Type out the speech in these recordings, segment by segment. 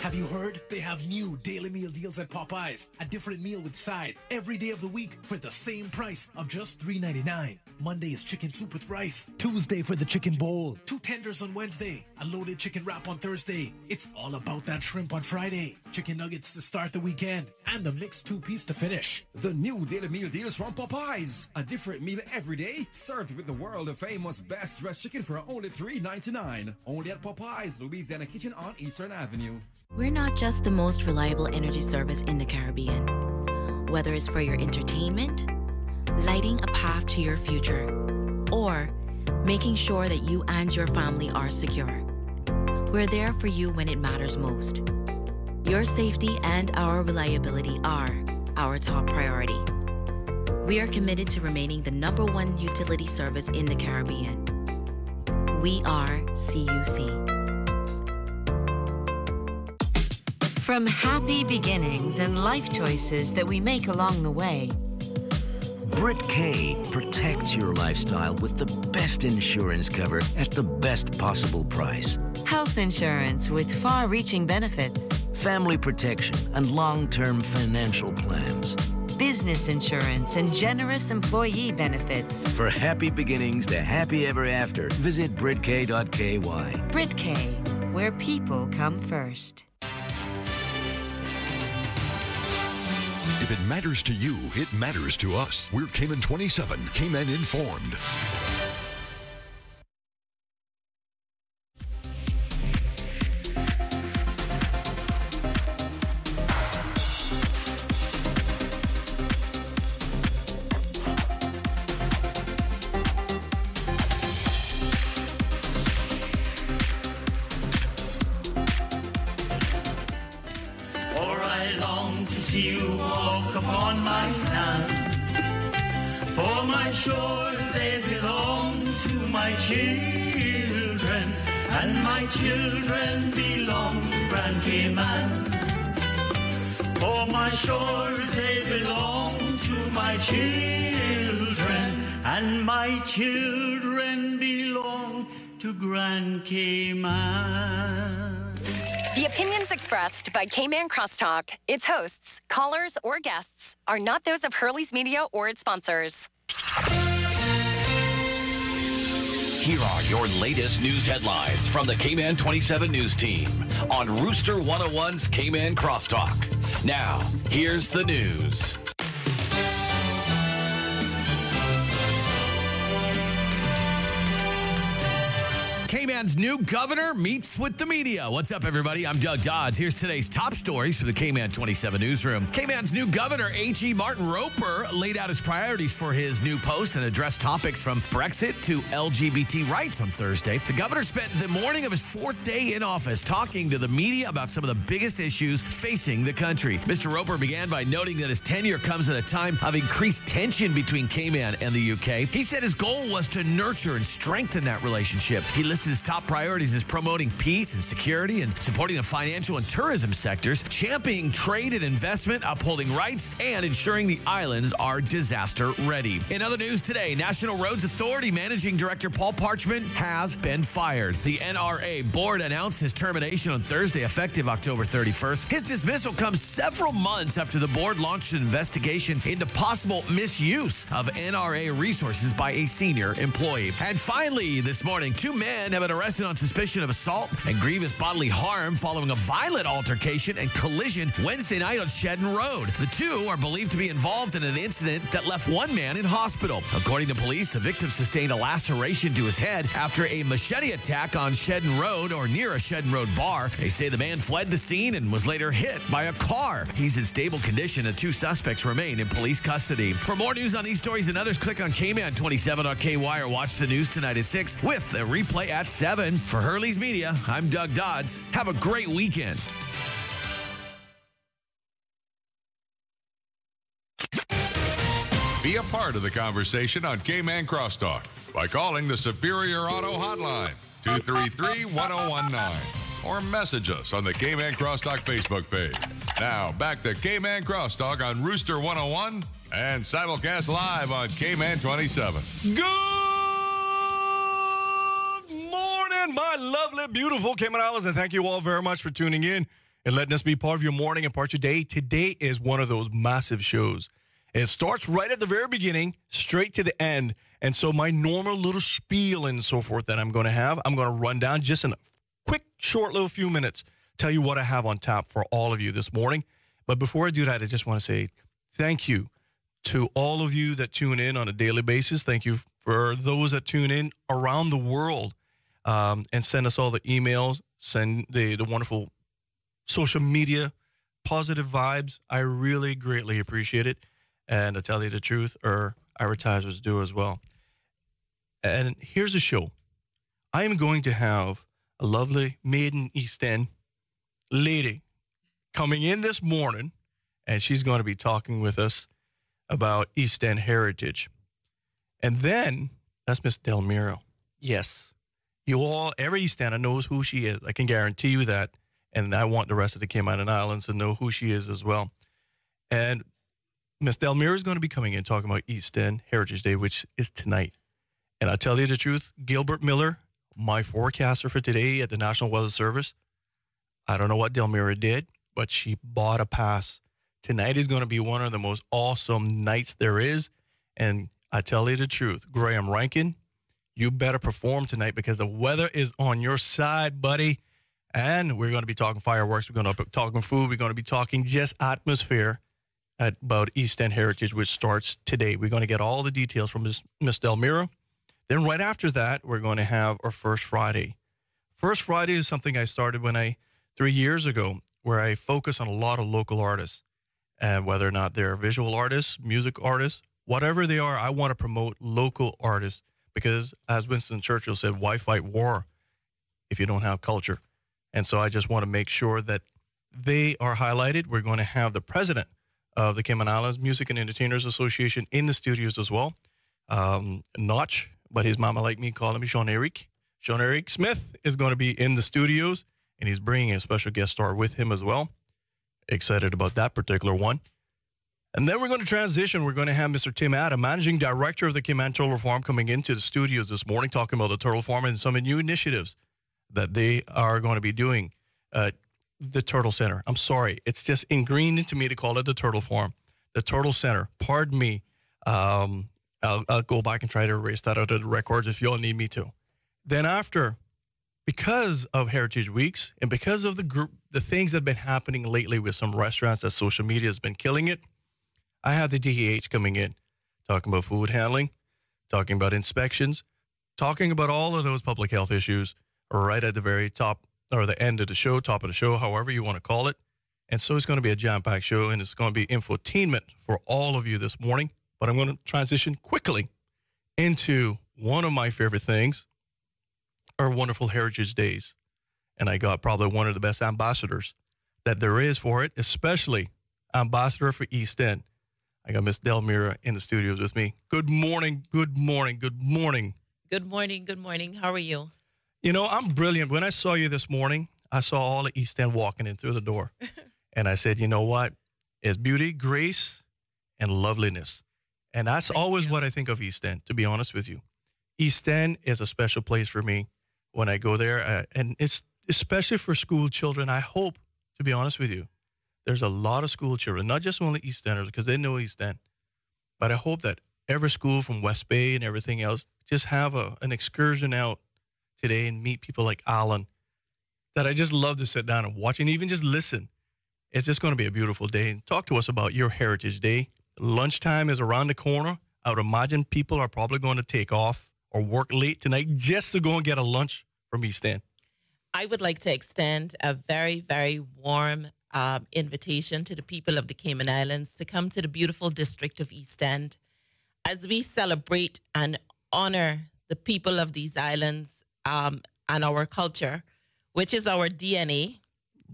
Have you heard? They have new daily meal deals at Popeyes. A different meal with side every day of the week for the same price of just $3.99. Monday is chicken soup with rice. Tuesday for the chicken bowl. 2 tenders on Wednesday. A loaded chicken wrap on Thursday. It's all about that shrimp on Friday. Chicken nuggets to start the weekend. And the mixed 2-piece to finish. The new daily meal deals from Popeyes. A different meal every day, served with the world famous best dressed chicken for only $3.99. Only at Popeyes, Louisiana Kitchen on Eastern Avenue. We're not just the most reliable energy service in the Caribbean. Whether it's for your entertainment, lighting a path to your future, or making sure that you and your family are secure. We're there for you when it matters most. Your safety and our reliability are our top priority. We are committed to remaining the #1 utility service in the Caribbean. We are CUC. From happy beginnings and life choices that we make along the way, Brit K protects your lifestyle with the best insurance cover at the best possible price. health insurance with far-reaching benefits, Family protection and long-term financial plans. business insurance and generous employee benefits. For happy beginnings to happy ever after, visit BritK.ky. Brit K, where people come first. If it matters to you, it matters to us. We're Cayman 27, Cayman Informed. You walk upon my sand. For my shores, they belong to my children, and my children belong to Grand Cayman. For my shores, they belong to my children, and my children belong to Grand Cayman. The opinions expressed by Cayman Crosstalk, its hosts, callers, or guests are not those of Hurley's Media or its sponsors. Here are your latest news headlines from the Cayman 27 News Team on Rooster 101's Cayman Crosstalk. Now, here's the news. Cayman's new governor meets with the media. What's up, everybody? I'm Doug Dodds. Here's today's top stories from the Cayman 27 newsroom. Cayman's new governor, A.G. Martin Roper, laid out his priorities for his new post and addressed topics from Brexit to LGBT rights on Thursday. The governor spent the morning of his 4th day in office talking to the media about some of the biggest issues facing the country. Mr. Roper began by noting that his tenure comes at a time of increased tension between Cayman and the UK. He said his goal was to nurture and strengthen that relationship. He listed his top priorities as promoting peace and security and supporting the financial and tourism sectors, championing trade and investment, upholding rights, and ensuring the islands are disaster ready. In other news today, National Roads Authority Managing Director Paul Parchment has been fired. The NRA board announced his termination on Thursday, effective October 31st. His dismissal comes several months after the board launched an investigation into possible misuse of NRA resources by a senior employee. And finally, this morning, 2 men have been arrested on suspicion of assault and grievous bodily harm following a violent altercation and collision Wednesday night on Shedden Road. The 2 are believed to be involved in an incident that left 1 man in hospital. According to police, the victim sustained a laceration to his head after a machete attack on Shedden Road or near a Shedden Road bar. They say the man fled the scene and was later hit by a car. He's in stable condition and 2 suspects remain in police custody. For more news on these stories and others, click on Cayman27.ky or watch the news tonight at 6 with a replay at 7. For Hurley's Media, I'm Doug Dodds. Have a great weekend. Be a part of the conversation on Cayman Crosstalk by calling the Superior Auto Hotline, 233-1019, or message us on the Cayman Crosstalk Facebook page. Now, back to Cayman Crosstalk on Rooster 101 and simulcast live on Cayman 27. Good morning, my lovely, beautiful Cayman Islands, and thank you all very much for tuning in. and letting us be part of your morning and part of your day. Today is one of those massive shows. It starts right at the very beginning, straight to the end. And so my normal little spiel and so forth that I'm going to have, I'm going to run down just in a quick, short little few minutes, tell you what I have on tap for all of you this morning. But before I do that, I just want to say thank you to all of you that tune in on a daily basis. Thank you for those that tune in around the world and send us all the emails, send the wonderful social media, positive vibes. I really greatly appreciate it. And to tell you the truth, our advertisers do as well. And here's the show. I am going to have a lovely maiden East End lady coming in this morning, and she's going to be talking with us about East End heritage. And then, that's Miss Delmiro. Yes. You all, every East Ender knows who she is. I can guarantee you that. And I want the rest of the Cayman Islands to know who she is as well. And Miss Delmiro is going to be coming in talking about East End Heritage Day, which is tonight. And I'll tell you the truth, Gilbert Miller, my forecaster for today at the National Weather Service, I don't know what Delmiro did, but she bought a pass. Tonight is going to be one of the most awesome nights there is. And I tell you the truth, Graham Rankin, you better perform tonight because the weather is on your side, buddy. And we're going to be talking fireworks. We're going to be talking food. We're going to be talking just atmosphere about East End Heritage, which starts today. We're going to get all the details from Miss Delmiro. Then right after that, we're going to have our First Friday. First Friday is something I started 3 years ago, where I focus on a lot of local artists. And whether or not they're visual artists, music artists, whatever they are, I want to promote local artists because, as Winston Churchill said, why fight war if you don't have culture? And so I just want to make sure that they are highlighted. We're going to have the president of the Cayman Islands Music and Entertainers Association in the studios as well. Notch, but his mama like me call him Jean-Eric. Jean-Eric Smith is going to be in the studios, and he's bringing a special guest star with him as well. Excited about that particular one. And then we're going to transition. We're going to have Mr. Tim Adam, Managing Director of the Cayman Turtle Farm, coming into the studios this morning, talking about the Turtle Farm and some new initiatives that they are going to be doing. The Turtle Center. I'm sorry. It's just ingrained into me to call it the Turtle Farm. The Turtle Center. Pardon me. I'll go back and try to erase that out of the records if you all need me to. Then after, because of Heritage Weeks and because of the things that have been happening lately with some restaurants that social media has been killing it, I have the DEH coming in, talking about food handling, talking about inspections, talking about all of those public health issues right at the very top or the end of the show, top of the show, however you want to call it. And so it's going to be a jam-packed show, and it's going to be infotainment for all of you this morning. But I'm going to transition quickly into one of my favorite things, our wonderful Heritage Days. And I got probably one of the best ambassadors that there is for it, especially ambassador for East End. I got Miss Delmiro in the studios with me. Good morning, good morning, good morning. Good morning, good morning. How are you? You know, I'm brilliant. When I saw you this morning, I saw all of East End walking in through the door. And I said, you know what? It's beauty, grace, and loveliness. And that's always what I think of East End, to be honest with you. East End is a special place for me when I go there. And it's especially for school children. I hope, to be honest with you, there's a lot of school children, not just only East Enders, because they know East End. But I hope that every school from West Bay and everything else just have an excursion out today and meet people like Alan that I just love to sit down and watch and even just listen. It's just going to be a beautiful day. And talk to us about your Heritage Day. Lunchtime is around the corner. I would imagine people are probably going to take off or work late tonight just to go and get a lunch from East End. I would like to extend a very, very warm invitation to the people of the Cayman Islands to come to the beautiful district of East End as we celebrate and honor the people of these islands and our culture, which is our DNA,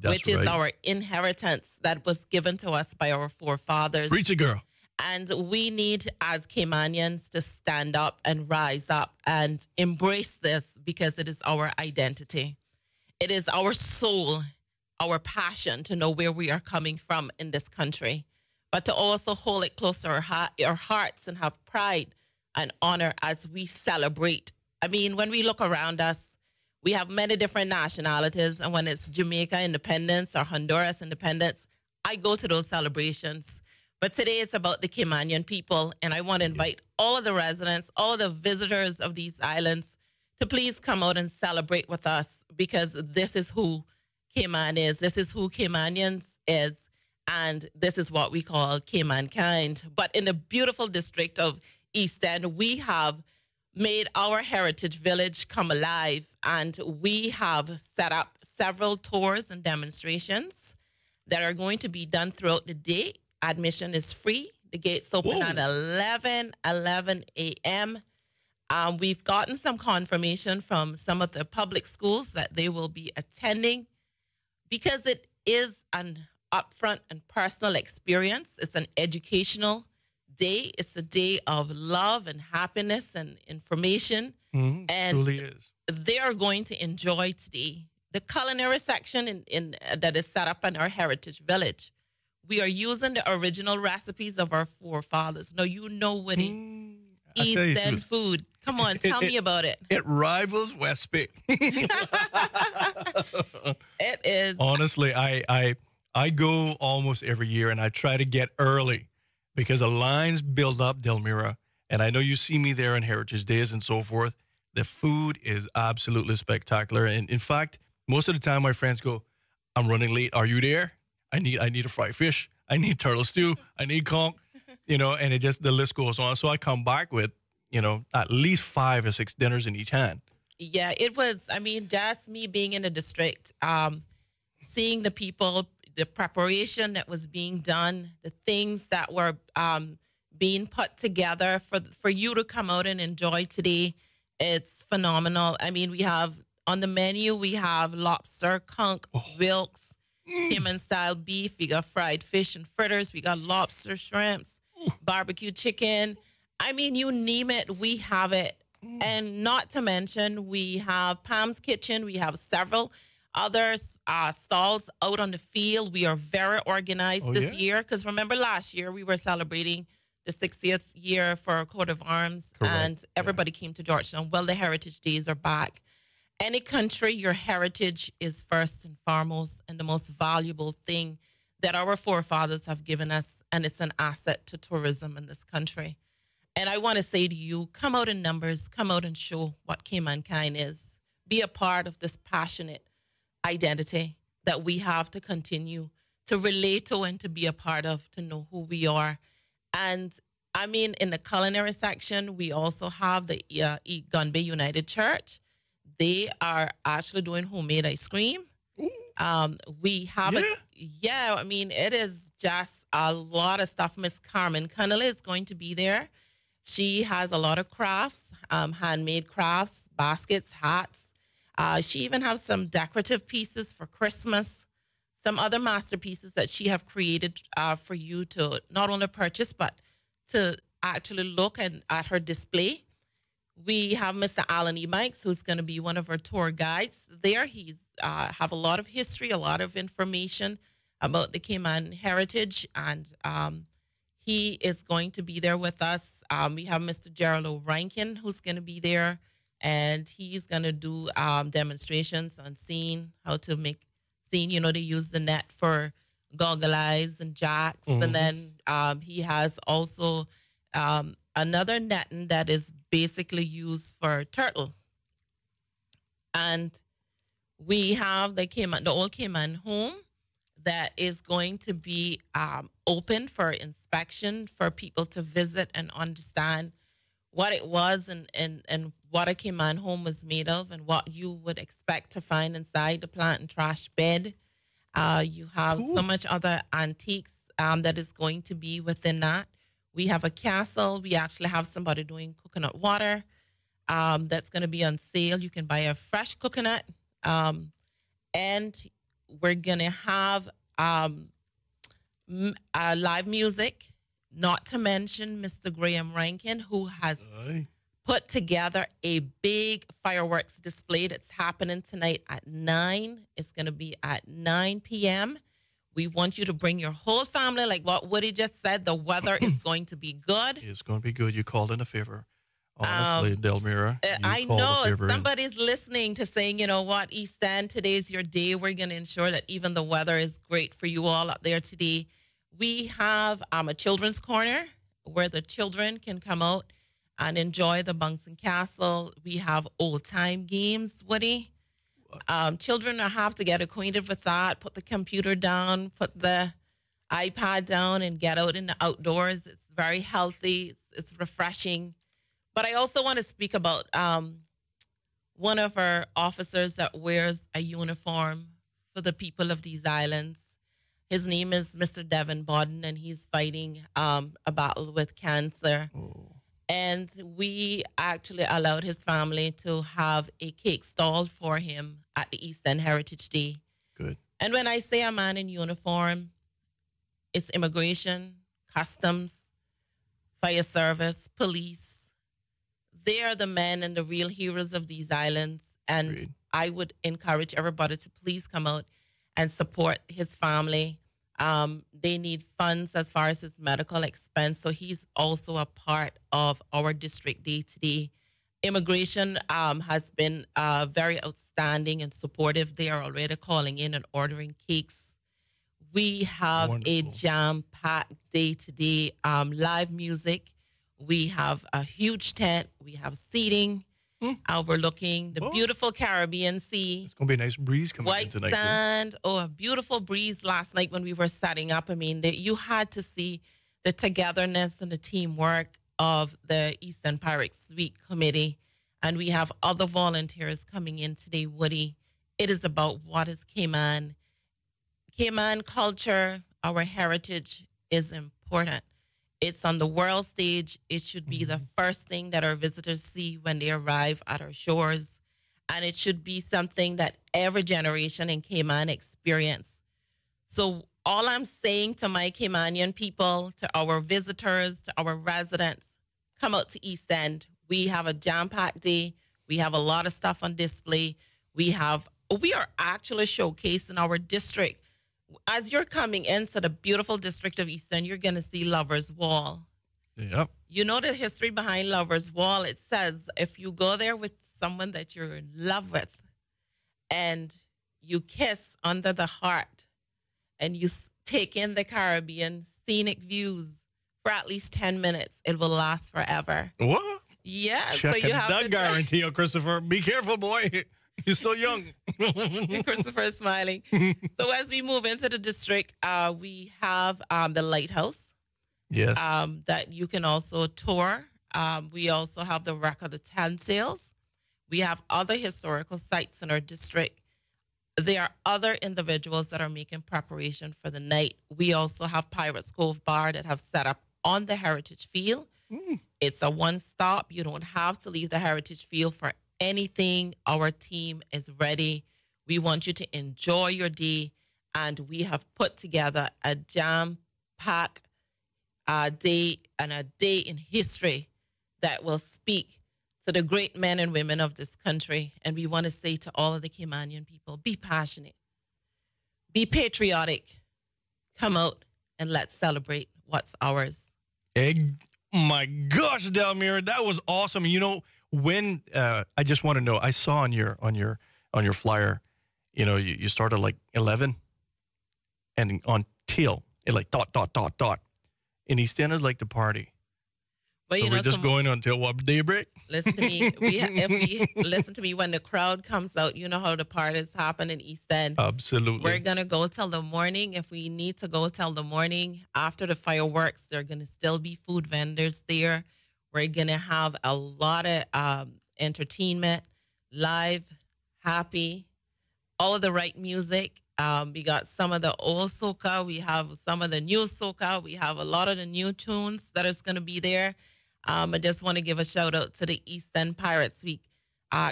which is our inheritance that was given to us by our forefathers. Preach it, girl. And we need, as Caymanians, to stand up and rise up and embrace this because it is our identity. It is our soul, our passion to know where we are coming from in this country, but to also hold it close to our hearts and have pride and honor as we celebrate. I mean, when we look around us, We have many different nationalities, and when it's Jamaica Independence or Honduras Independence, I go to those celebrations. But today it's about the Caymanian people, and I want to invite all of the residents, all of the visitors of these islands to please come out and celebrate with us, because this is who Cayman is. This is who Caymanians is, and this is what we call Caymankind. But in the beautiful district of East End, we have made our heritage village come alive, and we have set up several tours and demonstrations that are going to be done throughout the day. Admission is free. The gates open at 11 a.m. We've gotten some confirmation from some of the public schools that they will be attending, because it is an upfront and personal experience. It's an educational day. It's a day of love and happiness and information. And truly is. They are going to enjoy today the culinary section that is set up in our heritage village. We are using the original recipes of our forefathers. Now, you know what East End food. Come on, tell me about it. It rivals Westpick. It is. Honestly, I go almost every year, and I try to get early because the lines build up, Delmira. And I know you see me there on Heritage Days and so forth. The food is absolutely spectacular. And in fact, most of the time my friends go, I'm running late. Are you there? I need a fried fish. I need turtle stew. I need conch, and it just, the list goes on. So I come back with, at least 5 or 6 dinners in each hand. Yeah, it was, just me being in the district, seeing the people, the preparation that was being done, the things that were being put together for you to come out and enjoy today. It's phenomenal. We have on the menu, we have lobster, conch, wilks, Cayman-style beef. We got fried fish and fritters. We got lobster, shrimps, barbecue chicken. You name it, we have it. And not to mention, we have Pam's Kitchen. We have several other stalls out on the field. We are very organized this year, because remember last year we were celebrating the 60th year for our coat of arms. Correct. And everybody came to Georgetown. Well, the Heritage Days are back. Any country, your heritage is first and foremost and the most valuable thing that our forefathers have given us, and it's an asset to tourism in this country. And I want to say to you, come out in numbers, come out and show what Caymankind is. Be a part of this passionate identity that we have to continue to relate to and to be a part of, to know who we are. And in the culinary section, we also have the Gunby United Church. They are actually doing homemade ice cream. We have it is just a lot of stuff. Miss Carmen Connolly is going to be there. She has a lot of crafts, handmade crafts, baskets, hats. She even has some decorative pieces for Christmas, some other masterpieces that she have created for you to not only purchase, but to actually look at her display. We have Mr. Alan E. Mikes, who's going to be one of our tour guides there. He's have a lot of history, a lot of information about the Cayman heritage, and he is going to be there with us. We have Mr. Gerald O'Rankin, who's going to be there, and he's going to do demonstrations on seeing how to make seeing. They use the net for goggle eyes and jacks, and then he has also another netting that is basically used for turtle. And we have the old Cayman home that is going to be open for inspection for people to visit and understand what it was and what a Cayman home was made of and what you would expect to find inside the plant and trash bed. You have so much other antiques that is going to be within that. We have a castle. We actually have somebody doing coconut water that's going to be on sale. You can buy a fresh coconut. And we're going to have live music, not to mention Mr. Graham Rankin, who has put together a big fireworks display that's happening tonight at 9. It's going to be at 9 p.m. We want you to bring your whole family. Like what Woody just said, the weather is going to be good. It's going to be good. You called in a favor. Honestly, Delmira, I know somebody's listening to saying, you know what, East End, today's your day. We're going to ensure that even the weather is great for you all up there today. We have a children's corner where the children can come out and enjoy the Bunsen Castle. We have old-time games, Woody. Children have to get acquainted with that, put the computer down, put the iPad down, and get out in the outdoors. It's very healthy. It's refreshing. But I also want to speak about one of our officers that wears a uniform for the people of these islands. His name is Mr. Devin Bodden, and he's fighting a battle with cancer. Oh. And we actually allowed his family to have a cake stall for him at the East End Heritage Day. Good. And when I say a man in uniform, it's immigration, customs, fire service, police. They are the men and the real heroes of these islands. And Agreed. I would encourage everybody to please come out and support his family. They need funds as far as his medical expense. So he's also a part of our district day to day. Immigration has been very outstanding and supportive. They are already calling in and ordering cakes. We have a jam-packed day to day live music. We have a huge tent. We have seating overlooking the beautiful Caribbean Sea. It's going to be a nice breeze coming in White tonight. sand. Oh, a beautiful breeze last night when we were setting up. I mean, you had to see the togetherness and the teamwork of the Eastern Pirate Suite Committee. And we have other volunteers coming in today, Woody. It is about what is Cayman. Cayman culture, our heritage is important. It's on the world stage. It should be the first thing that our visitors see when they arrive at our shores. And it should be something that every generation in Cayman experience. So all I'm saying to my Caymanian people, to our visitors, to our residents, come out to East End. We have a jam-packed day. We have a lot of stuff on display. We are actually showcasing our district. As you're coming into the beautiful district of East End, you're going to see Lover's Wall. Yep. You know the history behind Lover's Wall. It says if you go there with someone that you're in love with and you kiss under the heart and you take in the Caribbean scenic views for at least 10 minutes, it will last forever. What? Yeah. Check so you have that guarantee, Christopher. Be careful, boy. You're still young. Christopher is smiling. So as we move into the district, we have the lighthouse. Yes. That you can also tour. We also have the Wreck of the Ten Sails. We have other historical sites in our district. There are other individuals that are making preparation for the night. We also have Pirates Cove Bar that have set up on the Heritage Field. It's a one-stop. You don't have to leave the Heritage Field for anything. Our team is ready. We want you to enjoy your day, and we have put together a jam-packed day and a day in history that will speak to the great men and women of this country. And we want to say to all of the Caymanian people, be passionate, be patriotic, come out and let's celebrate what's ours. My gosh, Delmira, that was awesome. You know, when I just want to know, I saw on your flyer, you know, you started like 11 and on till it like dot. And East End is like the party. But so we're just going until what, daybreak? Listen to me. If we listen to me, when the crowd comes out, you know how the parties happen in East End. Absolutely. We're going to go till the morning. If we need to go till the morning, after the fireworks, there are going to still be food vendors there. We're going to have a lot of entertainment, live, happy, all of the right music. We got some of the old soca. We have some of the new soca. We have a lot of the new tunes that is going to be there. I just want to give a shout out to the East End Pirates Week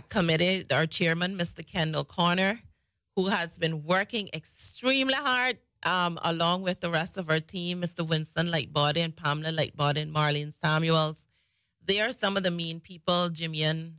committee, our chairman, Mr. Kendall Corner, who has been working extremely hard along with the rest of our team, Mr. Winston Lightbody and Pamela Lightbody and Marlene Samuels. They are some of the main people, Jimian,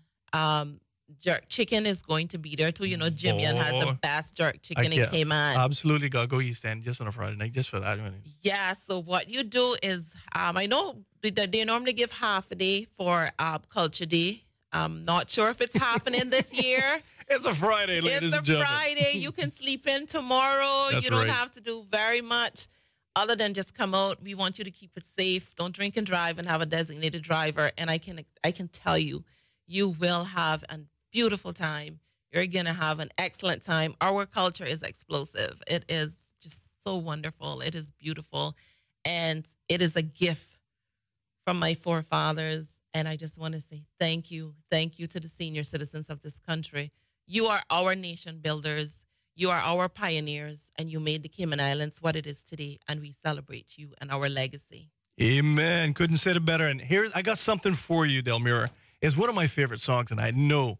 jerk chicken is going to be there too. You know, Jimian has the best jerk chicken in Cayman. Absolutely, gotta go East End just on a Friday night, just for that. Yeah, so what you do is, I know they normally give half a day for Culture Day. I'm not sure if it's happening this year. It's a Friday, ladies and gentlemen. It's a Friday. You can sleep in tomorrow. That's you don't right. have to do very much other than just come out. We want you to keep it safe. Don't drink and drive, and have a designated driver. And I can tell you, you will have a beautiful time. You're going to have an excellent time. Our culture is explosive. It is just so wonderful. It is beautiful. And it is a gift from my forefathers. And I just want to say thank you. Thank you to the senior citizens of this country. You are our nation builders. You are our pioneers. And you made the Cayman Islands what it is today. And we celebrate you and our legacy. Amen. Couldn't say it better. And here, I got something for you, Delmira. It's one of my favorite songs, and I know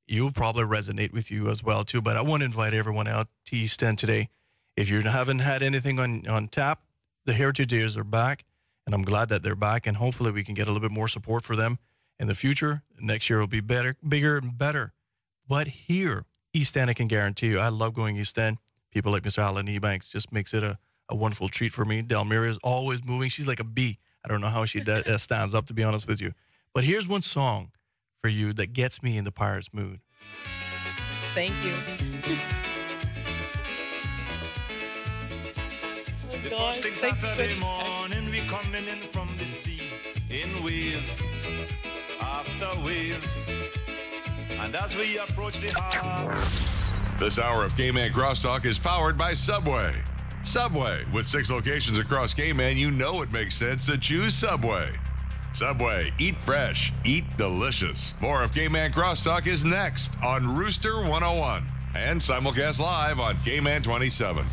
you'll probably resonate with you as well, too. But I want to invite everyone out to East End today. If you haven't had anything on tap, the Heritage Days are back. And I'm glad that they're back, and hopefully we can get a little bit more support for them in the future. Next year will be better, bigger, and better. But here, East End, I can guarantee you, I love going East End. People like Mr. Alan Ebanks just makes it a wonderful treat for me. Delmira is always moving. She's like a bee. I don't know how she stands up, to be honest with you. But here's one song for you that gets me in the Pirates mood. Thank you. The first thing Saturday morning, we coming in from the sea in wave after wave, and as we approach the harbor. This hour of Cayman Crosstalk is powered by Subway. Subway, with 6 locations across Cayman, you know it makes sense to choose Subway. Subway, eat fresh, eat delicious. More of Cayman Crosstalk is next on Rooster 101 and simulcast live on Cayman 27.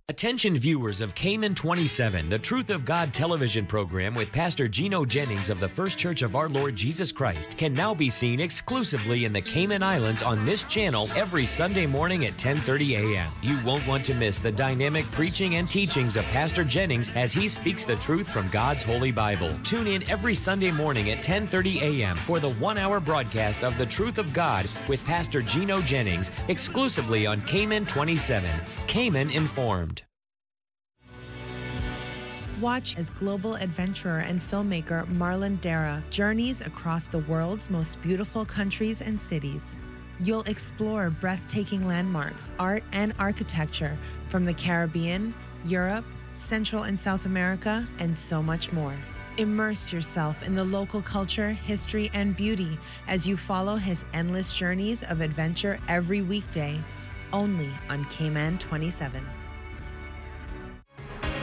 Attention viewers of Cayman 27, the Truth of God television program with Pastor Gino Jennings of the First Church of Our Lord Jesus Christ can now be seen exclusively in the Cayman Islands on this channel every Sunday morning at 10:30 a.m. You won't want to miss the dynamic preaching and teachings of Pastor Jennings as he speaks the truth from God's Holy Bible. Tune in every Sunday morning at 10:30 a.m. for the 1-hour broadcast of the Truth of God with Pastor Gino Jennings exclusively on Cayman 27. Cayman Informed. Watch as global adventurer and filmmaker Marlon Dara journeys across the world's most beautiful countries and cities. You'll explore breathtaking landmarks, art, and architecture from the Caribbean, Europe, Central and South America, and so much more. Immerse yourself in the local culture, history, and beauty as you follow his endless journeys of adventure every weekday, only on Cayman 27.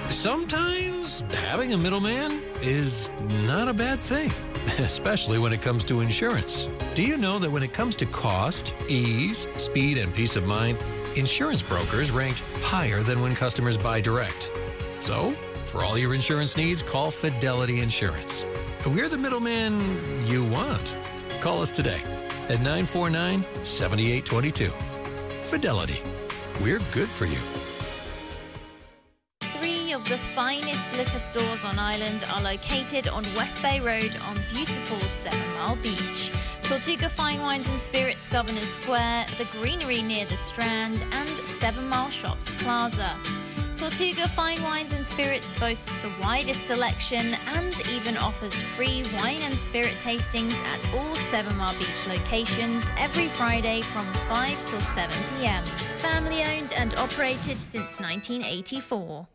Sometimes having a middleman is not a bad thing, especially when it comes to insurance. Do you know that when it comes to cost, ease, speed, and peace of mind, insurance brokers ranked higher than when customers buy direct? So, for all your insurance needs, call Fidelity Insurance. We're the middleman you want. Call us today at 949-7822. Fidelity. We're good for you. Of the finest liquor stores on island are located on West Bay Road on beautiful 7 Mile Beach. Tortuga Fine Wines and Spirits, Governors Square, the greenery near the Strand, and 7 Mile Shops Plaza. Tortuga Fine Wines and Spirits boasts the widest selection and even offers free wine and spirit tastings at all 7 Mile Beach locations every Friday from 5 till 7 p.m. Family owned and operated since 1984.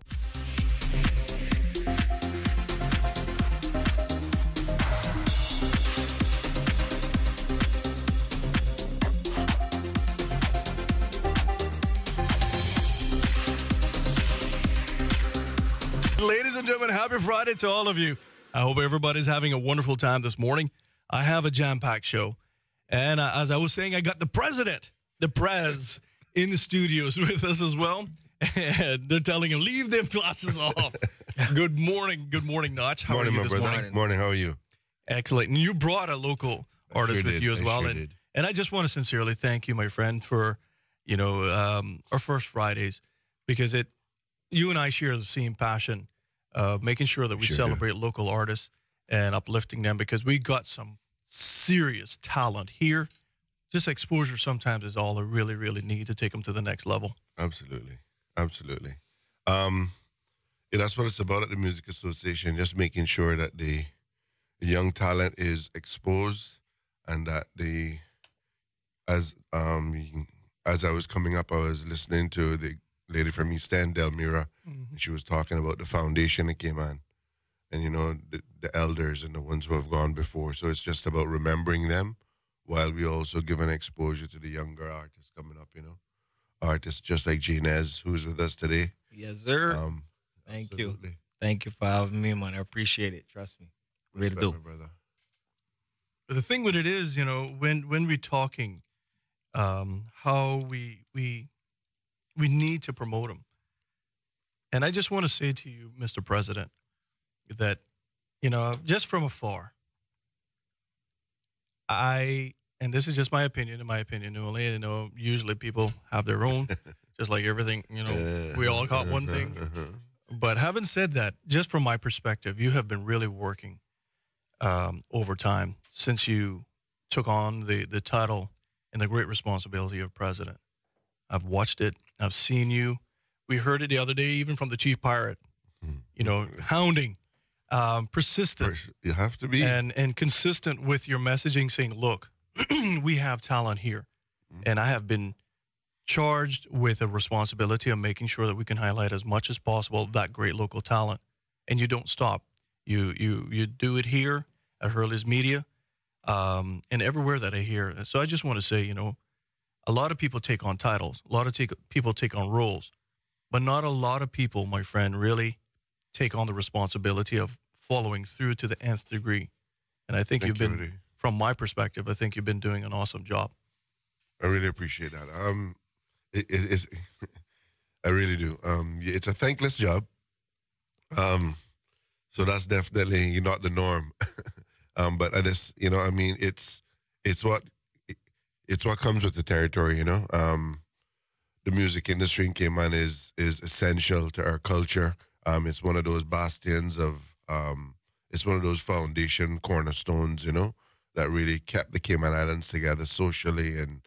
Ladies and gentlemen, happy Friday to all of you. I hope everybody's having a wonderful time this morning. I have a jam-packed show. And as I was saying, I got the president, the Prez, in the studios with us as well. And they're telling him, leave them glasses off. Good morning, Notch. How Morning, are you my this brother. morning? Morning, how are you? Excellent. And you brought a local artist with you as well. And I just want to sincerely thank you, my friend, for, our first Fridays, because you and I share the same passion of making sure that we celebrate local artists and uplifting them, because we got some serious talent here. Just exposure sometimes is all I really, really need to take them to the next level. Absolutely. Absolutely. That's what it's about at the Music Association, just making sure that the young talent is exposed and that as I was coming up, I was listening to the lady from East End, Delmira, and she was talking about the foundation that came on and, the elders and the ones who have gone before. So it's just about remembering them while we also give an exposure to the younger artists coming up, artists just like Janez, who's with us today. Yes, sir. Thank absolutely. you. Thank you for having me, man. I appreciate it. Trust me. Really do. Brother. But the thing with it is, when we're talking, how we need to promote them. And I just want to say to you, Mr. President, that, just from afar, and this is just my opinion, in my opinion only, usually people have their own, just like everything, we all got one thing. But having said that, just from my perspective, you have been really working over time since you took on the title and the great responsibility of president. I've watched it. I've seen you. We heard it the other day, even from the chief pirate, hounding, persistent. You have to be. And consistent with your messaging saying, look, we have talent here. And I have been charged with a responsibility of making sure that we can highlight as much as possible that great local talent. And you don't stop. You do it here at Hurley's Media and everywhere that I hear. So I just want to say, a lot of people take on titles. A lot of people take on roles. But not a lot of people, my friend, really take on the responsibility of following through to the nth degree. And I think from my perspective, I think you've been doing an awesome job. I really appreciate that. It's I really do. It's a thankless job. So that's definitely not the norm. But I just, it's what comes with the territory, The music industry in Cayman is essential to our culture. It's one of those bastions of, it's one of those foundation cornerstones, that really kept the Cayman Islands together socially and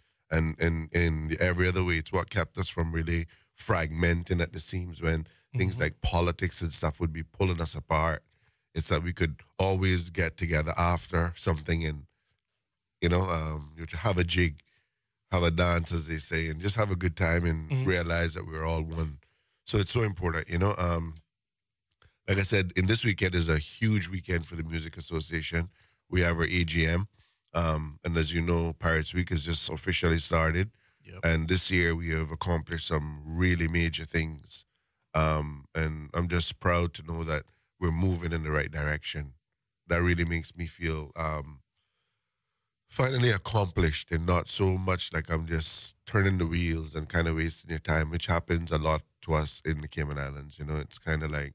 in every other way. It's what kept us from really fragmenting at the seams when things like politics and stuff would be pulling us apart. It's that we could always get together after something and, you have a jig, have a dance, as they say, and just have a good time and realize that we're all one. So it's so important, Like I said, in this weekend is a huge weekend for the Music Association. We have our AGM. And as you know, Pirates Week has just officially started. Yep. And this year we have accomplished some really major things. And I'm just proud to know that we're moving in the right direction. That really makes me feel finally accomplished and not so much like I'm just turning the wheels and kind of wasting your time, which happens a lot to us in the Cayman Islands. It's kind of like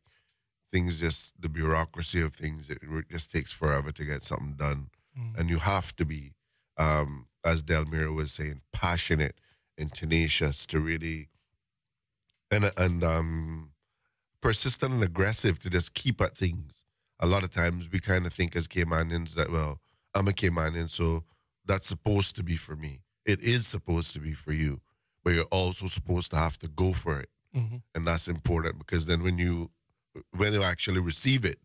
things the bureaucracy of things, it just takes forever to get something done. And you have to be, as Delmira was saying, passionate and tenacious to really, and persistent and aggressive to just keep at things. A lot of times we kind of think as Caymanians that, well, I'm a Caymanian, so that's supposed to be for me. It is supposed to be for you, but you're also supposed to have to go for it. And that's important because then when you actually receive it,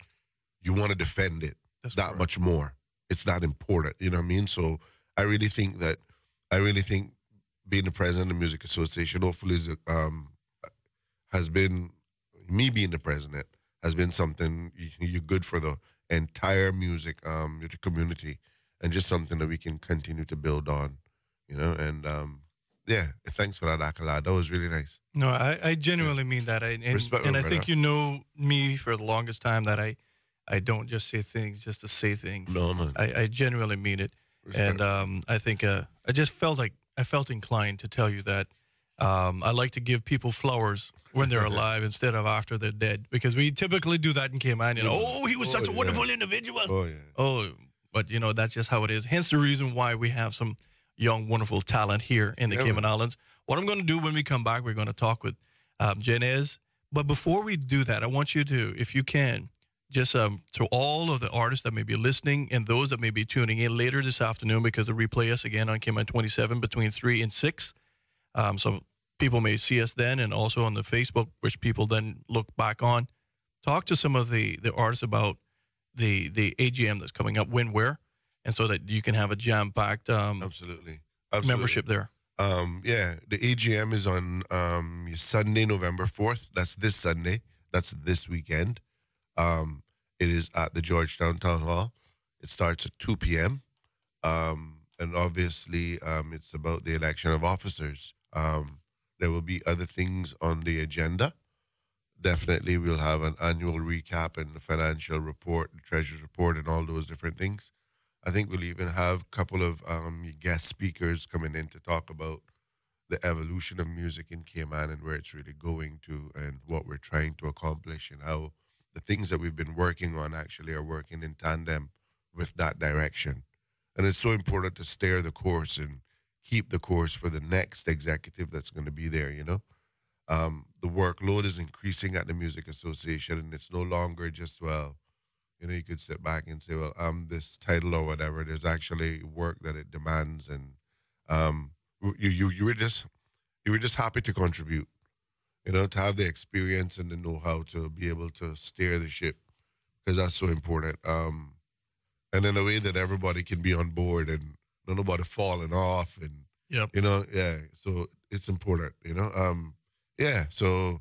you want to defend it that much more. It's not important, you know what I mean? So I really think being the president of the Music Association hopefully has been, me being the president, has been something you're good for the entire music community and just something that we can continue to build on, and thanks for that accolade. That was really nice. No, I genuinely mean that. And I think you know me for the longest time that I don't just say things just to say things. No, man. I genuinely mean it. Respect. And I think I just felt like I felt inclined to tell you that I like to give people flowers when they're alive instead of after they're dead, because we typically do that in Cayman. He was such a wonderful individual. Oh, yeah. But that's just how it is. Hence the reason why we have some young, wonderful talent here in the Cayman Islands. What I'm going to do when we come back, we're going to talk with Janez. But before we do that, I want you to, if you can, just to all of the artists that may be listening and those that may be tuning in later this afternoon, because they replay us again on Cayman 27 between 3 and 6. So people may see us then, and also on the Facebook, which people then look back on. Talk to some of the artists about the AGM that's coming up, when, where, and so that you can have a jam-packed Absolutely. membership there. Yeah, the AGM is on Sunday, November 4th. That's this Sunday. That's this weekend. It is at the Georgetown Town Hall. It starts at 2 p.m. And obviously, it's about the election of officers. There will be other things on the agenda. Definitely, we'll have an annual recap and the financial report, the treasurer's report, and all those different things. I think we'll even have a couple of guest speakers coming in to talk about the evolution of music in Cayman and where it's really going to, and what we're trying to accomplish, and how the things that we've been working on actually are working in tandem with that direction. And it's so important to steer the course and keep the course for the next executive that's going to be there, you know. The workload is increasing at the Music Association, and it's no longer just, well, you know, you could sit back and say, well, I'm this title or whatever. There's actually work that it demands, and you were just happy to contribute, you know, to have the experience and the know-how to be able to steer the ship, because that's so important. And in a way that everybody can be on board and nobody falling off, and you know, so it's important, you know. So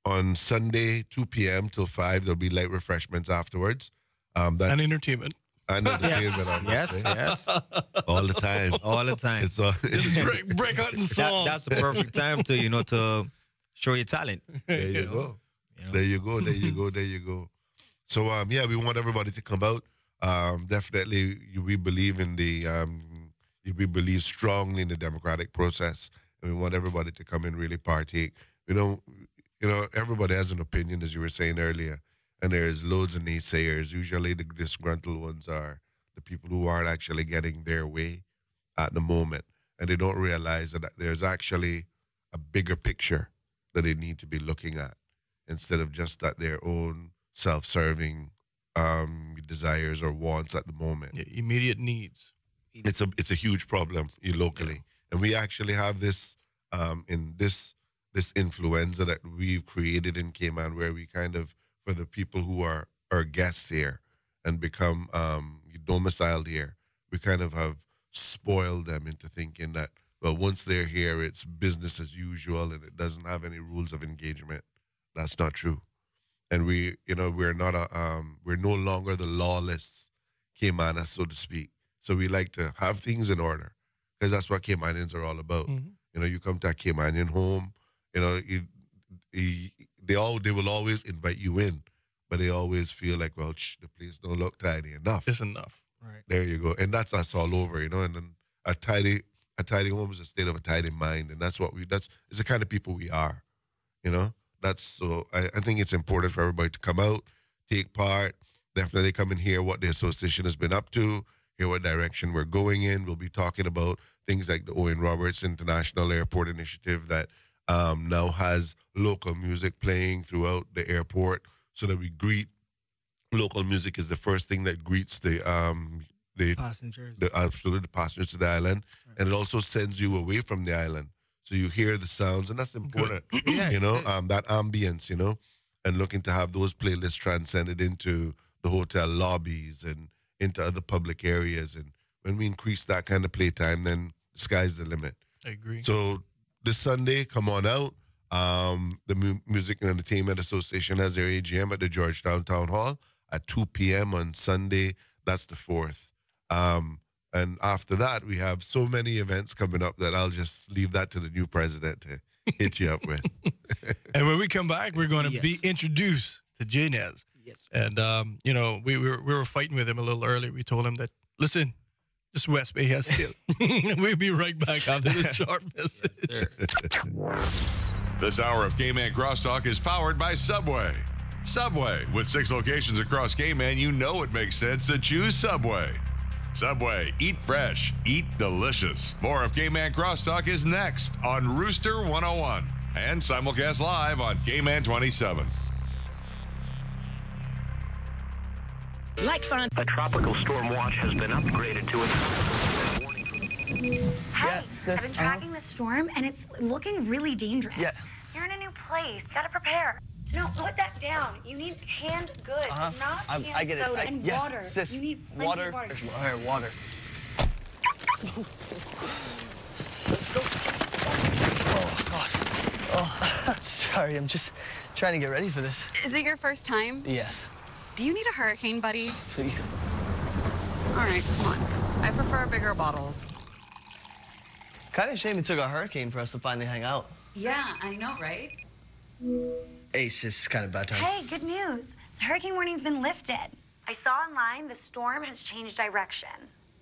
on Sunday, 2 p.m. till 5, there'll be light refreshments afterwards. And entertainment. And entertainment, yes. all the time. All the time. It's break out in song. That's the perfect time to, you know, to show your talent. There you go. There you go. So, we want everybody to come out. Definitely, we believe in we believe strongly in the democratic process, and we want everybody to come and really partake. You know, everybody has an opinion, as you were saying earlier, and there's loads of naysayers. Usually, the disgruntled ones are the people who aren't actually getting their way at the moment, and they don't realize that there's actually a bigger picture that they need to be looking at, instead of just at their own self-serving desires or wants at the moment. Immediate needs. It's a huge problem locally, and we actually have this in this influenza that we've created in Cayman, where we kind of, for the people who are guests here and become domiciled here, we kind of have spoiled them into thinking that, well, once they're here, it's business as usual and it doesn't have any rules of engagement. That's not true. And we're no longer the lawless Caymanians, so to speak. So we like to have things in order, because that's what Caymanians are all about. Mm-hmm. You know, you come to a Caymanian home, you know, they will always invite you in, but they always feel like, well, the place don't look tidy enough. It's enough. Right. There you go. And that's us all over, you know. And then a tidy home is a state of a tidy mind, and it's the kind of people we are, you know. I think it's important for everybody to come out, take part, definitely come and hear what the association has been up to, hear what direction we're going in. We'll be talking about things like the Owen Roberts International Airport Initiative that now has local music playing throughout the airport, so that we greet. Local music is the first thing that greets the passengers. The passengers to the island, right. And it also sends you away from the island. So you hear the sounds, and that's important, you know, that ambience, you know, and looking to have those playlists transcended into the hotel lobbies and into other public areas. And when we increase that kind of playtime, then the sky's the limit. I agree. So this Sunday, come on out. The Music and Entertainment Association has their AGM at the Georgetown Town Hall at 2 p.m. on Sunday. That's the 4th. And after that, we have so many events coming up that I'll just leave that to the new president to hit you up with. And when we come back, we're going to be introduced to Janez. Yes. And, you know, we were fighting with him a little earlier. We told him that, listen, just West Bay has skill. We'll be right back after the short message. This hour of Cayman Crosstalk is powered by Subway. Subway. With 6 locations across Cayman, you know it makes sense to choose Subway. Subway, eat fresh, eat delicious. More of Cayman Crosstalk is next on Rooster 101 and simulcast live on Cayman 27. Like fun. A tropical storm watch has been upgraded to Hey, I've been tracking the storm, and it's looking really dangerous. Yeah. You're in a new place. You gotta prepare. No, put that down. You need canned goods, not canned I get it. soda and yes, water. Sis, You need plenty water. of water. Here, water. Oh, gosh. Oh, sorry. I'm just trying to get ready for this. Is it your first time? Yes. Do you need a hurricane buddy? Please. All right, come on. I prefer bigger bottles. Kind of shame it took a hurricane for us to finally hang out. Yeah, I know, right? Hey, sis, it's kind of bad time. Hey, good news. The hurricane warning's been lifted. I saw online the storm has changed direction.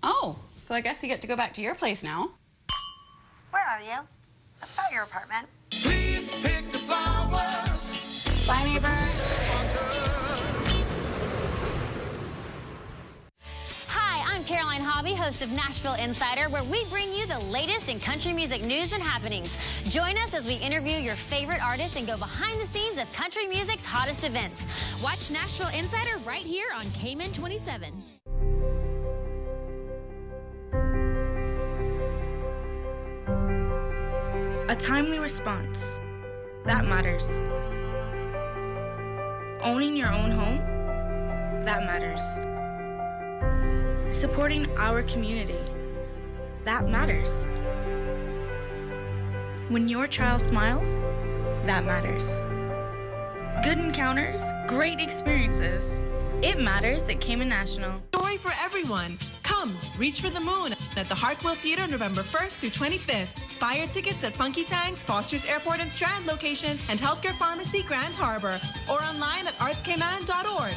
Oh, so I guess you get to go back to your place now. Where are you? That's not your apartment. Please pick the flowers. Bye, neighbor. Hi, I'm Caroline Hobby, host of Nashville Insider, where we bring you the latest in country music news and happenings. Join us as we interview your favorite artists and go behind the scenes of country music's hottest events. Watch Nashville Insider right here on Cayman 27. A timely response. That matters. Owning your own home. That matters. Supporting our community. That matters. When your child smiles, that matters. Good encounters, great experiences. It matters at Cayman National. Story for everyone. Come, reach for the moon at the Hartwell Theater November 1st through 25th. Buy your tickets at Funky Tanks, Foster's Airport and Strand locations, and Healthcare Pharmacy Grand Harbor, or online at artscayman.org.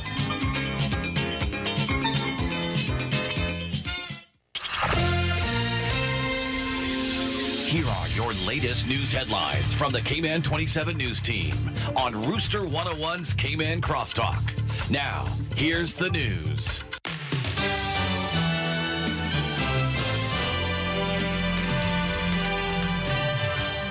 Here are your latest news headlines from the Cayman 27 News Team on Rooster 101's Cayman Crosstalk. Now, here's the news.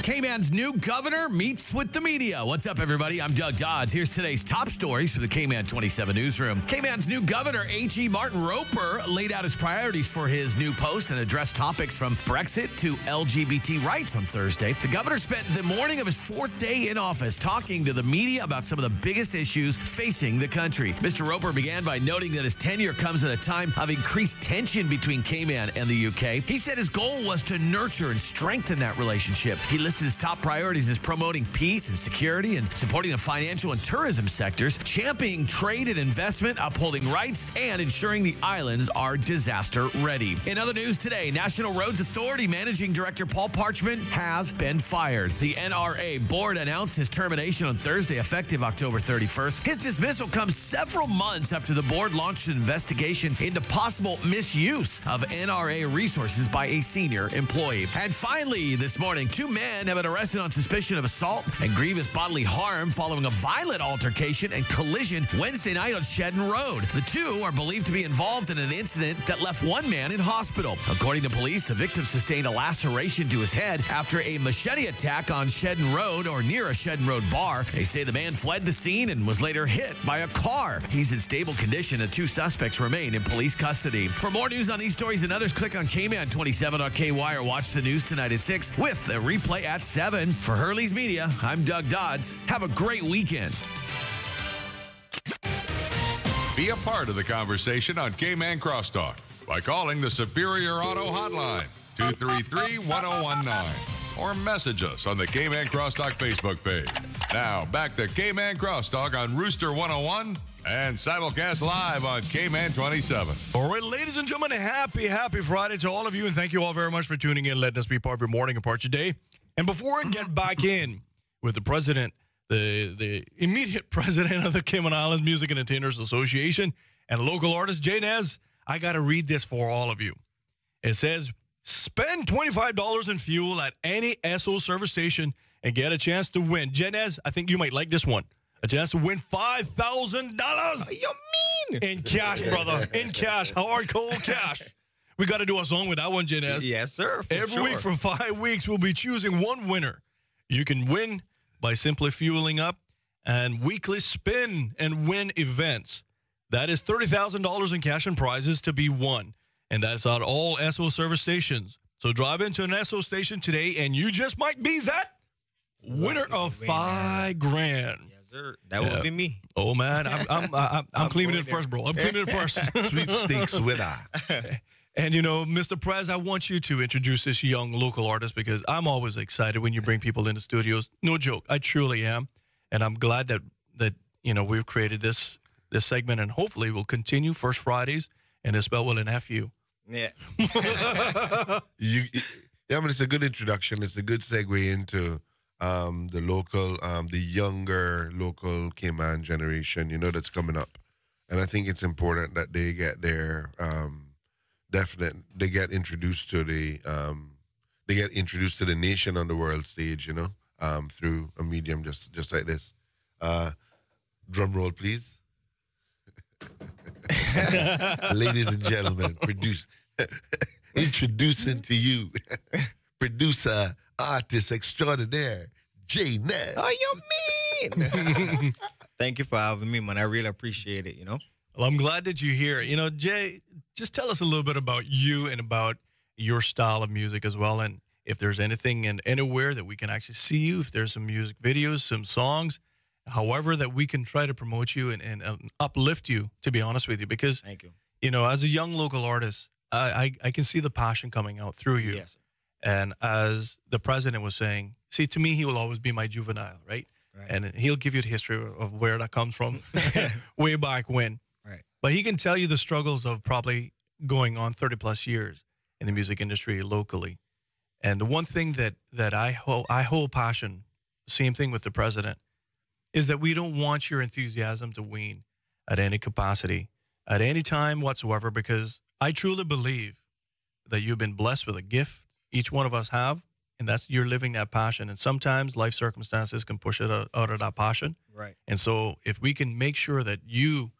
Cayman's new governor meets with the media. What's up, everybody? I'm Doug Dodds. Here's today's top stories from the Cayman 27 newsroom. Cayman's new governor, A.G. Martin Roper, laid out his priorities for his new post and addressed topics from Brexit to LGBT rights on Thursday. The governor spent the morning of his fourth day in office talking to the media about some of the biggest issues facing the country. Mr. Roper began by noting that his tenure comes at a time of increased tension between Cayman and the UK. He said his goal was to nurture and strengthen that relationship. He listed his top priorities as promoting peace and security and supporting the financial and tourism sectors, championing trade and investment, upholding rights, and ensuring the islands are disaster ready. In other news today, National Roads Authority Managing Director Paul Parchment has been fired. The NRA board announced his termination on Thursday, effective October 31st. His dismissal comes several months after the board launched an investigation into possible misuse of NRA resources by a senior employee. And finally, this morning, two men have been arrested on suspicion of assault and grievous bodily harm following a violent altercation and collision Wednesday night on Shedden Road. The two are believed to be involved in an incident that left one man in hospital. According to police, the victim sustained a laceration to his head after a machete attack on Shedden Road or near a Shedden Road bar. They say the man fled the scene and was later hit by a car. He's in stable condition and two suspects remain in police custody. For more news on these stories and others, click on Cayman27.ky or watch the news tonight at 6 with a replay at 7. For Hurley's Media, I'm Doug Dodds. Have a great weekend. Be a part of the conversation on Cayman Crosstalk by calling the Superior Auto Hotline, 233-1019, or message us on the Cayman Crosstalk Facebook page. Now, back to Cayman Crosstalk on Rooster 101 and simulcast live on Cayman 27. All right, ladies and gentlemen, happy Friday to all of you, and thank you all very much for tuning in. Let us be part of your morning and part of your day. And before I get back in with the president, the immediate president of the Cayman Islands Music and Entertainers Association and local artist, Jay Nez, I got to read this for all of you. It says, spend $25 in fuel at any Esso service station and get a chance to win. Jay Nez, I think you might like this one. A chance to win $5,000. You mean? In cash, brother. In cash. Hard, cold cash. We got to do a song with that one, Janez. Yes, sir. Every week for 5 weeks, we'll be choosing one winner. You can win by simply fueling up and weekly spin and win events. That is $30,000 in cash and prizes to be won. And that's at all Esso service stations. So drive into an Esso station today, and you just might be that winner of $5,000. Yes, sir. That would be me. Oh man, I'm claiming it first, bro. I'm claiming it first. Sweepstakes winner. And you know, Mr. Prez, I want you to introduce this young local artist because I'm always excited when you bring people into studios. No joke, I truly am, and I'm glad that you know we've created this segment, and hopefully we'll continue First Fridays, and Isabel will have you. Yeah. Yeah, but it's a good introduction. It's a good segue into the local, the younger local Cayman generation, you know, that's coming up. And I think it's important that they get their they get introduced to the nation on the world stage, you know, through a medium just like this. Drum roll, please. Ladies and gentlemen, introducing to you, producer, artist extraordinaire, Jay Nez. Oh, you mean? Thank you for having me, man. I really appreciate it, you know. Well, I'm glad that you're here. You know, Jay, just tell us a little bit about you and about your style of music as well, and if there's anything and anywhere that we can actually see you, if there's some music videos, some songs, however that we can try to promote you and uplift you, to be honest with you, because thank you. You know, as a young local artist, I can see the passion coming out through you. Yes. And as the president was saying, see, to me, he will always be my juvenile, right? And he'll give you the history of where that comes from, way back when. Right. But he can tell you the struggles of probably going on 30 plus years in the music industry locally. And the one thing that I hold passion, same thing with the president, is that we don't want your enthusiasm to wane at any capacity, at any time whatsoever, because I truly believe that you've been blessed with a gift, each one of us have, and that's you're living that passion. And sometimes life circumstances can push it out of that passion. Right. And so if we can make sure that you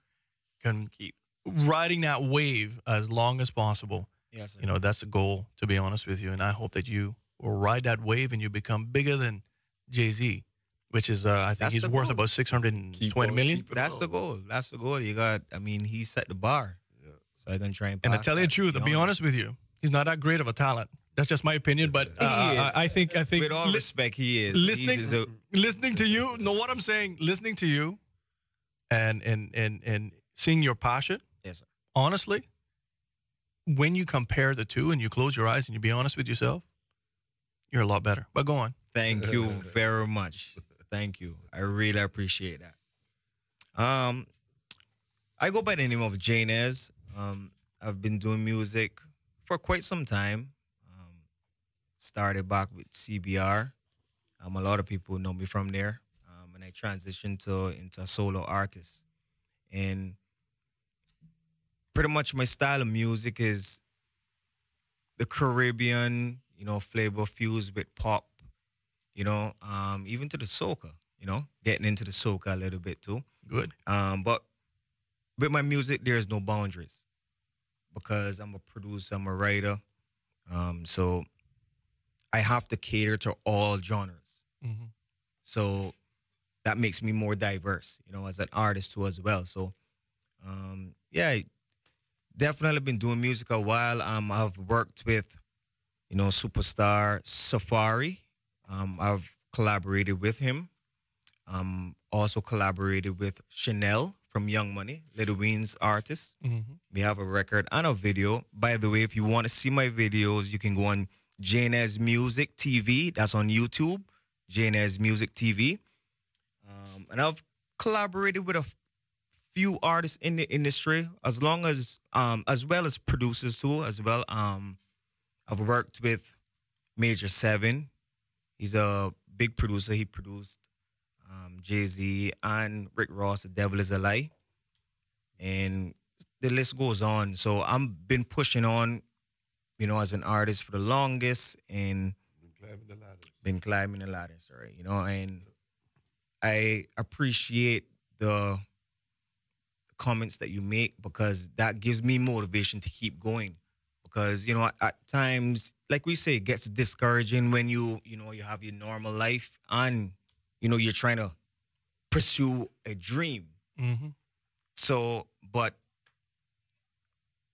can keep riding that wave as long as possible, yes, sir. You know, that's the goal, to be honest with you. And I hope that you will ride that wave and you become bigger than Jay-Z, which is, I think he's worth about $620 million. That's the goal. That's the goal. You got, I mean, he set the bar. Yeah. So I can try and to pass tell you the truth, to be honest with you, he's not that great of a talent. That's just my opinion, but I think with all respect, he is. Listening to you, know what I'm saying? Listening to you, and seeing your passion. Yes, sir. Honestly, when you compare the two and you close your eyes and you be honest with yourself, you're a lot better. But go on. Thank you very much. Thank you. I really appreciate that. I go by the name of Jay Nez. I've been doing music for quite some time. Started back with CBR. A lot of people know me from there. And I transitioned into a solo artist. And pretty much my style of music is the Caribbean, you know, flavor fused with pop, you know, even to the soca, you know, getting into the soca a little bit too. Good. But with my music, there's no boundaries because I'm a producer, I'm a writer. So I have to cater to all genres. Mm-hmm. So that makes me more diverse, you know, as an artist too as well. So, yeah, definitely been doing music a while. I've worked with, you know, superstar Safari. I've collaborated with him. Also collaborated with Chanel from Young Money, Lil Wayne's artist. Mm-hmm. We have a record and a video. By the way, if you want to see my videos, you can go on JNS Music TV. That's on YouTube, JNS Music TV. And I've collaborated with a few artists in the industry, as well as producers too, as well. I've worked with Major 7. He's a big producer. He produced Jay-Z and Rick Ross, The Devil Is a Lie. And the list goes on. So I've been pushing on, you know, as an artist for the longest and been climbing the ladder, sorry, you know, and I appreciate the comments that you make because that gives me motivation to keep going. Because, you know, at times, like we say, it gets discouraging when you have your normal life and, you know, you're trying to pursue a dream. Mm-hmm. So but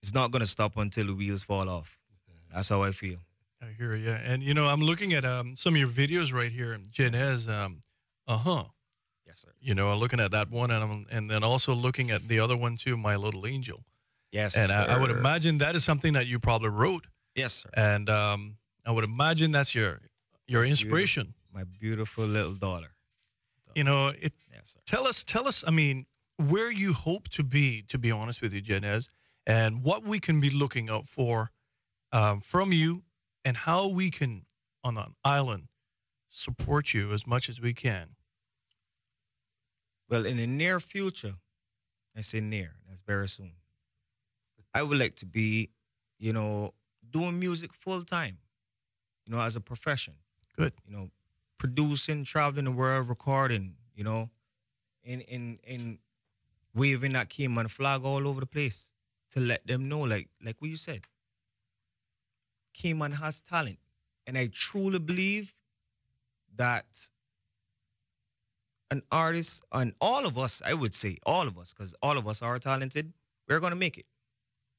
it's not going to stop until the wheels fall off. That's how I feel. I hear you. And, you know, I'm looking at some of your videos right here. Janez, Yes, sir. You know, I'm looking at that one, and then also looking at the other one, too, My Little Angel. Yes, and sir. I would imagine that is something that you probably wrote. Yes, sir. And I would imagine that's your inspiration. My beautiful little daughter. You know, Yes, sir. tell us, I mean, where you hope to be honest with you, Janez, and what we can be looking out for from you, and how we can, on an island, support you as much as we can. Well, in the near future, I say near, that's very soon, I would like to be, you know, doing music full time, you know, as a profession. Good. You know, producing, traveling the world, recording, you know, in waving that Cayman flag all over the place to let them know, like what you said, Cayman has talent. And I truly believe that an artist, and all of us, I would say, all of us, because all of us are talented, we're going to make it.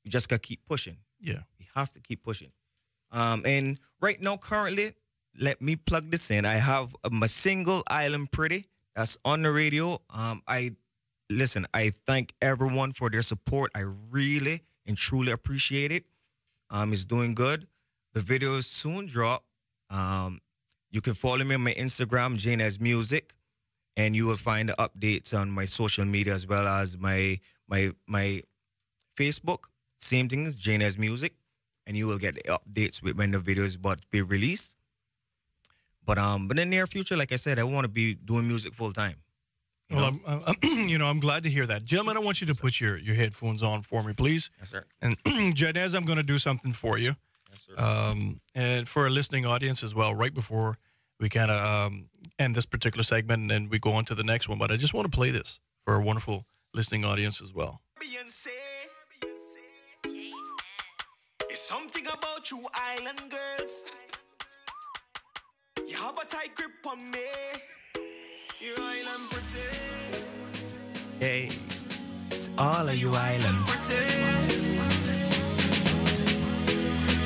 We just got to keep pushing. Yeah. We have to keep pushing. And right now, currently, let me plug this in. I have my single, Island Pretty, that's on the radio. I thank everyone for their support. I really and truly appreciate it. It's doing good. The video is soon drop. You can follow me on my Instagram, Janez Music, and you will find the updates on my social media as well as my Facebook. Same thing as Janez Music, and you will get the updates with when the video is about to be released. But in the near future, like I said, I want to be doing music full time. Well, I'm glad to hear that. Gentlemen, I want you to put your headphones on for me, please. Yes, sir. And Janez, I'm going to do something for you. Yes, sir. And for a listening audience as well, right before we kind of end this particular segment and then we go on to the next one. But I just want to play this for a wonderful listening audience as well. It's something about you island girls. You have a tight grip on me. You island pretty. Hey, it's all of you island pretty.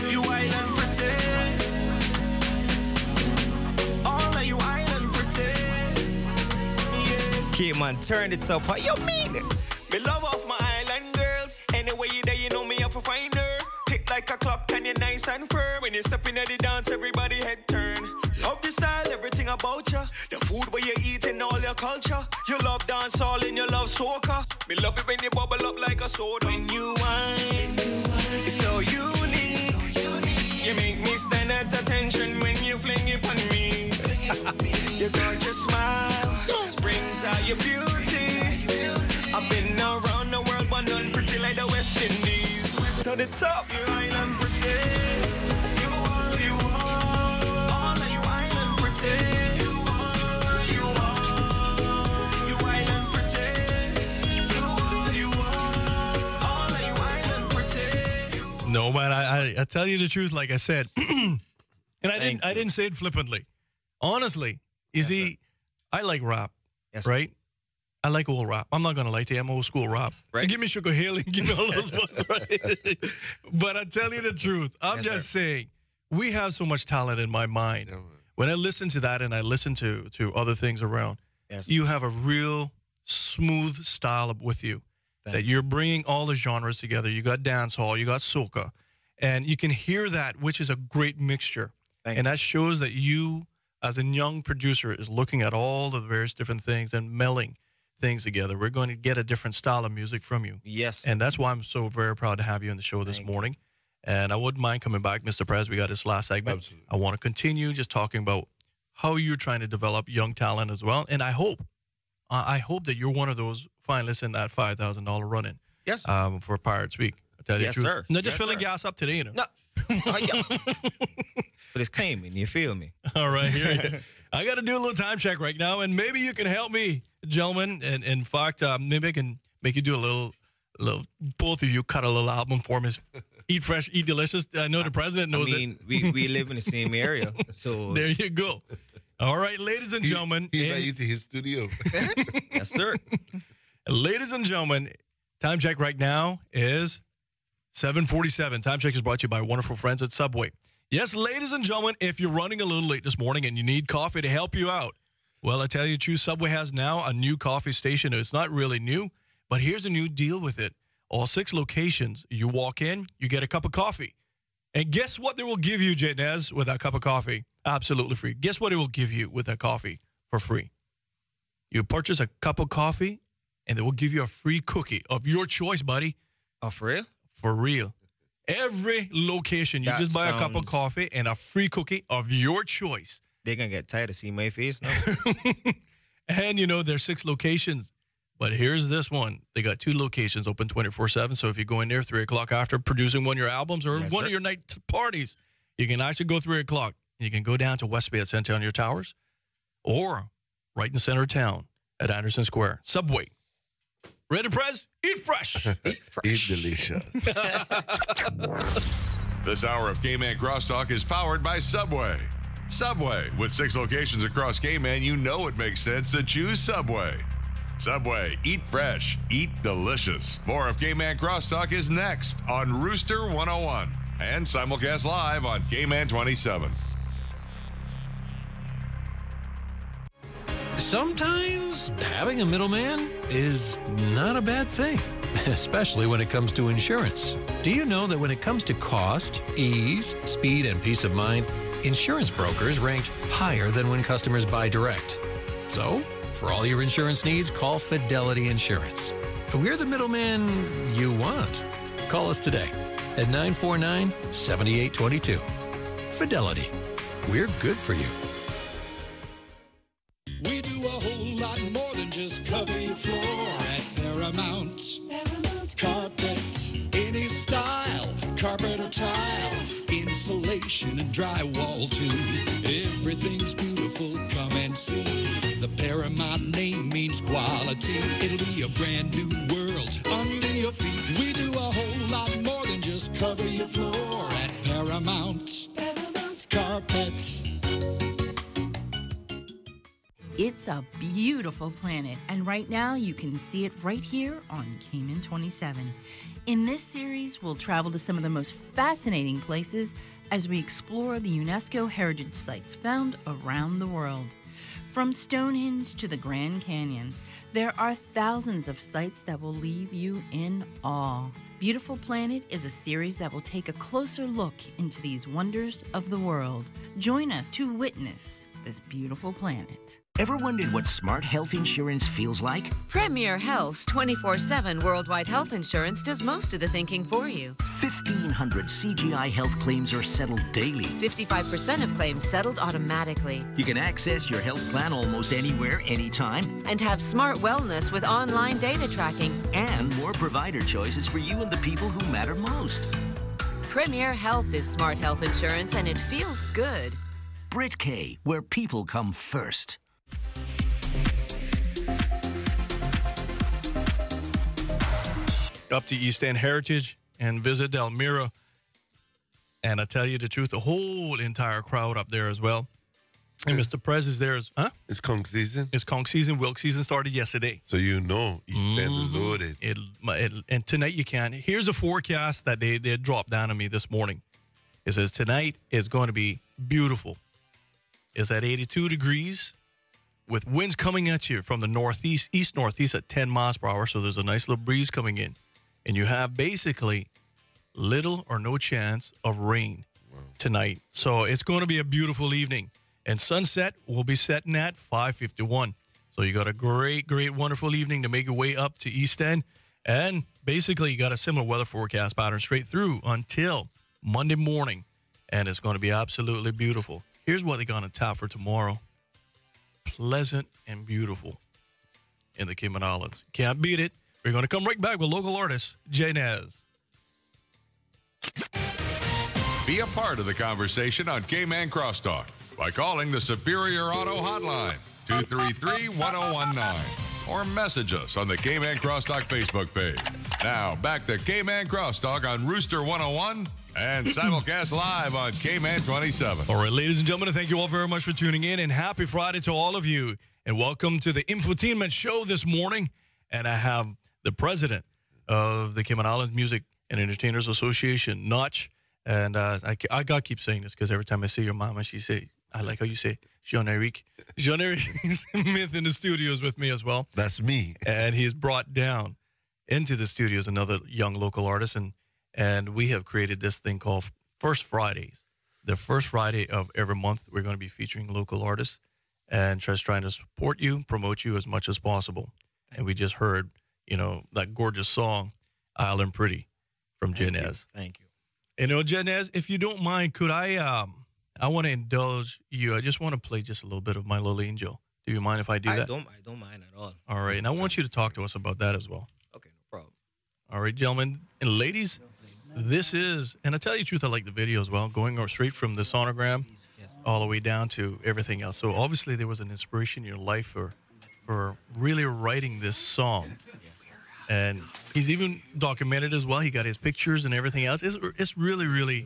You island pretty. All of you island pretty. Yeah. Cayman, turn it up. How you mean it? Me love off my island girls. Anyway you there, you know me have to find her. Tick like a clock and you're nice and firm. When you step in at the dance, everybody head turn. Love the style, everything about ya. The food where you eat and all your culture. You love dance all and you love soca. Me love it when you bubble up like a soda. When you whine, it's so unique. You make me stand at attention when you fling it on me. Your gorgeous smile brings out your beauty. I've been around the world, but none pretty like the West Indies. To the top, you island pretty. No, man, I tell you the truth, like I said, and I didn't say it flippantly. Honestly, you see, I like rap, right? I like old rap. I'm not gonna lie to you, I'm old school rap. Right. Give me Sugar Hill and give me all those ones, right? But I tell you the truth, I'm just saying, we have so much talent in my mind. When I listen to that and I listen to other things around, you have a real smooth style with you. That you're bringing all the genres together. You got dancehall, you got soca, and you can hear that, which is a great mixture. And that shows that you, as a young producer, is looking at all the various different things and melding things together. We're going to get a different style of music from you. Yes. And that's why I'm so very proud to have you on the show this morning. And I wouldn't mind coming back, Mr. Prez. We got this last segment. Absolutely. I want to continue just talking about how you're trying to develop young talent as well. And I hope that you're one of those finalists in that $5,000 run-in. Yes. For Pirates Week. I tell you the truth. Sir. Not just filling gas up today, you know. No. But it's Cayman, you feel me? All right, here. I got to do a little time check right now, and maybe you can help me, gentlemen. And in fact, maybe I can make you do a little. Both of you cut a little album for me. Eat fresh, eat delicious. I know the president knows it. we live in the same area, so there you go. All right, ladies and gentlemen. He might eat his studio. Yes, sir. Ladies and gentlemen, Time check right now is 7:47. Time check is brought to you by our wonderful friends at Subway. Yes, ladies and gentlemen, if you're running a little late this morning and you need coffee to help you out, well, I tell you the truth, Subway has now a new coffee station. It's not really new, but here's a new deal with it. All 6 locations, you walk in, you get a cup of coffee. And guess what they will give you, Janez, with that cup of coffee? Absolutely free. Guess what it will give you with that coffee for free? You purchase a cup of coffee, and they will give you a free cookie of your choice, buddy. Oh, for real? For real. Every location, you just buy a cup of coffee and a free cookie of your choice. They're going to get tired of seeing my face now. And, you know, there's 6 locations. But here's this one. They got 2 locations open 24/7. So if you go in there 3 o'clock after producing one of your albums or one of your night parties, you can actually go 3 o'clock. You can go down to West Bay at Centennial Towers or right in the center of town at Anderson Square. Subway. Ready, Prez? Eat fresh. Eat fresh. Eat delicious. This hour of Cayman Crosstalk is powered by Subway. Subway. With 6 locations across Cayman, you know it makes sense to choose Subway. Subway. Eat fresh. Eat delicious. More of Cayman Crosstalk is next on Rooster 101 and simulcast live on Cayman 27. Sometimes having a middleman is not a bad thing, especially when it comes to insurance. Do you know that when it comes to cost, ease, speed, and peace of mind, insurance brokers ranked higher than when customers buy direct? So, for all your insurance needs, call Fidelity Insurance. We're the middleman you want. Call us today at 949-7822. Fidelity. We're good for you. We do a whole lot more than just cover your floor at Paramount. Carpet, any style, carpet or tile, insulation and drywall too. Everything's beautiful, come and see. The Paramount name means quality. It'll be a brand new world under your feet. We do a whole lot more than just cover your floor at Paramount. Carpet. It's a beautiful planet, and right now you can see it right here on Cayman 27. In this series, we'll travel to some of the most fascinating places as we explore the UNESCO heritage sites found around the world. From Stonehenge to the Grand Canyon, there are thousands of sites that will leave you in awe. Beautiful Planet is a series that will take a closer look into these wonders of the world. Join us to witness this beautiful planet. Ever wondered what smart health insurance feels like? Premier Health's 24/7 worldwide health insurance does most of the thinking for you. 1,500 CGI health claims are settled daily. 55% of claims settled automatically. You can access your health plan almost anywhere, anytime. And have smart wellness with online data tracking. And more provider choices for you and the people who matter most. Premier Health is smart health insurance, and it feels good. Brit K, where people come first. Up to East End Heritage and visit Elmira. And I tell you the truth, the whole entire crowd up there as well. And Mr. Prez is there. It's conch season. It's conch season. Wilk season started yesterday. So you know East End loaded. And tonight you can. Here's a forecast that they dropped down on me this morning. It says tonight is going to be beautiful. It's at 82 degrees with winds coming at you from the northeast, east-northeast at 10 miles per hour. So there's a nice little breeze coming in. And you have basically little or no chance of rain tonight. So it's going to be a beautiful evening. And sunset will be setting at 5:51. So you got a great, wonderful evening to make your way up to East End. And basically you got a similar weather forecast pattern straight through until Monday morning. And it's going to be absolutely beautiful. Here's what they're going to tap for tomorrow. Pleasant and beautiful in the Cayman Islands. Can't beat it. We're going to come right back with local artist, Jay Naz. Be a part of the conversation on Cayman Crosstalk by calling the Superior Auto Hotline, 233-1019, or message us on the Cayman Crosstalk Facebook page. Now, back to Cayman Crosstalk on Rooster 101 and simulcast live on Cayman 27. All right, ladies and gentlemen, thank you all very much for tuning in, and happy Friday to all of you. And welcome to the infotainment show this morning. And I have the president of the Cayman Islands Music and Entertainers Association, Notch. And I got to keep saying this because every time I see your mama, she say, I like how you say Jean-Eric. Jean-Eric Smith in the studios with me as well. That's me. And he is brought down into the studios another young local artist. And we have created this thing called First Fridays. The first Friday of every month, we're going to be featuring local artists and just trying to support you, promote you as much as possible. And we just heard, that gorgeous song, Island Pretty, from Janez. Thank you. Janez, if you don't mind, could I want to indulge you. I just want to play just a little bit of My Little Angel. Do you mind if I do that? I don't mind at all. All right. And I want you to talk to us about that as well. Okay, no problem. All right, gentlemen and ladies, this is, and I tell you the truth, I like the video as well, going straight from the sonogram all the way down to everything else. So obviously there was an inspiration in your life for really writing this song. And he's even documented as well. He got his pictures and everything else. It's really, really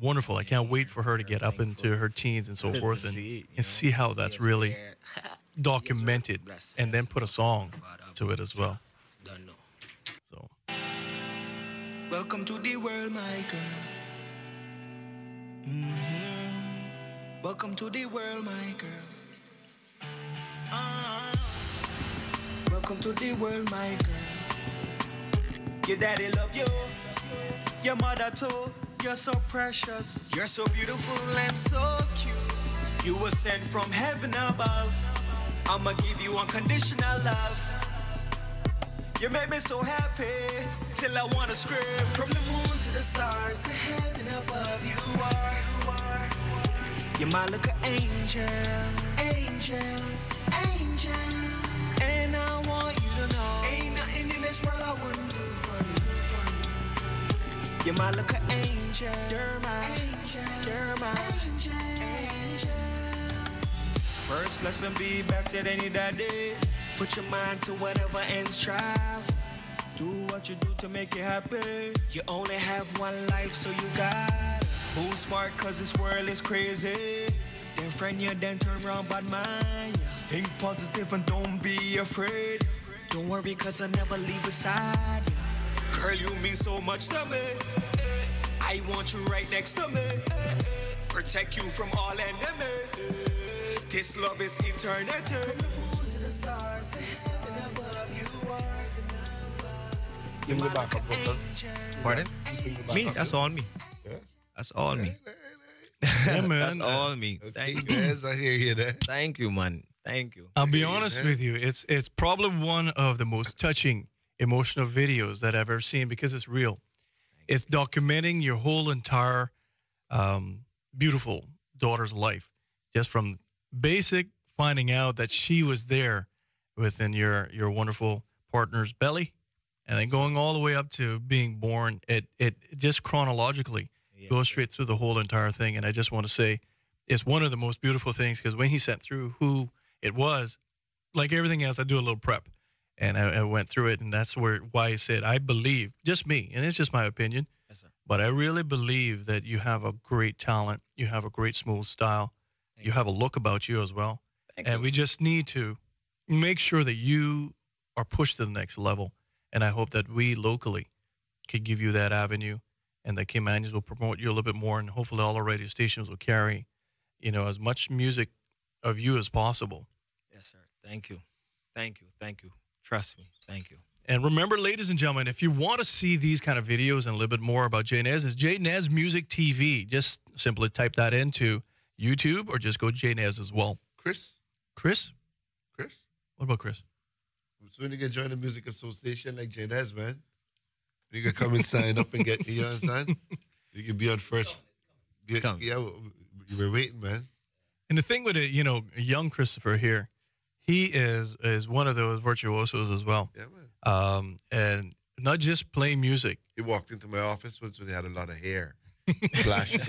wonderful. I can't wait for her to get up into her teens and so forth and see how that's really documented and then put a song to it as well. So, welcome to the world, my girl. Welcome to the world, my girl. Welcome to the world, my girl. Your daddy love you, your mother too. You're so precious, you're so beautiful and so cute. You were sent from heaven above. I'ma give you unconditional love. You make me so happy till I wanna scream. From the moon to the stars, to heaven above you are. You're my little angel, angel, angel. And I want you to know, ain't nothing in this world I wouldn't do for you. You're my little angel, you're my angel, you're my angel, angel. First lesson, be better than you that day. Put your mind to whatever ends strive. Do what you do to make it happy. You only have one life, so you got who's smart, cause this world is crazy. Then friend you, then turn around bad mind. Think positive and don't be afraid. Don't worry, cause I never leave beside you. Girl, you mean so much to me. I want you right next to me. Protect you from all enemies. This love is eternity. To the stars, to heaven above you are. Give me the back up, pardon? Me? That's all me. Yeah. That's all me. Yeah, man. That's all me. Okay, Thank you. guys, I hear you there. Thank you, man. Thank you. I'll be honest with you. It's probably one of the most touching, emotional videos that I've ever seen because it's real. It's documenting your whole entire beautiful daughter's life, just from basic finding out that she was there within your wonderful partner's belly, and then going all the way up to being born. It just chronologically goes straight through the whole entire thing. And I just want to say it's one of the most beautiful things because when he sent through who it was, like everything else, I do a little prep. And I went through it, and that's why I said, I believe, just me, and it's just my opinion, yes, sir. But I really believe that you have a great talent, you have a great smooth style, you have a look about you as well. And we just need to make sure that you are pushed to the next level. And I hope that we locally could give you that avenue, and that Caymanians will promote you a little bit more, and hopefully all our radio stations will carry, as much music of you as possible. Yes, sir. Thank you. Thank you. Thank you. Trust me. Thank you. And remember, ladies and gentlemen, if you want to see these kind of videos and a little bit more about Janez, it's Janez Music TV. Just simply type that into YouTube or just go Janez as well. Chris? Chris? Chris? What about Chris? So when you can join a music association like Janez, man, you can come and sign up and get, you understand? You can be on first. Yeah, you were waiting, man. And the thing with it, young Christopher here, he is one of those virtuosos as well. Yeah, man. And not just playing music. He walked into my office once when he had a lot of hair. Flashing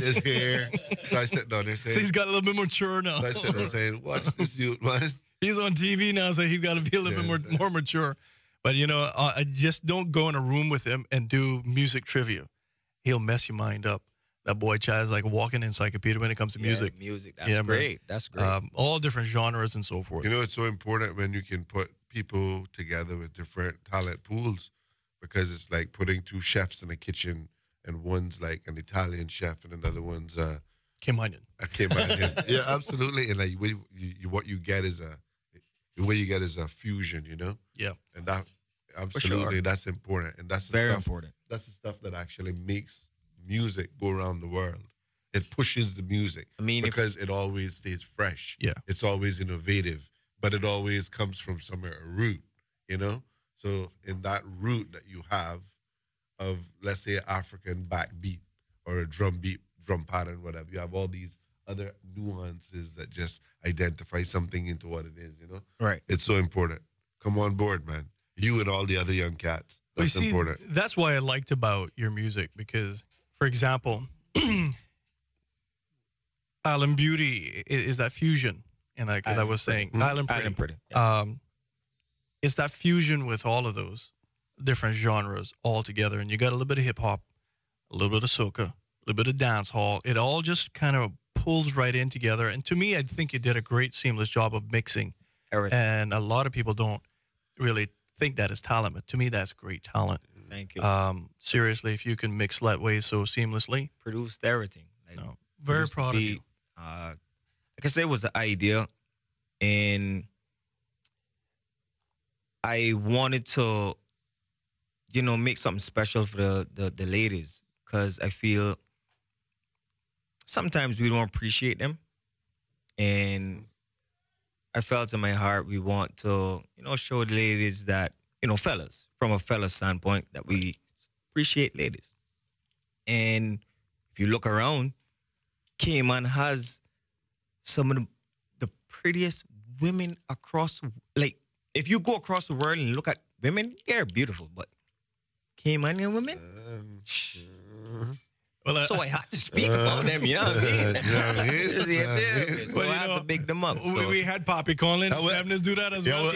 his hair. So I sat down there saying... So he's got a little bit more mature now. So I sat down saying, watch this youth, man. He's on TV now, so he's got to be a little bit more mature. But, I just don't go in a room with him and do music trivia. He'll mess your mind up. That boy Chad is like a walking encyclopedia when it comes to music. Music. That's great. Man. That's great. All different genres and so forth. It's so important when you can put people together with different talent pools, because it's like putting two chefs in a kitchen, and one's like an Italian chef and another one's Caymanian. A Caymanian. Yeah, absolutely. And like what you get is a fusion, you know? Yeah. And that absolutely sure. that's important. And that's the Very stuff, important. That's the stuff that actually makes music go around the world. It pushes the music. I mean, because it always stays fresh. Yeah. It's always innovative, but it always comes from somewhere, a root, you know? So in that root that you have of, let's say, an African backbeat or a drum beat, drum pattern, whatever, you have all these other nuances that just identify something into what it is, you know? Right. It's so important. Come on board, man. You and all the other young cats. Well, That's you see, important. that's why I liked about your music, because, for example, Island Beauty is that fusion. And like as I was saying, Island Pretty. It's that fusion with all of those different genres all together. And you got a little bit of hip hop, a little bit of soca, a little bit of dance hall. It all just kind of pulls right in together. And to me, I think you did a great seamless job of mixing. Everything. And a lot of people don't really think that is talent, but to me, that's great talent. Thank you. Seriously, if you can mix that way so seamlessly. Produced everything. Like, no, very proud of you. Like I said, it was the idea, and I wanted to, make something special for the ladies, because I feel sometimes we don't appreciate them, and I felt in my heart we want to, show the ladies that, fellas, from a fella standpoint, that we appreciate ladies. And if you look around, Cayman has some of the prettiest women across, like, if you go across the world and look at women, they're beautiful, but Caymanian women? Well, so I had to speak about them, you know what I mean? So I had to big them up. We had Poppy Collins, Sevens do that as well.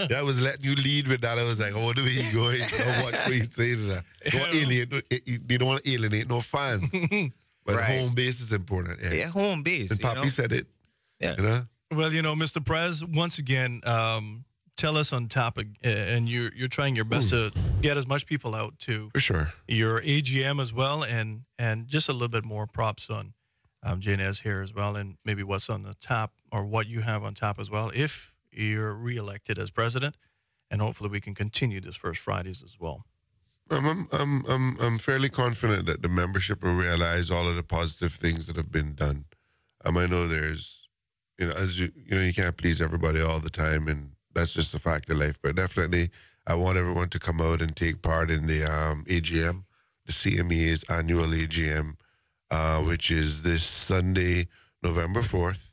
That was letting you lead with that. I was like, what do we going? What we say to that? You don't want to alienate no fans. But home base is important. Yeah, home base. And Poppy said it. Yeah. You know? Well, Mr. Prez, once again, tell us on topic, and you're trying your best to get as much people out to for sure your AGM as well, and just a little bit more props on Janez here as well, and maybe what's on the top or what you have on top as well if you're reelected as president, and hopefully we can continue this First Fridays as well. I'm fairly confident that the membership will realize all of the positive things that have been done. I know there's, as you can't please everybody all the time, and that's just a fact of life. But definitely, I want everyone to come out and take part in the AGM, the CME's annual AGM, which is this Sunday, November 4th,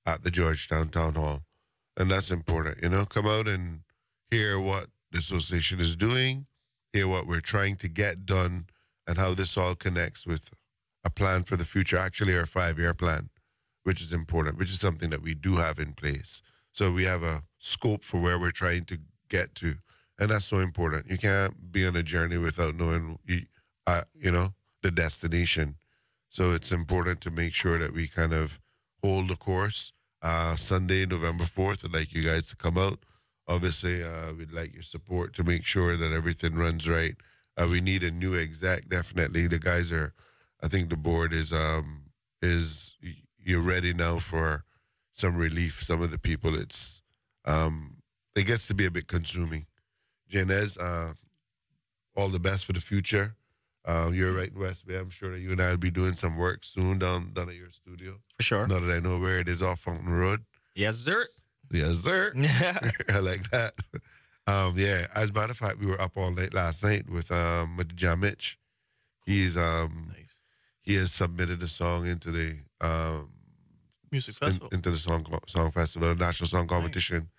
at the Georgetown Town Hall. And that's important, come out and hear what the association is doing, hear what we're trying to get done, and how this all connects with a plan for the future, actually our 5-year plan, which is important, which is something that we do have in place. So we have a scope for where we're trying to get to, and that's so important. You can't be on a journey without knowing, the destination. So it's important to make sure that we kind of hold the course. Sunday, November 4th, I'd like you guys to come out. Obviously, we'd like your support to make sure that everything runs right. We need a new exec, definitely. The guys I think the board is you're ready now for some relief. Some of the people, it gets to be a bit consuming. Janez, all the best for the future. You're right in West Bay. I'm sure that you and I will be doing some work soon down at your studio. For sure. Now that I know where it is off Fountain Road. Yes, sir. Yes, sir. I like that. Yeah, as a matter of fact, we were up all night last night with Jam Mitch. He's nice. He has submitted a song into the music festival, into the song festival, national song competition.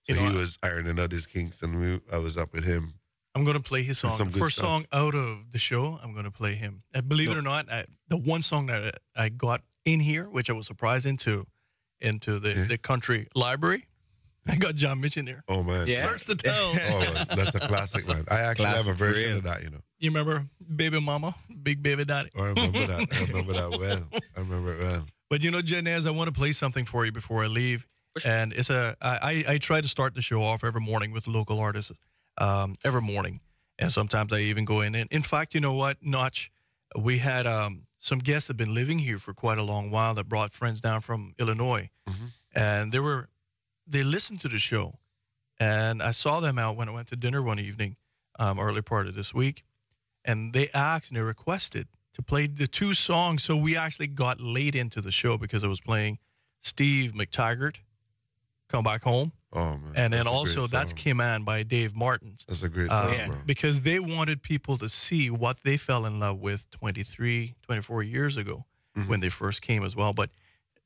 So he was ironing out his kinks, and I was up with him. I'm going to play his song. The first song out of the show, I'm going to play him. And believe it or not, the one song that I got in here, which I was surprised into the country library, I got John Mitch in there. Oh, man. Yeah. Search the town. Oh, that's a classic, man. I actually have a version of that, You remember Baby Mama, Big Baby Daddy? Oh, I remember that. I remember that well. I remember it well. But Janez, I want to play something for you before I leave. And it's I try to start the show off every morning with local artists, every morning. And sometimes I even go in. And in fact, you know what, Notch, we had some guests that have been living here for quite a long while that brought friends down from Illinois. And they listened to the show. And I saw them out when I went to dinner one evening, early part of this week. And they asked and they requested to play the 2 songs. So we actually got late into the show because I was playing Steve McTaggart, Come Back Home. Oh, man. And then also that's Cayman by Dave Martins. That's a great song, bro. Because they wanted people to see what they fell in love with 24 years ago when they first came as well. But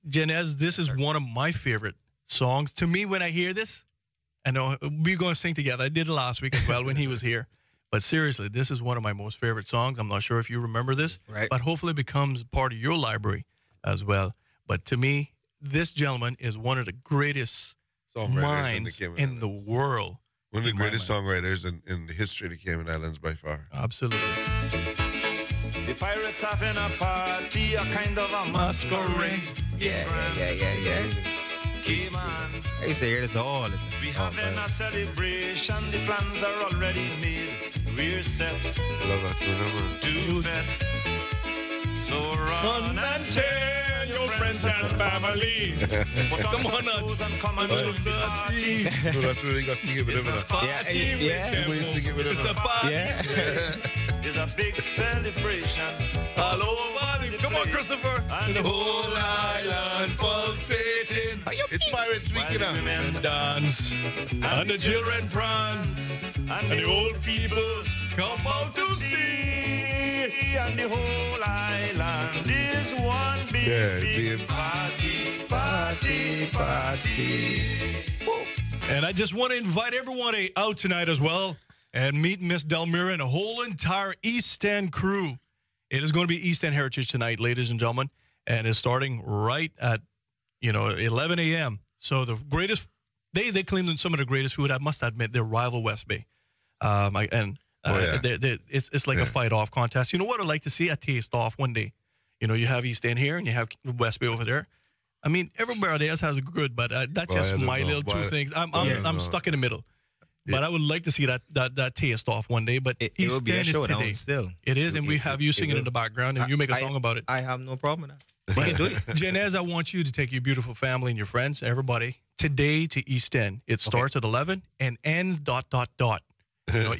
Janez, this is one of my favorite songs. To me, when I hear this, I know we're going to sing together. I did it last week as well when he was here. But seriously, this is one of my most favorite songs. I'm not sure if you remember this, but hopefully it becomes part of your library as well. But to me, this gentleman is one of the greatest minds in the world. One of the greatest songwriters in the history of the Cayman Islands by far. Absolutely. The pirates having a party, a kind of a masquerade. Yeah. Cayman. I used to hear this all the time. We having a celebration, the plans are already made. We're set to bet. So run and tell your friends and family. Come on, nuts. And come and join the party. No, that's where they got to give it It's a party with them. It's a big celebration. All over the, come on, Christopher. And the whole island pulsating. It's Pirates Week, And dance. And the children prance. And the old people come out to see. And the whole island is one big party. And I just want to invite everyone out tonight as well and meet Miss Delmira and the whole entire East End crew. It is going to be East End Heritage tonight, ladies and gentlemen, and it's starting right at 11 a.m. So the greatest, they claim some of the greatest food. I must admit, they're rival West Bay, it's like a fight-off contest. You know what I'd like to see? A taste-off one day. You have East End here and you have West Bay over there. I mean, everybody else has a good, but that's just my little 2 things. I'm stuck in the middle. But I would like to see that taste off one day. But it will be a showdown still. It is, and we have you singing in the background, and you make a song about it. I have no problem with that. We can do it. Janez, I want you to take your beautiful family and your friends, everybody, today to East End. It starts at 11 and ends ...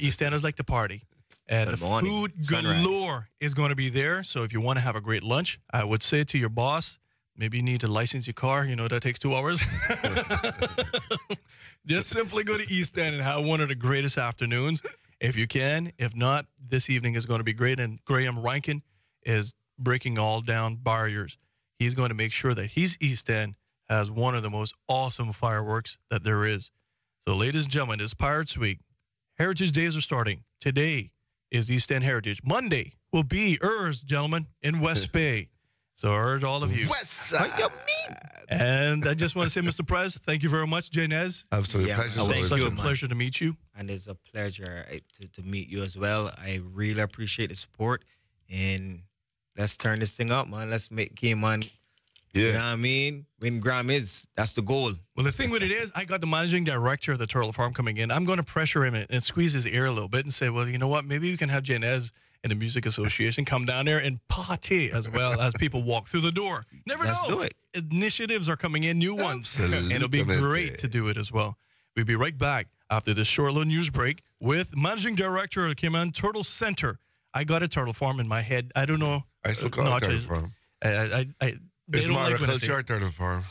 East End is like the party. And the food galore is going to be there. So if you want to have a great lunch, I would say to your boss, maybe you need to license your car. That takes 2 hours. Just simply go to East End and have one of the greatest afternoons if you can. If not, this evening is going to be great. And Graham Rankin is breaking all down barriers. He's going to make sure that his East End has one of the most awesome fireworks that there is. So ladies and gentlemen, it's Pirates Week. Heritage Days are starting. Today is East End Heritage. Monday will be gentlemen, in West Bay. So I urge all of you. West Side. And I just want to say, Mr. Prez, thank you very much, Janez. Absolutely. It's such a pleasure to meet you. And it's a pleasure to meet you as well. I really appreciate the support. And let's turn this thing up, man. Let's make Cayman. You know what I mean? Win Grammys. That's the goal. Well, the thing with it is, I got the managing director of the Turtle Farm coming in. I'm going to pressure him and squeeze his ear a little bit and say, well, you know what? Maybe we can have Janez and the Music Association come down there and party as well as people walk through the door. Let's do it. Initiatives are coming in, new ones. Absolutely. And it'll be great to do it as well. We'll be right back after this short little news break with managing director of the Cayman Turtle Center. I got a turtle farm in my head. I don't know. I still call it Turtle Farm. It's Mariculture Turtle Farm.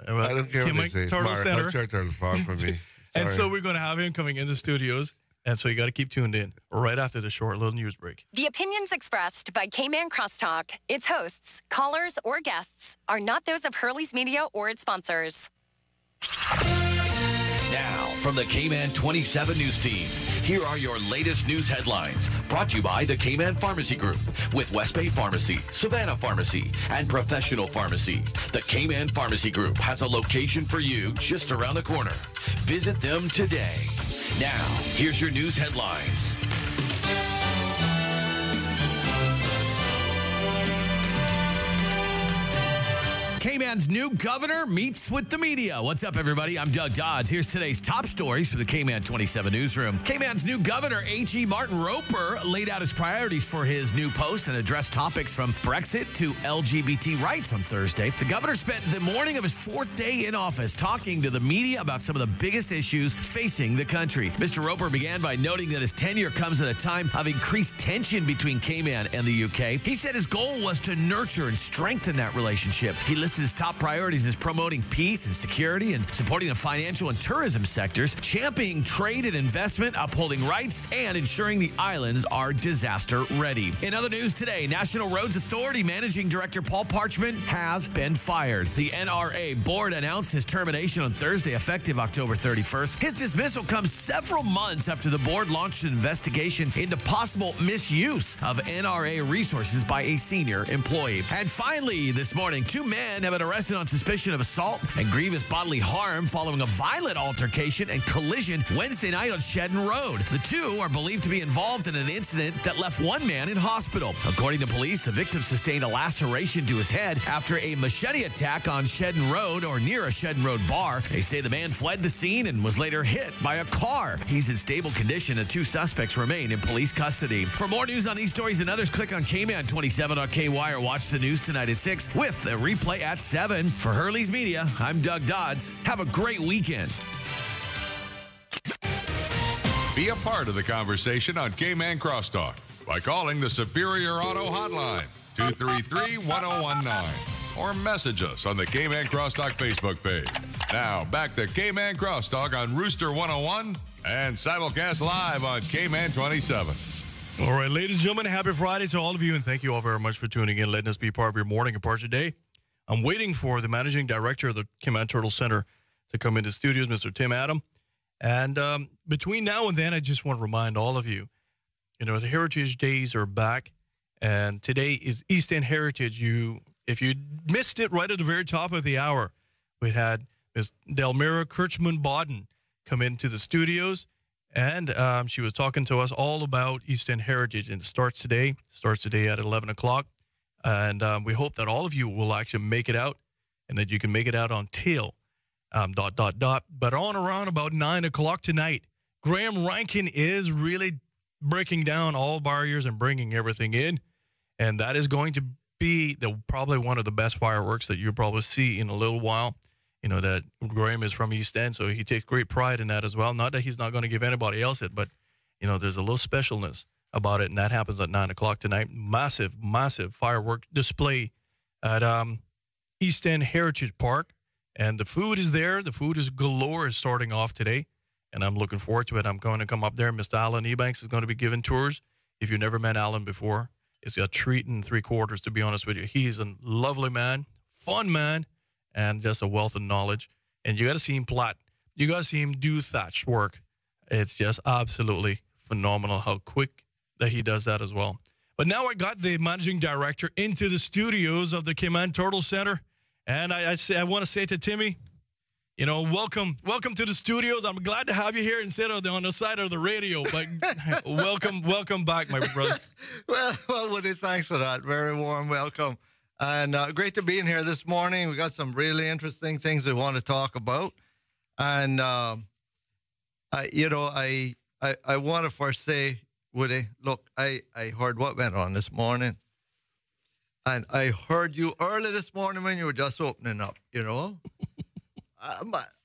I don't care what they say. It's Mariculture Turtle Farm for me. And so we're going to have him coming into studios. And so you got to keep tuned in right after the short little news break. The opinions expressed by Cayman Crosstalk, its hosts, callers, or guests are not those of Hurley's Media or its sponsors. Now, from the Cayman 27 News Team, here are your latest news headlines, brought to you by the Cayman Pharmacy Group, with West Bay Pharmacy, Savannah Pharmacy, and Professional Pharmacy. The Cayman Pharmacy Group has a location for you just around the corner. Visit them today. Now, here's your news headlines. Cayman's new governor meets with the media. What's up, everybody? I'm Doug Dodds. Here's today's top stories from the Cayman 27 newsroom. Cayman's new governor, A.G. Martin Roper, laid out his priorities for his new post and addressed topics from Brexit to LGBT rights on Thursday. The governor spent the morning of his fourth day in office talking to the media about some of the biggest issues facing the country. Mr. Roper began by noting that his tenure comes at a time of increased tension between Cayman and the UK. He said his goal was to nurture and strengthen that relationship. He listed his top priorities as promoting peace and security and supporting the financial and tourism sectors, championing trade and investment, upholding rights, and ensuring the islands are disaster ready. In other news today, National Roads Authority Managing Director Paul Parchman has been fired. The NRA board announced his termination on Thursday, effective October 31st. His dismissal comes several months after the board launched an investigation into possible misuse of NRA resources by a senior employee. And finally, this morning, 2 men have been arrested on suspicion of assault and grievous bodily harm following a violent altercation and collision Wednesday night on Shedden Road. The 2 are believed to be involved in an incident that left 1 man in hospital. According to police, the victim sustained a laceration to his head after a machete attack on Shedden Road or near a Shedden Road bar. They say the man fled the scene and was later hit by a car. He's in stable condition and 2 suspects remain in police custody. For more news on these stories and others, click on Cayman27.ky or watch the news tonight at 6 with a replay at 7. For Hurley's Media, I'm Doug Dodds. Have a great weekend. Be a part of the conversation on Cayman Crosstalk by calling the Superior Auto Hotline, 233-1019, or message us on the Cayman Crosstalk Facebook page. Now, back to Cayman Crosstalk on Rooster 101 and simulcast live on Cayman 27. All right, ladies and gentlemen, happy Friday to all of you, and thank you all very much for tuning in, letting us be part of your morning and part of your day. I'm waiting for the managing director of the Cayman Turtle Center to come into studios, Mr. Tim Adam. And between now and then, I just want to remind all of you, the Heritage Days are back, and today is East End Heritage. If you missed it right at the very top of the hour, we had Ms. Delmira Kirchman-Bodden come into the studios, and she was talking to us all about East End Heritage, and it starts today at 11 o'clock. And we hope that all of you will actually make it out and that you can make it out until ... But on around about 9 o'clock tonight, Graham Rankin is really breaking down all barriers and bringing everything in. And that is going to be probably one of the best fireworks that you'll probably see in a little while. That Graham is from East End, so he takes great pride in that as well. Not that he's not going to give anybody else it, but, there's a little specialness about it, and that happens at 9 o'clock tonight. Massive, massive firework display at East End Heritage Park. And the food is there. The food is galore, is starting off today, and I'm looking forward to it. I'm going to come up there. Mr. Alan Ebanks is going to be giving tours. If you've never met Alan before, it's a treat and 3/4, to be honest with you. He's a lovely man, fun man, and just a wealth of knowledge. And you got to see him plot. You got to see him do thatched work. It's just absolutely phenomenal how quick that he does that as well. But now I got the managing director into the studios of the Cayman Turtle Center. And I want to say to Timmy, welcome to the studios. I'm glad to have you here instead of on the side of the radio. But welcome back, my brother. Well, Woody, thanks for that. Very warm welcome. And great to be in here this morning. We got some really interesting things we want to talk about. And, I want to first say, Woody, look, I heard what went on this morning. And I heard you early this morning when you were just opening up,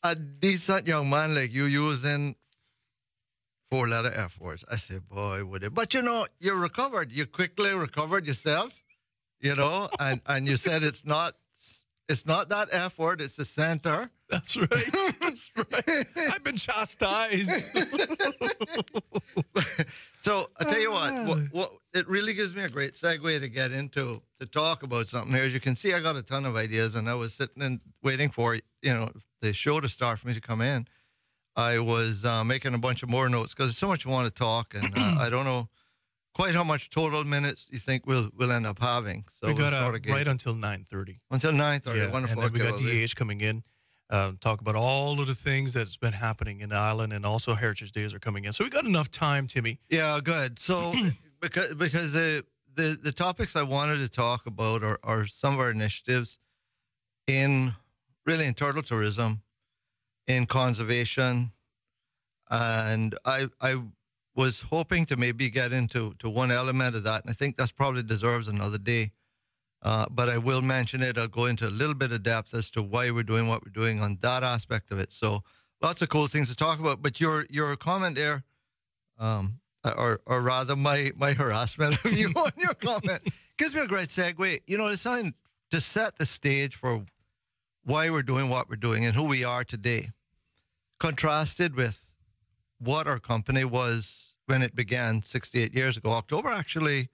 a decent young man like you using 4-letter F words. I said, boy, would it. But, you recovered. You quickly recovered yourself, and you said it's not that F word, it's the center. That's right. That's right. I've been chastised. So I tell you what it really gives me a great segue to get into to talk about something here. As you can see, I got a ton of ideas, and I was sitting and waiting for the show to start for me to come in. I was making a bunch of more notes because there's so much I want to talk, and I don't know quite how much total minutes you think we'll end up having. So we got right until 9:30. Until 9:30. Yeah, wonderful. And then we got DH coming in. Talk about all of the things that's been happening in the island, and also Heritage Days are coming in. So we got enough time, Timmy. Yeah, good. So because the topics I wanted to talk about are some of our initiatives in turtle tourism, in conservation, and I was hoping to maybe get into one element of that, and I think that's probably deserves another day. But I will mention it. I'll go into a little bit of depth as to why we're doing what we're doing on that aspect of it. So lots of cool things to talk about. But your comment there, or rather my harassment of you on your comment, gives me a great segue. You know, it's time to set the stage for why we're doing what we're doing and who we are today, contrasted with what our company was when it began 68 years ago. October, actually,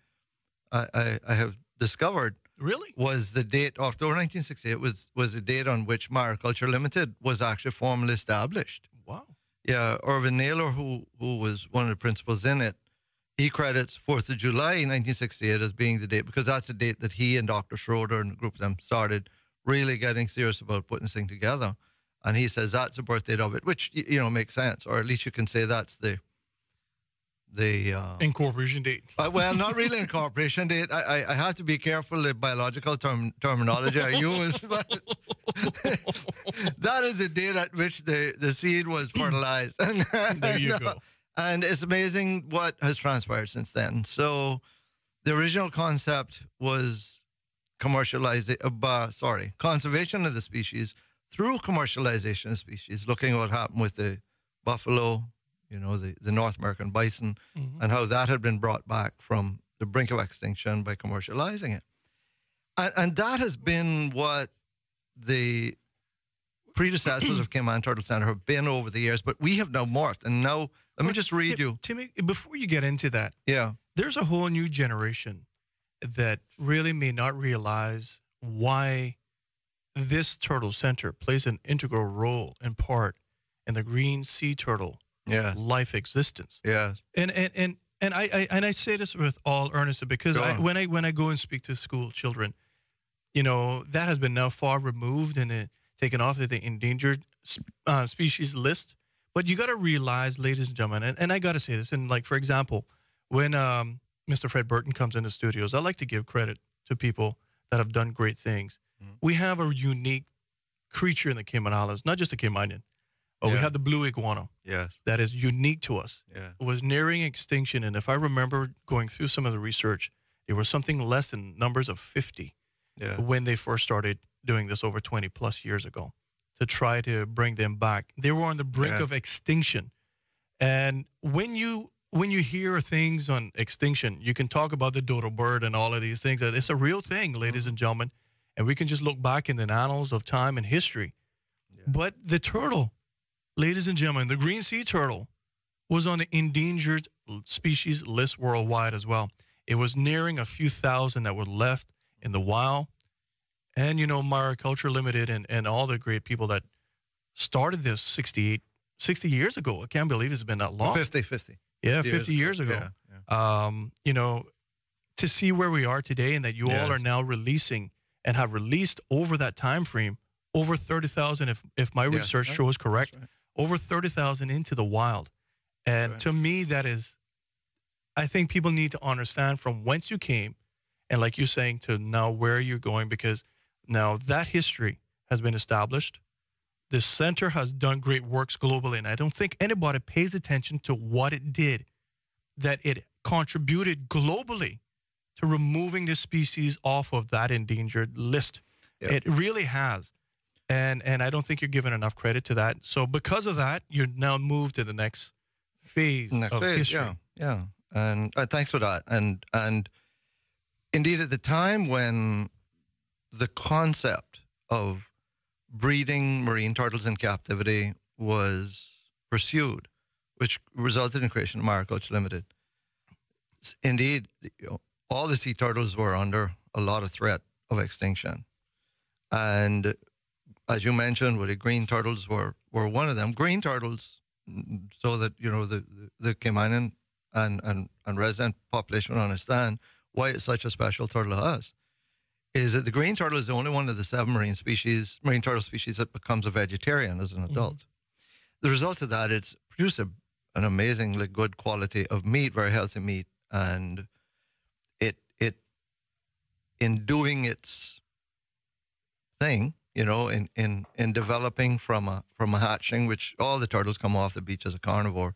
I have discovered, really, was the date, October 1968 was the date on which Mariculture Limited was actually formally established. Wow. Yeah, Irvin Naylor, who was one of the principals in it, he credits 4th of July 1968 as being the date, because that's the date that he and Dr. Schroeder and the group of them started really getting serious about putting this thing together. And he says that's the birth date of it, which, you know, makes sense, or at least you can say that's the incorporation date. Well, not really incorporation date. I have to be careful the biological terminology I use, but that is the date at which the seed was fertilized. And, there you go. And it's amazing what has transpired since then. So the original concept was conservation of the species through commercialization of species, looking at what happened with the buffalo, you know, the North American bison, and how that had been brought back from the brink of extinction by commercializing it. And that has been what the predecessors of Cayman Turtle Center have been over the years, but we have now morphed. And now, let me just read you. Timmy, before you get into that, yeah, there's a whole new generation that really may not realize why this turtle center plays an integral role and part in the green sea turtle life existence. Yeah. And I say this with all earnestness, because when I go and speak to school children, you know, that has been now far removed and taken off the endangered species list. But you got to realize, ladies and gentlemen, and I got to say this, and like, for example, when Mr. Fred Burton comes in the studios, I like to give credit to people that have done great things. We have a unique creature in the Cayman Islands, not just a Caymanian, but we have the blue iguana. Yes. That is unique to us. Yeah. It was nearing extinction, and if I remember going through some of the research, it was something less than numbers of 50 when they first started doing this over 20 plus years ago to try to bring them back. They were on the brink of extinction. And when you hear things on extinction, you can talk about the dodo bird and all of these things. It's a real thing, ladies and gentlemen. And we can just look back in the annals of time and history. But the turtle, ladies and gentlemen, the green sea turtle was on the endangered species list worldwide as well. It was nearing a few thousand that were left in the wild. And, you know, Mariculture Limited and all the great people that started this 60 years ago. I can't believe it's been that long. 50. Yeah, 50 years ago. Yeah. You know, to see where we are today and that you all are now releasing and have released over that time frame over 30,000, if my research shows correct, over 30,000 into the wild. And to me, that is, I think people need to understand from whence you came, and like you're saying, to now where you're going, because now that history has been established. The center has done great works globally, and I don't think anybody pays attention to what it did, that it contributed globally to removing this species off of that endangered list. Yeah. It really has. And I don't think you're giving enough credit to that. So because of that, you're now moved to the next phase of history. Yeah. And thanks for that. And indeed, at the time when the concept of breeding marine turtles in captivity was pursued, which resulted in the creation of Mariculture Limited, indeed, all the sea turtles were under a lot of threat of extinction. And as you mentioned, the green turtles were one of them. Green turtles, so that, you know, the Cayman and resident population will understand why it's such a special turtle to us, is that the green turtle is the only one of the 7 marine turtle species that becomes a vegetarian as an adult. The result of that, it's produced an amazingly good quality of meat, very healthy meat, and it in doing its thing, you know, in developing from a hatching, which all the turtles come off the beach as a carnivore.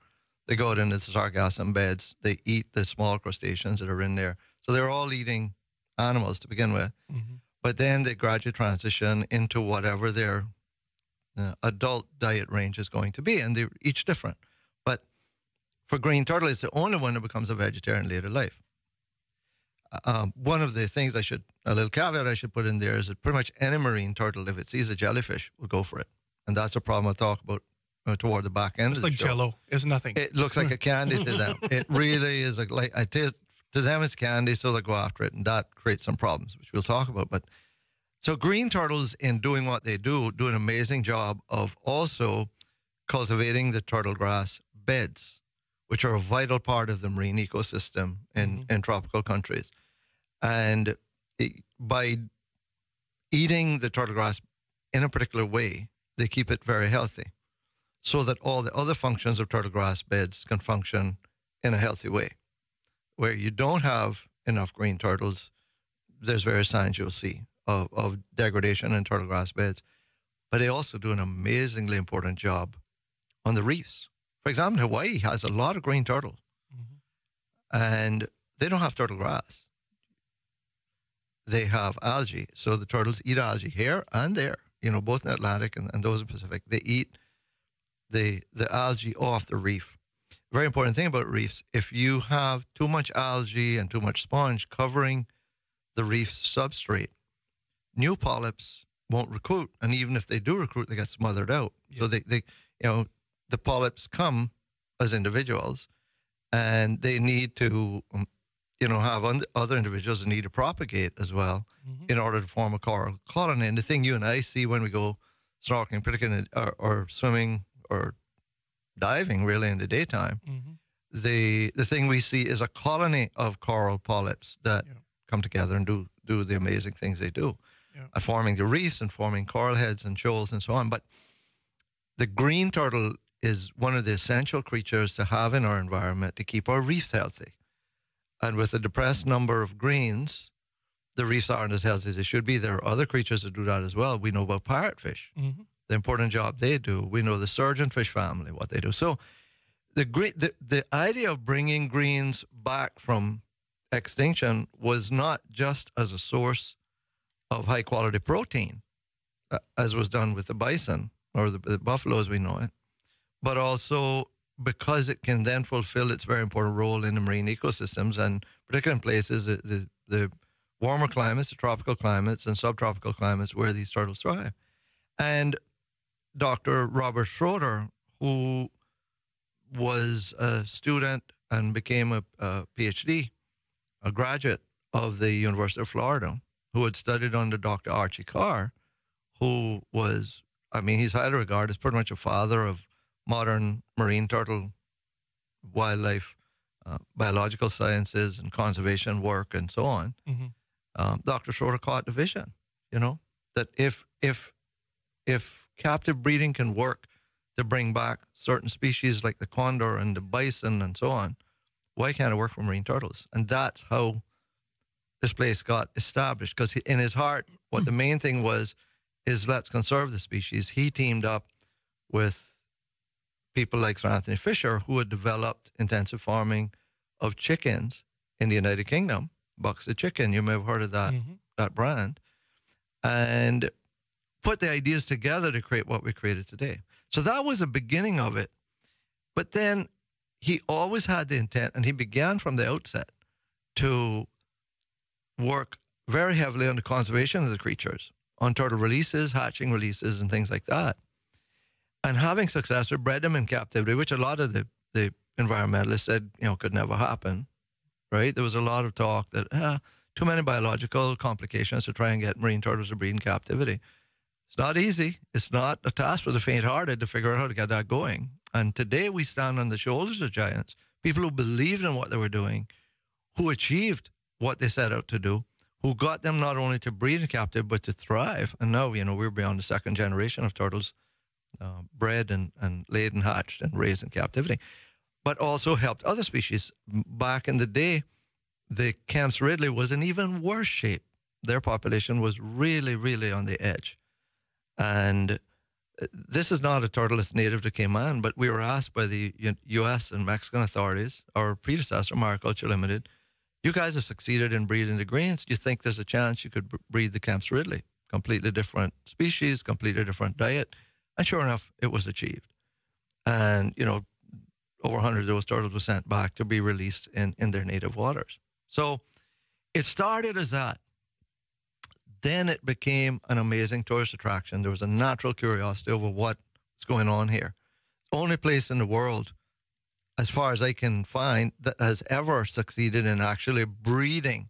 They go out into the sargassum beds. They eat the small crustaceans that are in there. So they're all eating animals to begin with. Mm-hmm. But then they gradually transition into whatever their adult diet range is going to be, and they're each different. But for green turtle, it's the only one that becomes a vegetarian later life. One of the things a little caveat I should put in there is that pretty much any marine turtle, if it sees a jellyfish, will go for it. And that's a problem I'll talk about toward the back end. It's like Jell-O. It's nothing. It looks like a candy to them. It really is like I taste, to them it's candy, so they go after it, and that creates some problems, which we'll talk about. But so green turtles, in doing what they do an amazing job of also cultivating the turtle grass beds, which are a vital part of the marine ecosystem in tropical countries. And by eating the turtle grass in a particular way, they keep it very healthy, so that all the other functions of turtle grass beds can function in a healthy way. Where you don't have enough green turtles, there's various signs you'll see of degradation in turtle grass beds. But they also do an amazingly important job on the reefs. For example, Hawaii has a lot of green turtles, and they don't have turtle grass. They have algae. So the turtles eat algae here and there, you know, both in the Atlantic and those in the Pacific. They eat the algae off the reef. Very important thing about reefs, if you have too much algae and too much sponge covering the reef's substrate, new polyps won't recruit. And even if they do recruit, they get smothered out. Yeah. So they, you know, the polyps come as individuals, and they need to, you know, have other individuals that need to propagate as well in order to form a coral colony. And the thing you and I see when we go snorkeling, particularly or swimming or diving really in the daytime, the thing we see is a colony of coral polyps that come together and do the amazing things they do, forming the reefs and forming coral heads and shoals and so on. But the green turtle is one of the essential creatures to have in our environment to keep our reefs healthy. And with the depressed number of greens, the reefs aren't as healthy as they should be. There are other creatures that do that as well. We know about parrotfish, the important job they do. We know the surgeonfish family, what they do. So the idea of bringing greens back from extinction was not just as a source of high-quality protein, as was done with the bison or the buffalo as we know it, but also because it can then fulfill its very important role in the marine ecosystems, and particularly in places, the warmer climates, the tropical climates and subtropical climates where these turtles thrive. And Dr. Robert Schroeder, who was a student and became a PhD, a graduate of the University of Florida, who had studied under Dr. Archie Carr, who was, I mean, he's highly regarded as pretty much a father of modern marine turtle wildlife, biological sciences and conservation work and so on. Dr. Schroeder caught the vision, you know, that if captive breeding can work to bring back certain species like the condor and the bison and so on, why can't it work for marine turtles? And that's how this place got established, because in his heart, what the main thing was is let's conserve the species. He teamed up with people like Sir Anthony Fisher, who had developed intensive farming of chickens in the United Kingdom, Bucks the Chicken. You may have heard of that, that brand, and put the ideas together to create what we created today. So that was the beginning of it. But then he always had the intent, and he began from the outset to work very heavily on the conservation of the creatures, on turtle releases, hatching releases, and things like that. And having success, we bred them in captivity, which a lot of the environmentalists said, you know, could never happen, right? There was a lot of talk that too many biological complications to try and get marine turtles to breed in captivity. It's not easy. It's not a task for the faint-hearted to figure out how to get that going. And today we stand on the shoulders of giants, people who believed in what they were doing, who achieved what they set out to do, who got them not only to breed in captivity, but to thrive. And now, you know, we're beyond the second generation of turtles bred and laid and hatched and raised in captivity, but also helped other species. Back in the day, the Kemp's Ridley was in even worse shape. Their population was really, really on the edge. And this is not a turtle that's native to Cayman, but we were asked by the U.S. and Mexican authorities, our predecessor, Mariculture Limited, you guys have succeeded in breeding the greens. Do you think there's a chance you could breed the Kemp's Ridley? Completely different species, completely different diet. And sure enough, it was achieved. And, you know, over 100 of those turtles were sent back to be released in their native waters. So it started as that. Then it became an amazing tourist attraction. There was a natural curiosity over what's going on here. Only place in the world, as far as I can find, that has ever succeeded in actually breeding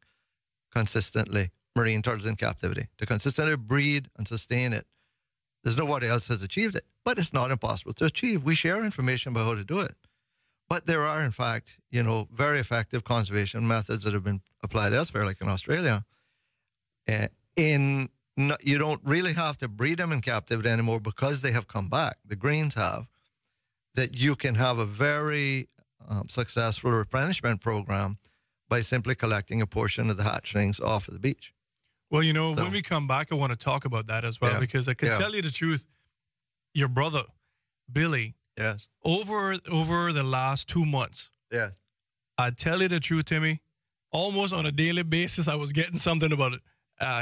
consistently marine turtles in captivity. To consistently breed and sustain it. There's nobody else has achieved it. But it's not impossible to achieve. We share information about how to do it. But there are, in fact, you know, very effective conservation methods that have been applied elsewhere, like in Australia. You don't really have to breed them in captivity anymore because they have come back. The greens have. That you can have a very successful replenishment program by simply collecting a portion of the hatchlings off of the beach. Well, you know, when we come back, I want to talk about that as well, because I can tell you the truth. Your brother, Billy, yes, over the last 2 months, yes, I tell you the truth, Timmy, almost on a daily basis, I was getting something about it.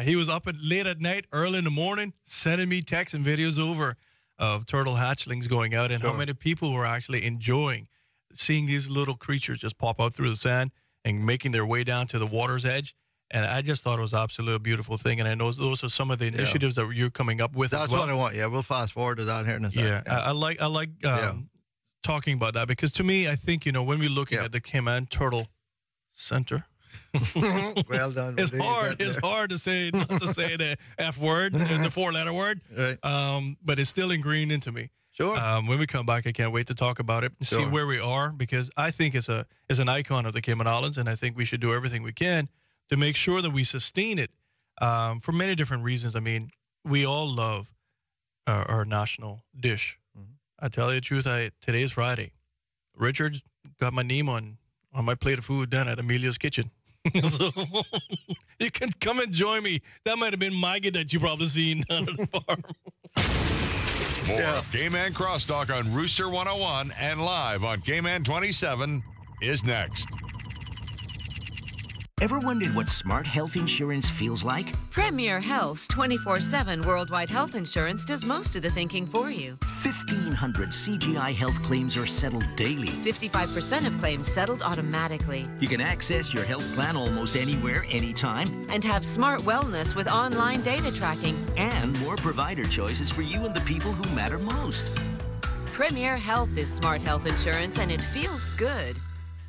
He was up late at night, early in the morning, sending me texts and videos over of turtle hatchlings going out and how many people were actually enjoying seeing these little creatures just pop out through the sand and making their way down to the water's edge. And I just thought it was absolutely a beautiful thing. And I know those are some of the initiatives that you're coming up with. That's as well. what I want. Yeah, we'll fast forward to that here in a second. Yeah, I like talking about that because to me, I think, you know, when we're looking at the Cayman Turtle Center, well done. It's hard. It's hard to say, not to say the F word, the 4-letter word. Right. But it's still ingrained into me. Sure. When we come back, I can't wait to talk about it and see where we are, because I think it's an icon of the Cayman Islands, and I think we should do everything we can to make sure that we sustain it for many different reasons. I mean, we all love our national dish. Mm-hmm. I tell you the truth, today's Friday. Richard's got my name on my plate of food down at Amelia's Kitchen. So you can come and join me. That might have been Maggie that you probably seen down at the farm. More of Cayman Crosstalk on Rooster 101 and live on Cayman 27 is next. Ever wondered what smart health insurance feels like? Premier Health's 24/7 worldwide health insurance does most of the thinking for you. 1,500 CGI health claims are settled daily. 55% of claims settled automatically. You can access your health plan almost anywhere, anytime. And have smart wellness with online data tracking. And more provider choices for you and the people who matter most. Premier Health is smart health insurance, and it feels good.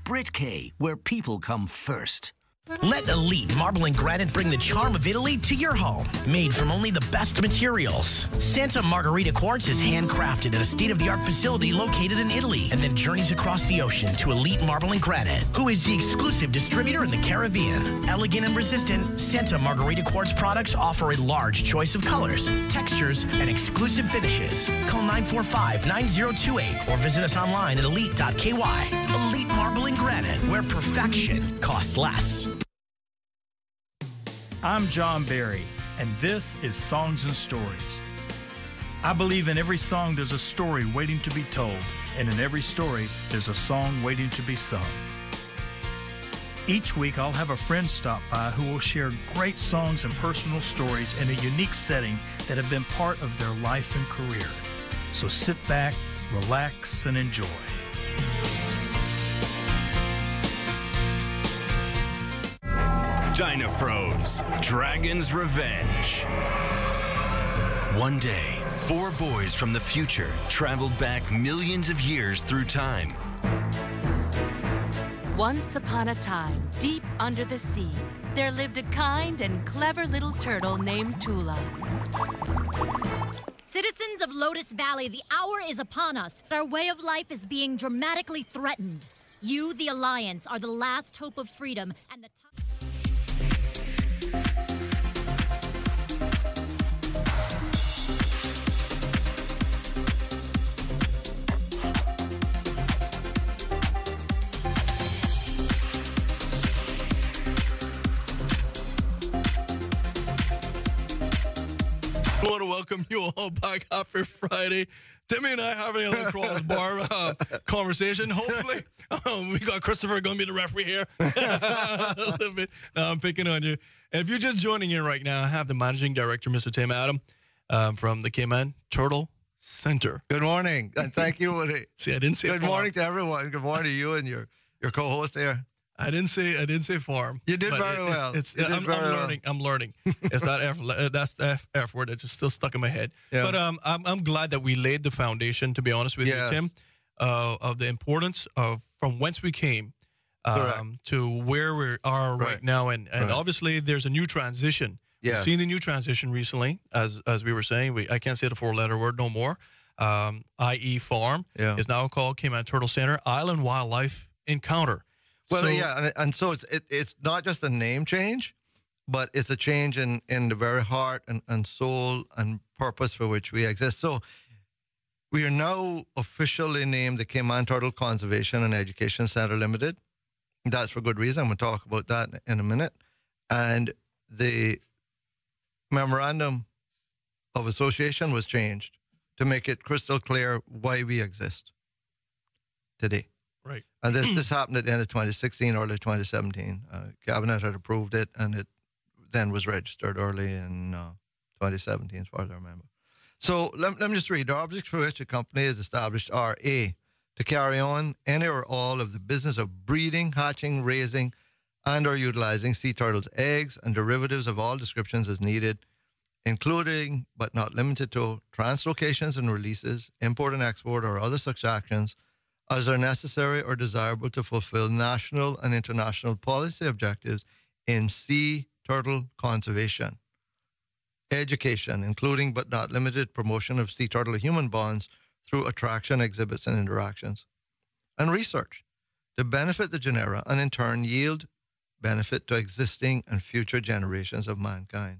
Brit K, where people come first. Let Elite Marble and Granite bring the charm of Italy to your home. Made from only the best materials. Santa Margherita Quartz is handcrafted at a state-of-the-art facility located in Italy and then journeys across the ocean to Elite Marble and Granite, who is the exclusive distributor in the Caribbean. Elegant and resistant, Santa Margherita Quartz products offer a large choice of colors, textures, and exclusive finishes. Call 945-9028 or visit us online at elite.ky. Elite Marble and Granite, where perfection costs less. I'm John Barry, and this is Songs and Stories. I believe in every song there's a story waiting to be told, and in every story there's a song waiting to be sung. Each week I'll have a friend stop by who will share great songs and personal stories in a unique setting that have been part of their life and career. So sit back, relax, and enjoy. Dynafroze, Dragon's Revenge. One day, 4 boys from the future traveled back millions of years through time. Once upon a time, deep under the sea, there lived a kind and clever little turtle named Tula. Citizens of Lotus Valley, the hour is upon us. Our way of life is being dramatically threatened. You, the Alliance, are the last hope of freedom and the I want to welcome you all back. Happy Friday. Timmy and I having a little cross-bar conversation. Hopefully, we got Christopher going to be the referee here. A little bit. No, I'm picking on you. And if you're just joining in right now, I have the managing director, Mr. Tim Adam, from the Cayman Turtle Center. Good morning, and thank you, Woody. See, I didn't say good farm. Morning to everyone. Good morning to you and your co-host there. I didn't say farm. You did very well. I'm learning. It's not that's the F word that's just still stuck in my head. Yeah. But I'm glad that we laid the foundation, to be honest with you, Tim, of the importance of from whence we came to where we are right now, and obviously there's a new transition. Yeah. We've seen the new transition recently, as we were saying. I can't say the 4-letter word no more. I.e. farm is now called Cayman Turtle Center Island Wildlife Encounter. Well, and so it's not just a name change, but it's a change in the very heart and soul and purpose for which we exist. So we are now officially named the Cayman Turtle Conservation and Education Center Limited. That's for good reason. I'm going to talk about that in a minute. And the memorandum of association was changed to make it crystal clear why we exist today. Right. And this happened at the end of 2016, early 2017. Cabinet had approved it, and it then was registered early in 2017, as far as I remember. So let me just read. The objects for which the company is established are A, to carry on any or all of the business of breeding, hatching, raising, and or utilizing sea turtles' eggs and derivatives of all descriptions as needed, including but not limited to translocations and releases, import and export, or other such actions as are necessary or desirable to fulfill national and international policy objectives in sea turtle conservation, education, including but not limited promotion of sea turtle-human bonds through attraction, exhibits, and interactions, and research to benefit the genera and in turn yield benefit to existing and future generations of mankind.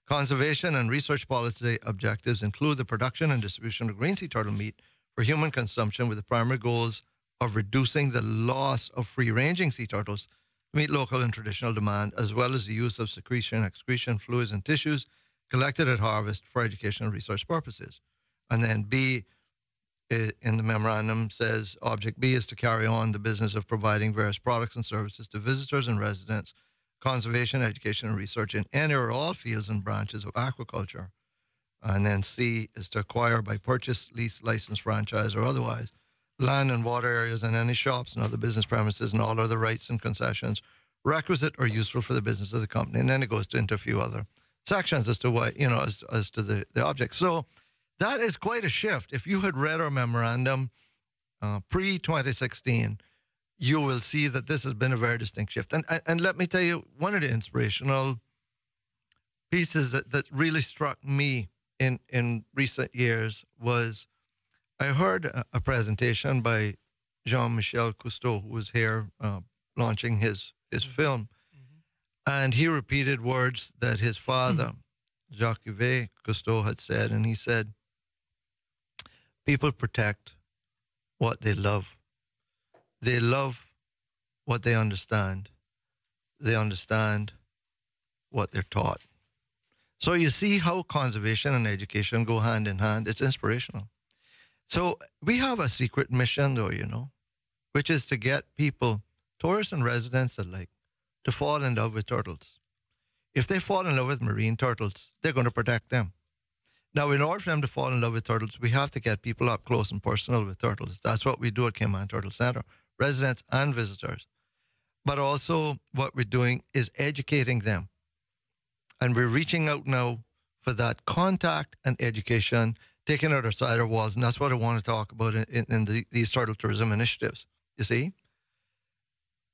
Conservation and research policy objectives include the production and distribution of green sea turtle meat for human consumption with the primary goals of reducing the loss of free-ranging sea turtles to meet local and traditional demand, as well as the use of secretion, excretion, fluids, and tissues collected at harvest for educational and research purposes. And then B, in the memorandum, says Object B is to carry on the business of providing various products and services to visitors and residents, conservation, education, and research in any or all fields and branches of aquaculture. And then C is to acquire by purchase, lease, license, franchise, or otherwise, land and water areas and any shops and other business premises and all other rights and concessions requisite or useful for the business of the company. And then it goes into a few other sections as to what, as to the object. So that is quite a shift. If you had read our memorandum pre-2016, you will see that this has been a very distinct shift. And let me tell you, one of the inspirational pieces that really struck me in recent years was I heard a presentation by Jean-Michel Cousteau, who was here launching his film, and he repeated words that his father, Jacques-Yves Cousteau, had said, and he said, people protect what they love. They love what they understand. They understand what they're taught. So you see how conservation and education go hand in hand. It's inspirational. So we have a secret mission, though, which is to get people, tourists and residents alike, to fall in love with turtles. If they fall in love with marine turtles, they're going to protect them. Now, in order for them to fall in love with turtles, we have to get people up close and personal with turtles. That's what we do at Cayman Turtle Center, residents and visitors. But also what we're doing is educating them. And we're reaching out now for that contact and education, taking out outside our walls. And that's what I want to talk about in these turtle tourism initiatives, you see?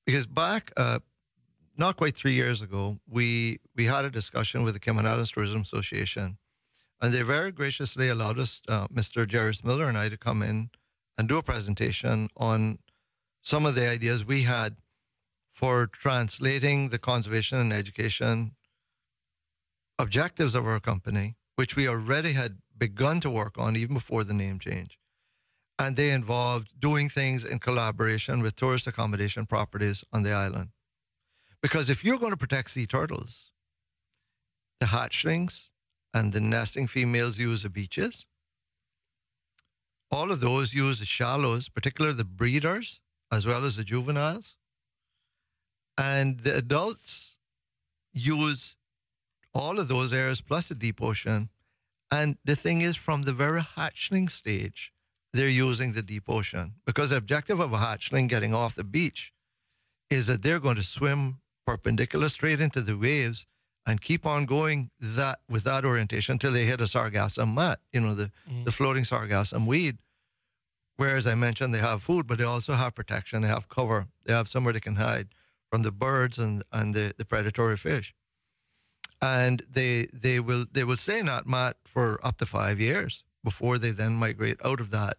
Because back, not quite 3 years ago, we had a discussion with the Cayman Islands Tourism Association. And they very graciously allowed us, Mr. Jerry Miller and I, to come in and do a presentation on some of the ideas we had for translating the conservation and education objectives of our company, which we already had begun to work on even before the name change. And they involved doing things in collaboration with tourist accommodation properties on the island. Because if you're going to protect sea turtles, the hatchlings and the nesting females use the beaches. All of those use the shallows, particularly the breeders, as well as the juveniles. And the adults use all of those areas plus the deep ocean. And the thing is, from the very hatchling stage, they're using the deep ocean, because the objective of a hatchling getting off the beach is that they're going to swim perpendicular straight into the waves and keep on going that with that orientation until they hit a sargassum mat, the floating sargassum weed. Whereas I mentioned they have food, but they also have protection, they have cover, they have somewhere they can hide from the birds and the predatory fish. And they will stay in that mat for up to 5 years before they then migrate out of that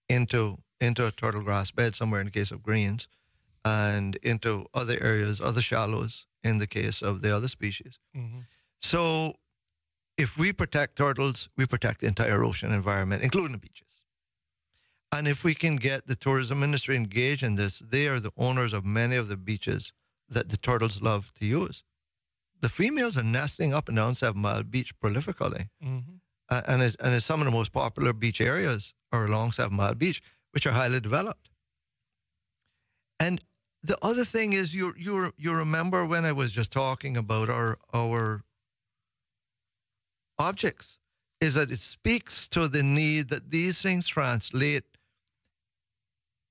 into a turtle grass bed somewhere in the case of greens, and into other areas, other shallows in the case of the other species. Mm-hmm. So if we protect turtles, we protect the entire ocean environment, including the beaches. And if we can get the tourism industry engaged in this, they are the owners of many of the beaches that the turtles love to use. The females are nesting up and down 7 Mile Beach prolifically. Mm-hmm. And it's some of the most popular beach areas are along 7 Mile Beach, which are highly developed. And the other thing is, you remember when I was just talking about our objects, is that it speaks to the need that these things translate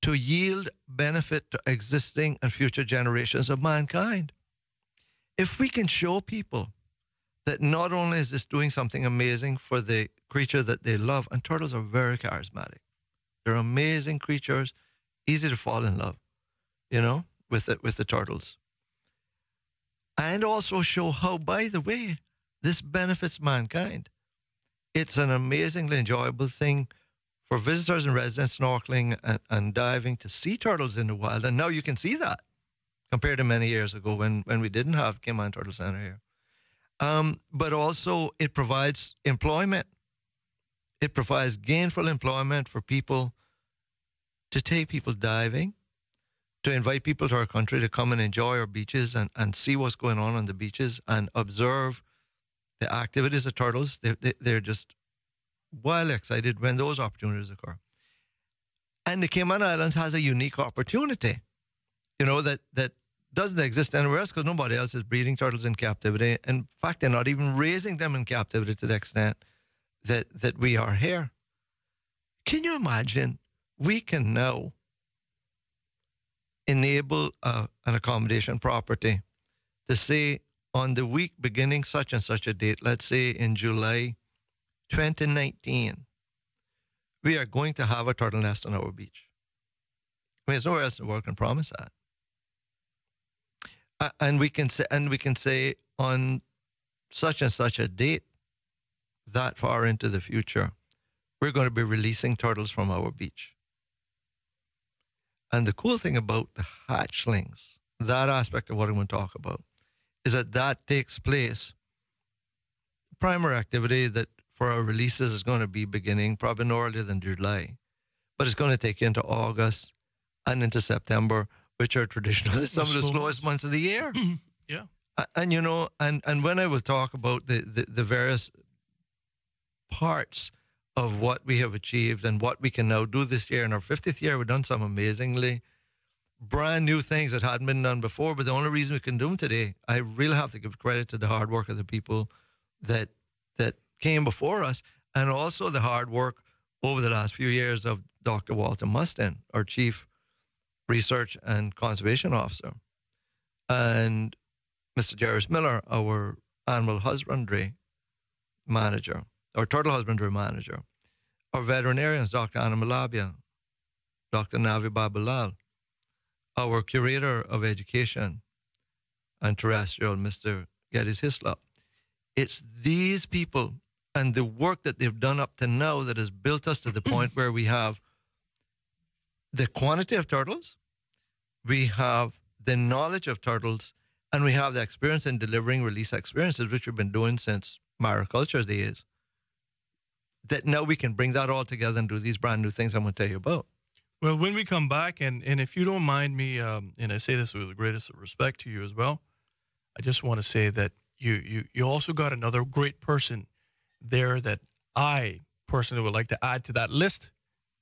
to yield benefit to existing and future generations of mankind. If we can show people that not only is this doing something amazing for the creature that they love, and turtles are very charismatic. They're amazing creatures, easy to fall in love, with the turtles. And also show how, by the way, this benefits mankind. It's an amazingly enjoyable thing for visitors and residents snorkeling and diving to see turtles in the wild. And now you can see that compared to many years ago when we didn't have Cayman Turtle Center here. But also it provides employment. It provides gainful employment for people, to take people diving, to invite people to our country to come and enjoy our beaches and see what's going on the beaches and observe the activities of turtles. They're just wildly excited when those opportunities occur. And the Cayman Islands has a unique opportunity, that doesn't exist anywhere else, because nobody else is breeding turtles in captivity. In fact, they're not even raising them in captivity to the extent that we are here. Can you imagine? We can now enable an accommodation property to say, on the week beginning such and such a date, let's say in July 2019, we are going to have a turtle nest on our beach. I mean, there's nowhere else in the world can promise that. And we can say on such and such a date, that far into the future, we're going to be releasing turtles from our beach. And the cool thing about the hatchlings, that aspect of what I'm going to talk about, is that takes place. Primary activity that for our releases is going to be beginning probably no earlier than July, but it's going to take you into August and into September, which are traditionally some of the slowest months of the year. Yeah. And and when I will talk about the various parts of what we have achieved and what we can now do this year, in our 50th year, we've done some amazingly brand new things that hadn't been done before. But the only reason we can do them today, I really have to give credit to the hard work of the people that came before us, and also the hard work over the last few years of Dr. Walter Mustin, our Chief Research and Conservation Officer, and Mr. Jarvis Miller, our Animal Husbandry Manager, our Turtle Husbandry Manager, our veterinarians, Dr. Anna Malabia, Dr. Navi Babalal, our Curator of Education and Terrestrial, Mr. Geddes Hislop. It's these people and the work that they've done up to now that has built us to the point where we have the quantity of turtles, we have the knowledge of turtles, and we have the experience in delivering release experiences, which we've been doing since mariculture's days. That now we can bring that all together and do these brand new things I'm going to tell you about. Well, when we come back, and if you don't mind me, and I say this with the greatest of respect to you as well, I just want to say that you also got another great person there that I personally would like to add to that list.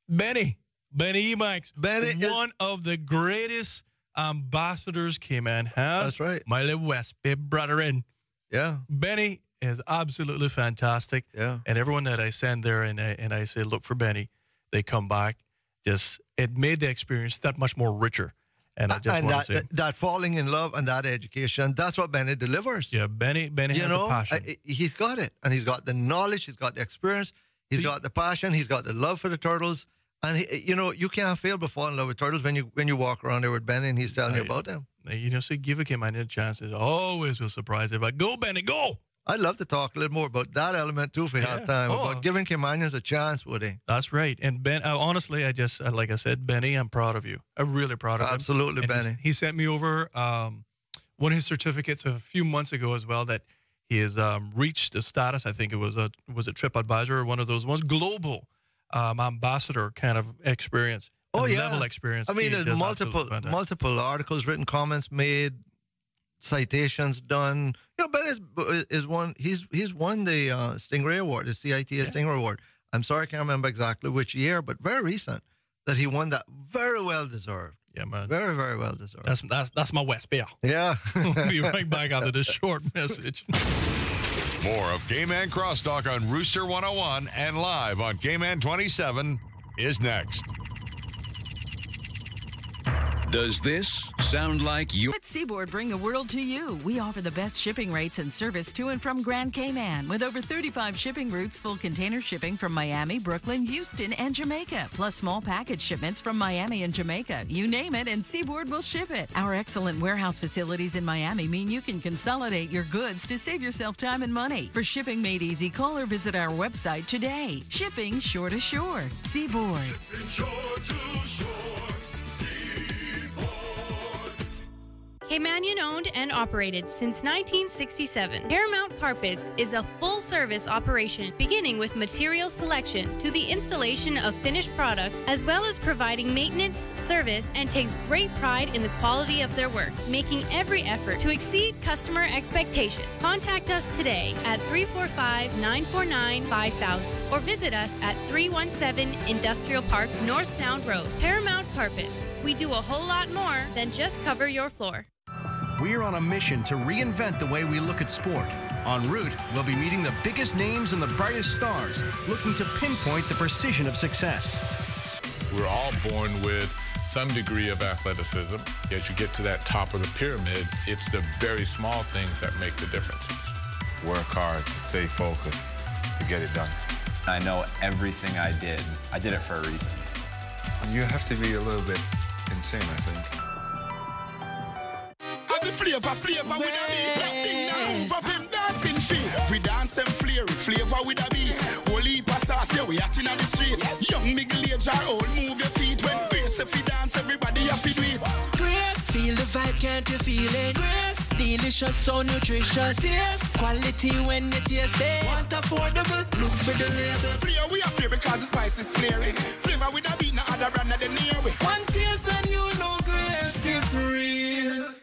Benny Emacs. Benny one of the greatest ambassadors Cayman has. That's right. My little West Bay brethren. Yeah. Benny is absolutely fantastic. Yeah. And everyone that I send there and I say, look for Benny, they come back. It made the experience that much more richer. And I just want to say that falling in love and that education, that's what Benny delivers. Yeah, Benny has a passion. He's got it. And he's got the knowledge, he's got the experience, he's got the passion, he's got the love for the turtles. And you can't fail but fall in love with turtles when you walk around there with Benny and he's telling you about them. So give a Cayman a chance. It always will surprise everybody. Go, Benny, go! I'd love to talk a little more about that element too if we have time, about giving Caymanians a chance, Woody. That's right. And Ben, honestly, I just, like I said, Benny, I'm proud of you. I'm really proud of him. Absolutely, Benny. He sent me over one of his certificates a few months ago as well that he has reached the status, I think it was a TripAdvisor or one of those ones, global ambassador kind of experience. Level experience. I mean, there's multiple articles written, comments made, citations done. Ben is one. He's won the Stingray Award, the CITS Stingray Award. I'm sorry, I can't remember exactly which year, but very recent that he won that. Very well deserved. Yeah, man. Very, very well deserved. That's my West Bay. Yeah. We'll be right back after this short message. More of Cayman Crosstalk on Rooster 101 and live on Cayman 27 is next. Does this sound like you? Let Seaboard bring the world to you. We offer the best shipping rates and service to and from Grand Cayman with over 35 shipping routes, full container shipping from Miami, Brooklyn, Houston, and Jamaica, plus small package shipments from Miami and Jamaica. You name it, and Seaboard will ship it. Our excellent warehouse facilities in Miami mean you can consolidate your goods to save yourself time and money. For shipping made easy, call or visit our website today. Shipping shore to shore. Seaboard. Shipping shore to shore. Caymanian owned and operated since 1967. Paramount Carpets is a full-service operation beginning with material selection to the installation of finished products, as well as providing maintenance, service, and takes great pride in the quality of their work, making every effort to exceed customer expectations. Contact us today at 345-949-5000 or visit us at 317 Industrial Park, North Sound Road. Paramount Carpets. We do a whole lot more than just cover your floor. We're on a mission to reinvent the way we look at sport. En route, we'll be meeting the biggest names and the brightest stars, looking to pinpoint the precision of success. We're all born with some degree of athleticism. As you get to that top of the pyramid, it's the very small things that make the difference. Work hard, to stay focused, to get it done. I know everything I did it for a reason. You have to be a little bit insane, I think. The flavor with a beat. Black thing now move up him dancing feet. We dance them flavor with a beat. Holy sauce, yeah, we acting on the street. Young middle age or old, move your feet. When bass if we dance, everybody have to do it. Grace, feel the vibe, can't you feel it? Grace, delicious, so nutritious. Yes, quality when you taste it. Want affordable, look for the label. Flavor we are flavor because the spice is flaring. Flavor with a beat, no other brand than near we. One taste and you know Grace is real.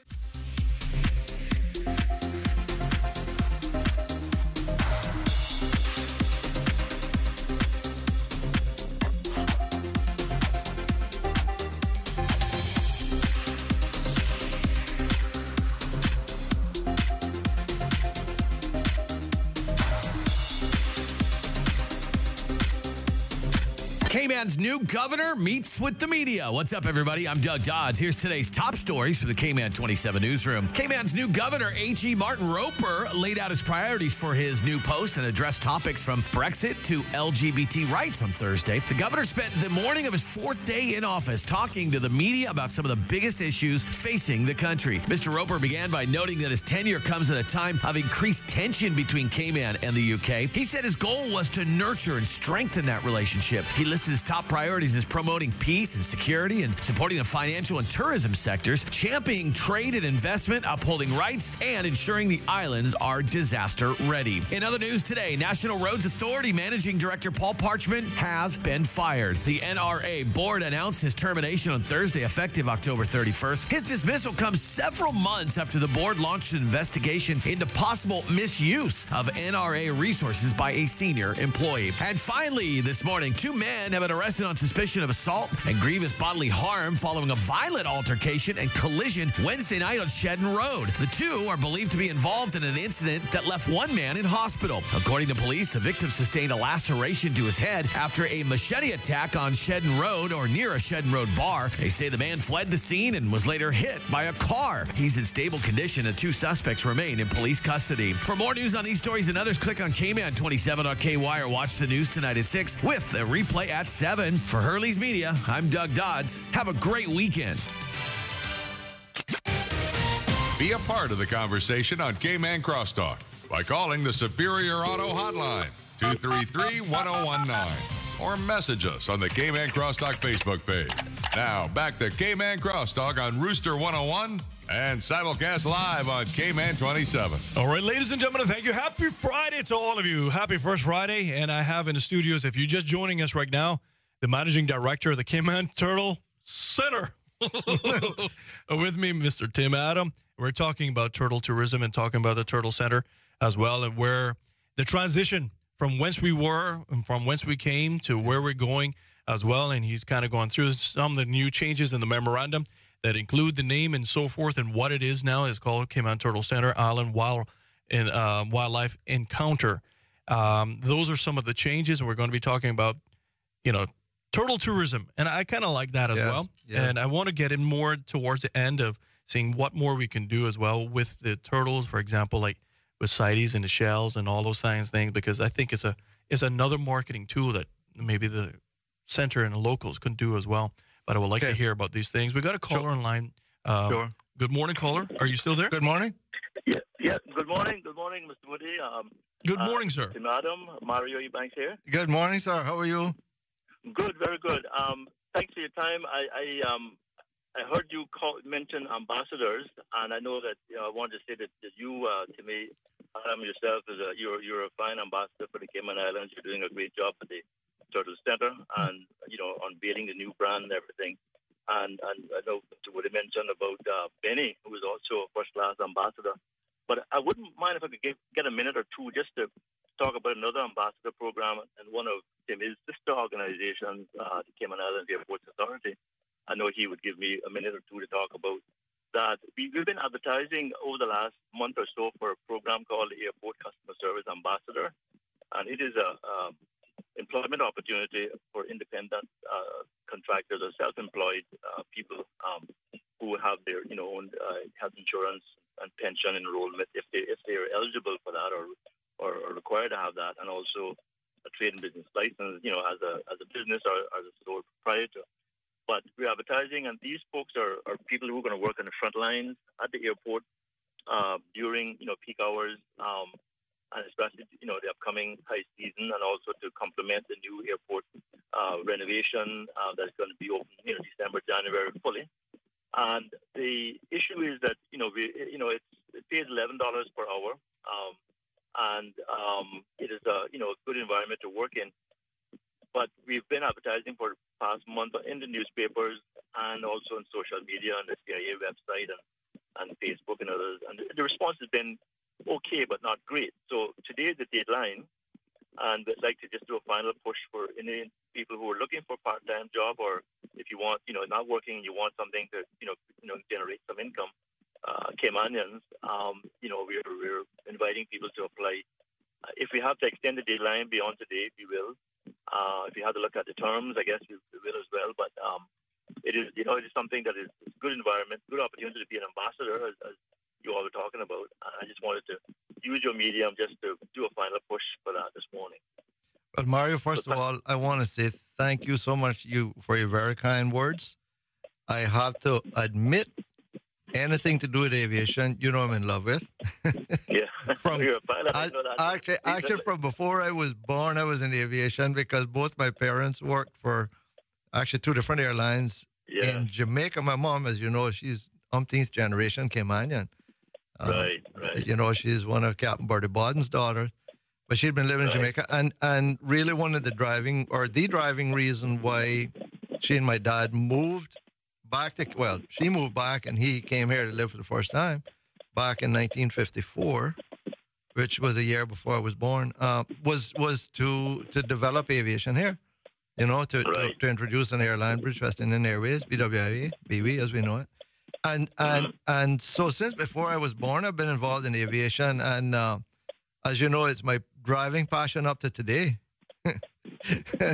Cayman's new governor meets with the media. What's up, everybody? I'm Doug Dodds. Here's today's top stories from the Cayman 27 newsroom. Cayman's new governor, A.G. Martin Roper, laid out his priorities for his new post and addressed topics from Brexit to LGBT rights on Thursday. The governor spent the morning of his fourth day in office talking to the media about some of the biggest issues facing the country. Mr. Roper began by noting that his tenure comes at a time of increased tension between Cayman and the UK. He said his goal was to nurture and strengthen that relationship. He listed listed as top priorities is promoting peace and security and supporting the financial and tourism sectors, championing trade and investment, upholding rights, and ensuring the islands are disaster ready. In other news today, National Roads Authority Managing Director Paul Parchman has been fired. The NRA board announced his termination on Thursday, effective October 31st. His dismissal comes several months after the board launched an investigation into possible misuse of NRA resources by a senior employee. And finally, this morning, 2 men have been arrested on suspicion of assault and grievous bodily harm following a violent altercation and collision Wednesday night on Shedden Road. The 2 are believed to be involved in an incident that left 1 man in hospital. According to police, the victim sustained a laceration to his head after a machete attack on Shedden Road or near a Shedden Road bar. They say the man fled the scene and was later hit by a car. He's in stable condition and 2 suspects remain in police custody. For more news on these stories and others, click on Cayman27.ky or watch the news tonight at 6 with a replay at 7. For Hurley's Media, I'm Doug Dodds. Have a great weekend. Be a part of the conversation on Cayman Crosstalk by calling the Superior Auto Hotline, 233-1019, or message us on the Cayman Crosstalk Facebook page. Now, back to Cayman Crosstalk on Rooster 101 and simulcast live on Cayman 27. All right, ladies and gentlemen, thank you. Happy Friday to all of you. Happy first Friday. And I have in the studios, if you're just joining us right now, the managing director of the Cayman Turtle Center. With me, Mr. Tim Adam. We're talking about turtle tourism and talking about the Turtle Center as well, and where the transition from whence we were and from whence we came to where we're going as well. And he's kind of gone through some of the new changes in the memorandum that include the name and so forth, and what it is now is called Cayman Turtle Center Island Wildlife Encounter. Those are some of the changes, and we're going to be talking about, turtle tourism, and I kind of like that as well. Yeah. And I want to get in more towards the end of seeing what more we can do as well with the turtles, for example, like with CITES and the shells and all those things, because I think it's another marketing tool that maybe the center and the locals can do as well. But I would like to hear about these things. We got a caller online. Sure. Good morning, caller. Are you still there? Good morning. Yeah. Good morning. Good morning, Mr. Woody. Good morning, sir. Tim Adam, Mario Eubanks here. Good morning, sir. How are you? Good, very good. Thanks for your time. I heard you mention ambassadors, and I know that I wanted to say that you, to me, yourself, you're a fine ambassador for the Cayman Islands. You're doing a great job at the Turtle Center, and unveiling the new brand and everything. And I know what you mentioned about Benny, who is also a first-class ambassador. But I wouldn't mind if I could get a minute or two just to talk about another ambassador program and one of his sister organizations, the Cayman Islands Airports Authority. I know he would give me a minute or two to talk about that. We've been advertising over the last month or so for a program called the Airport Customer Service Ambassador, and it is a employment opportunity for independent contractors or self-employed people who have their own health insurance and pension enrollment if they are eligible for that or required to have that, and also a trade and business license, as a business or as a sole proprietor. But we're advertising, and these folks are people who are going to work on the front lines at the airport during peak hours, and especially the upcoming high season, and also to complement the new airport renovation that's going to be open December, January fully. And the issue is that it pays $11 per hour, and it is a good environment to work in. But we've been advertising for the past month in the newspapers and also on social media on the CIA website and Facebook and others. And the response has been okay, but not great. So today is the deadline, and we'd like to just do a final push for any people who are looking for a part-time job, or if you want, not working, you want something to, generate some income. Caymanians, we're inviting people to apply. If we have to extend the deadline beyond today, we will. If you have to look at the terms, I guess we will as well. But it is something that is a good environment, good opportunity to be an ambassador, as you all were talking about. I just wanted to use your medium just to do a final push for that this morning. Well, Mario, first of all, I want to say thank you so much for your very kind words. I have to admit, anything to do with aviation, I'm in love with. Yeah. From You're a pilot. I know that. actually, from before I was born, I was in aviation because both my parents worked for actually two different airlines in Jamaica. My mom, as you know, she's umpteenth generation Caymanian. Right. You know, she's one of Captain Bertie Bodden's daughters, but she'd been living in Jamaica, and really one of the driving reason why she and my dad moved back to, well, she moved back and he came here to live for the first time back in 1954, which was a year before I was born, was to develop aviation here, you know, to introduce an airline, British West Indian Airways, BWI, BW as we know it. And so since before I was born, I've been involved in aviation. And as you know, it's my driving passion up to today.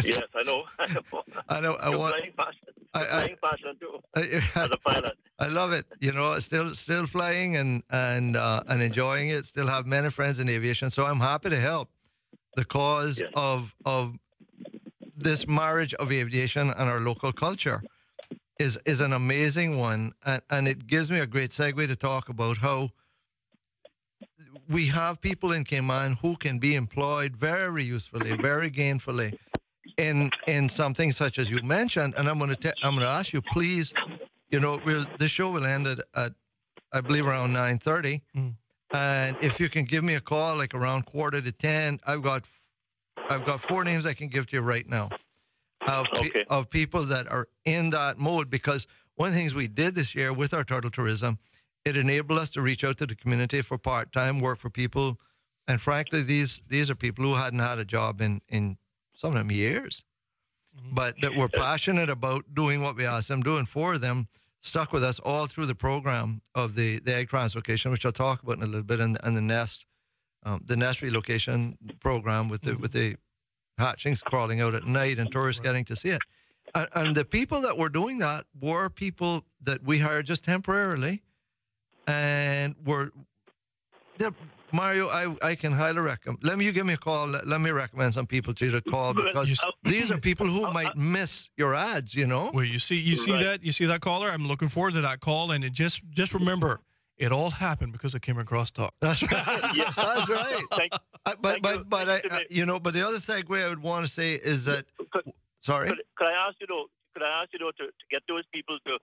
Yes, I know. I know. Flying passion too. As a pilot. I love it. You know, still flying and enjoying it. Still have many friends in aviation. So I'm happy to help the cause of this marriage of aviation and our local culture. Is an amazing one, and it gives me a great segue to talk about how we have people in Cayman who can be employed very usefully, very gainfully in something such as you mentioned. And I'm going to ask you, please, you know, the show will end at I believe around 9:30, and if you can give me a call like around 9:45, I've got 4 names I can give to you right now. Of people that are in that mode, because one of the things we did this year with our turtle tourism, it enabled us to reach out to the community for part-time work for people, and frankly, these are people who hadn't had a job in some of them years, but that were passionate about doing what we asked them to do, and 4 of them stuck with us all through the program of the egg translocation, which I'll talk about in a little bit, and the nest relocation program with the hatchings crawling out at night and tourists getting to see it. And the people that were doing that were people that we hired just temporarily, and Mario, I can highly recommend. You give me a call. Let me recommend some people to you to call, because these are people who might miss your ads, you know? Well, you see that caller? I'm looking forward to that call, and it just remember, it all happened because of Cayman Crosstalk. That's right. Yeah, that's right. But the other segue I would want to say is that. Sorry. Could I ask you though? To get those people to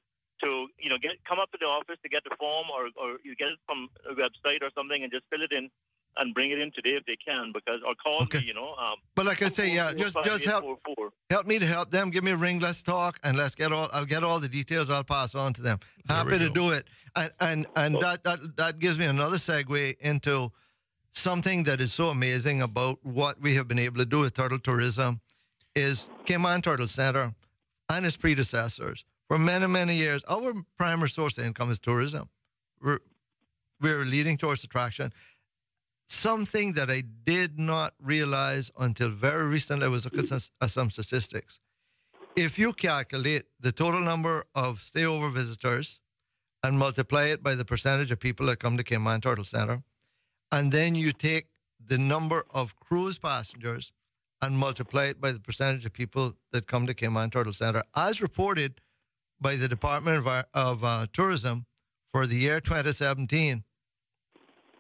come up to the office to get the form, or you get it from a website or something, and just fill it in and bring it in today if they can, or call me. You know. But like I say, just help me to help them. Give me a ring. Let's talk, and I'll get all the details. I'll pass on to them. Happy to do it. And that gives me another segue into something that is so amazing about what we have been able to do with turtle tourism is Cayman Turtle Center and its predecessors. For many, many years, our primary source of income is tourism. We're leading tourist attraction. Something that I did not realize until very recently, I was looking at some statistics. If you calculate the total number of stayover visitors and multiply it by the percentage of people that come to Cayman Turtle Center, and then you take the number of cruise passengers and multiply it by the percentage of people that come to Cayman Turtle Center, as reported by the Department of Tourism for the year 2017,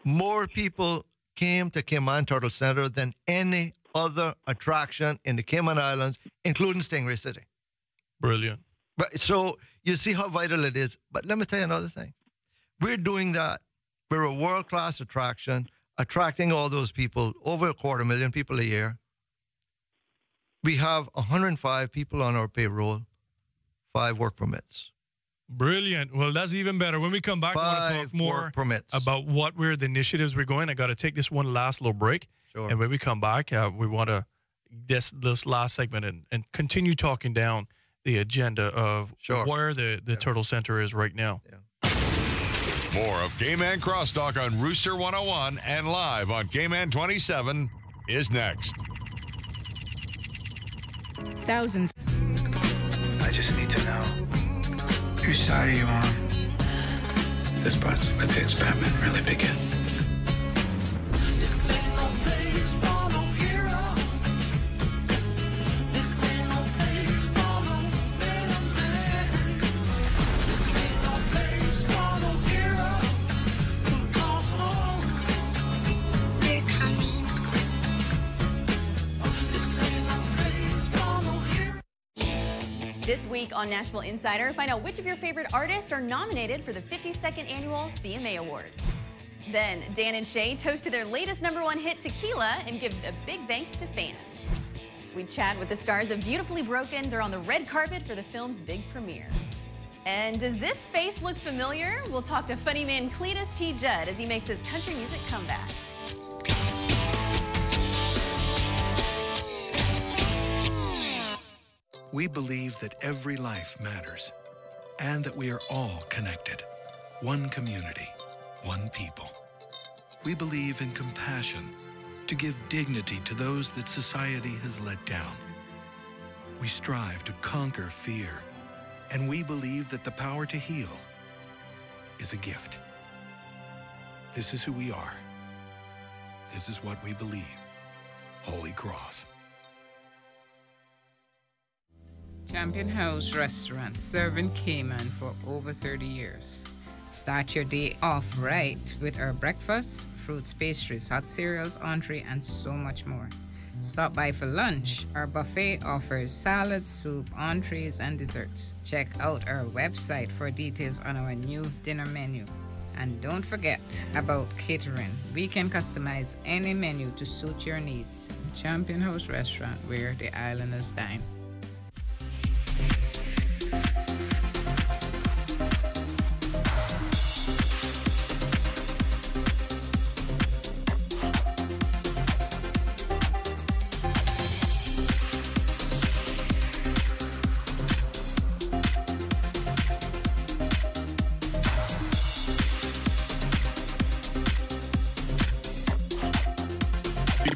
more people came to Cayman Turtle Center than any other attraction in the Cayman Islands, including Stingray City. Brilliant. So you see how vital it is. But let me tell you another thing. We're doing that. We're a world-class attraction, attracting all those people, over 250,000 people a year. We have 105 people on our payroll, 5 work permits. Brilliant. Well, that's even better. When we come back, I want to talk more about the initiatives we're going. I got to take this one last little break. Sure. And when we come back, we want to, this last segment, and continue talking down the agenda of where the Turtle Center is right now. Yeah. More of Cayman Crosstalk on Rooster 101 and live on Cayman 27 is next. Thousands. I just need to know, whose side are you on? This part's where the experiment really begins. This week on Nashville Insider, find out which of your favorite artists are nominated for the 52nd Annual CMA Awards. Then, Dan and Shay toast to their latest #1 hit, Tequila, and give a big thanks to fans. We chat with the stars of Beautifully Broken. They're on the red carpet for the film's big premiere. And does this face look familiar? We'll talk to funny man Cletus T. Judd as he makes his country music comeback. We believe that every life matters and that we are all connected. One community, one people. We believe in compassion to give dignity to those that society has let down. We strive to conquer fear, and we believe that the power to heal is a gift. This is who we are. This is what we believe. Holy Cross. Champion House Restaurant, serving Cayman for over 30 years. Start your day off right with our breakfast, fruits, pastries, hot cereals, entree, and so much more. Stop by for lunch. Our buffet offers salads, soup, entrees, and desserts. Check out our website for details on our new dinner menu. And don't forget about catering. We can customize any menu to suit your needs. Champion House Restaurant, where the islanders dine.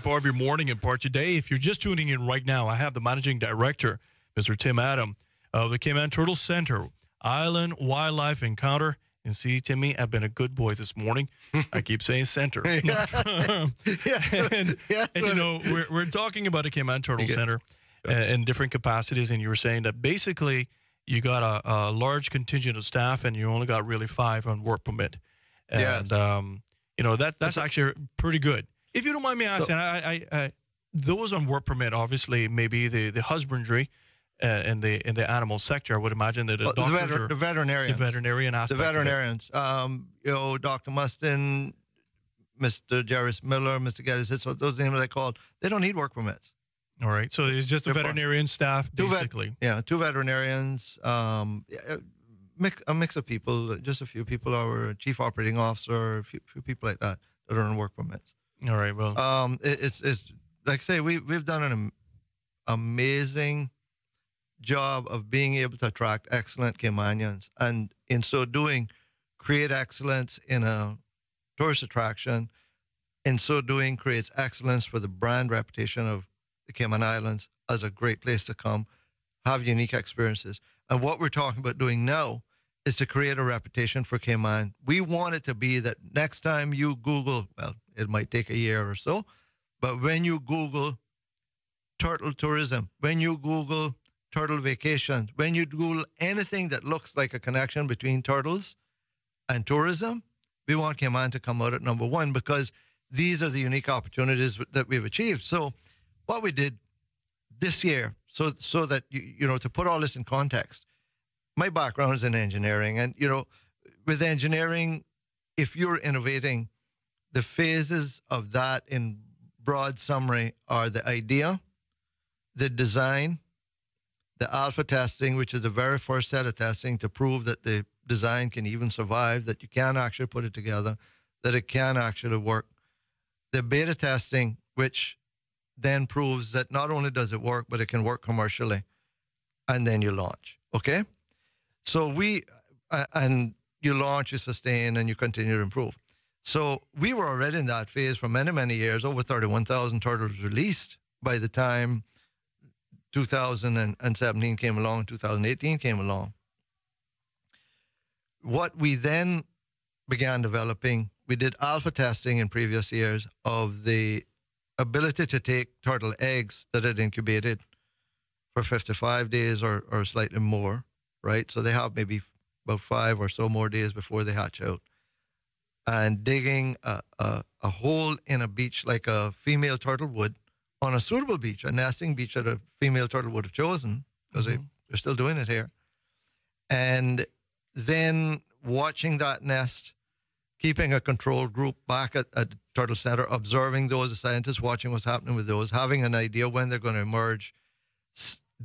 Part of your morning and part of your day. If you're just tuning in right now, I have the managing director, Mr. Tim Adam, of the Cayman Turtle Center, Island Wildlife Encounter. And see, Timmy, I've been a good boy this morning. I keep saying center. And you know, we're talking about a Cayman Turtle Center in different capacities, and you were saying that basically you got a large contingent of staff, and you only got really 5 on work permit. And you know, that's actually pretty good. If you don't mind me asking, I those on work permit, obviously, maybe the husbandry in the animal sector. I would imagine that the veterinarians, the veterinarian aspect, the veterinarians. You know, Dr. Mustin, Mr. Jarvis Miller, Mr. Geddes, those names I called. They don't need work permits. All right, so it's just a veterinarian staff, basically. 2 veterinarians. A mix of people. Just a few people. Our chief operating officer, a few people like that are on work permits. All right. Well, it's like I say, we've done an amazing job of being able to attract excellent Caymanians, and in so doing, create excellence in a tourist attraction. In so doing, creates excellence for the brand reputation of the Cayman Islands as a great place to come, have unique experiences. And what we're talking about doing now is to create a reputation for Cayman. We want it to be that next time you Google, well, it might take a year or so, but when you Google turtle tourism, when you Google turtle vacations, when you Google anything that looks like a connection between turtles and tourism, we want Cayman to come out at #1 because these are the unique opportunities that we've achieved. So what we did this year, so that, you know, to put all this in context, my background is in engineering, and, you know, with engineering, if you're innovating, the phases of that in broad summary are the idea, the design, the alpha testing, which is the very first set of testing to prove that the design can even survive, that you can actually put it together, that it can actually work. The beta testing, which then proves that not only does it work, but it can work commercially. And then you launch, okay? So and you launch, you sustain, and you continue to improve. So we were already in that phase for many, many years. Over 31,000 turtles released by the time 2017 came along, 2018 came along. What we then began developing, we did alpha testing in previous years of the ability to take turtle eggs that had incubated for 55 days or slightly more, right? So they have maybe about 5 or so more days before they hatch out. And digging a hole in a beach like a female turtle would on a suitable beach, a nesting beach that a female turtle would have chosen, because They're still doing it here. And then watching that nest, keeping a control group back at the Turtle Center, observing those, the scientists watching what's happening with those, having an idea when they're going to emerge,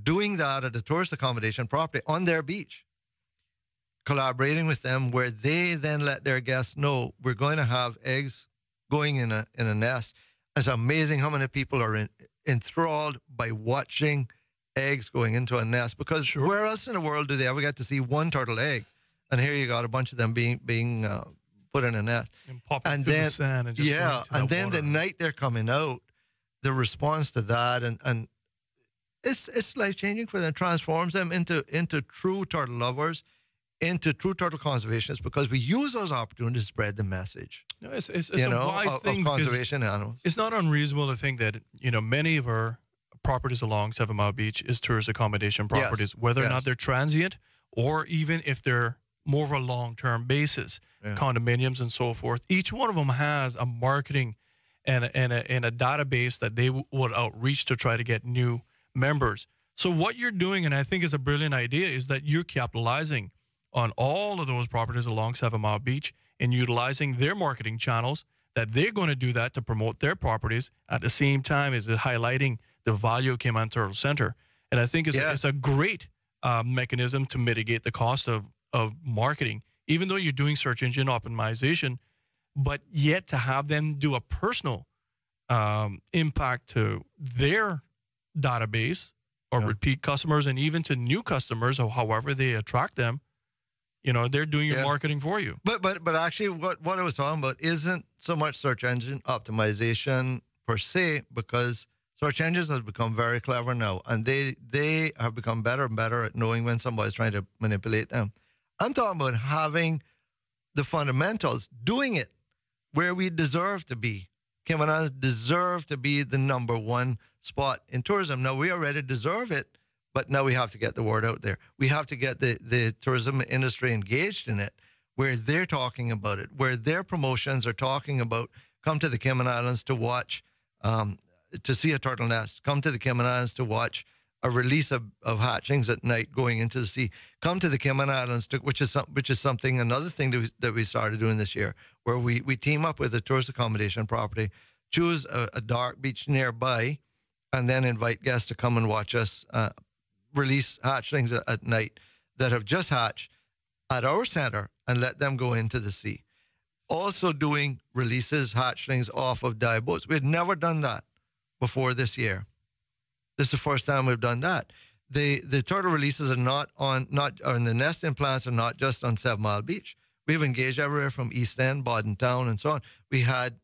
doing that at a tourist accommodation property on their beach, collaborating with them where they then let their guests know we're going to have eggs going in a nest. It's amazing how many people are enthralled by watching eggs going into a nest, because where else in the world do they ever get to see one turtle egg? And here you got a bunch of them being put in a nest. And popping through the sand and just going into and that then water. the night they're coming out, the response to that and it's life-changing for them, transforms them into true turtle lovers, into true turtle conservationists, because we use those opportunities to spread the message. No, it's a wise thing, of because conservation animals. It's not unreasonable to think that, many of our properties along 7 Mile Beach is tourist accommodation properties, whether or not they're transient or even if they're more of a long-term basis, condominiums and so forth. Each one of them has a marketing and a database that they would outreach to try to get new members. So what you're doing, and I think is a brilliant idea, is that you're capitalizing on all of those properties along 7 Mile Beach and utilizing their marketing channels, that they're going to do that to promote their properties at the same time as highlighting the value of Cayman Turtle Center. And I think it's a great mechanism to mitigate the cost of marketing, even though you're doing search engine optimization, but yet to have them do a personal impact to their database or repeat customers, and even to new customers, or however they attract them. They're doing your marketing for you. But actually, what I was talking about isn't so much search engine optimization per se, because search engines have become very clever now, and they have become better and better at knowing when somebody's trying to manipulate them. I'm talking about having the fundamentals, doing it where we deserve to be. Cayman Islands deserve to be the #1 spot in tourism. Now, we already deserve it, but now we have to get the word out there. We have to get the tourism industry engaged in it, where they're talking about it, where their promotions are talking about, come to the Cayman Islands to watch, to see a turtle nest. Come to the Cayman Islands to watch a release of hatchlings at night going into the sea. Come to the Cayman Islands, which is something, another thing that we started doing this year, where we team up with a tourist accommodation property, choose a dark beach nearby, and then invite guests to come and watch us release hatchlings at night that have just hatched at our center and let them go into the sea. Also doing releases, hatchlings off of dive boats. We had never done that before this year. This is the first time we've done that. The turtle releases are not the nest implants are not just on 7 Mile Beach. We've engaged everywhere from East End, Bodden Town, and so on. We had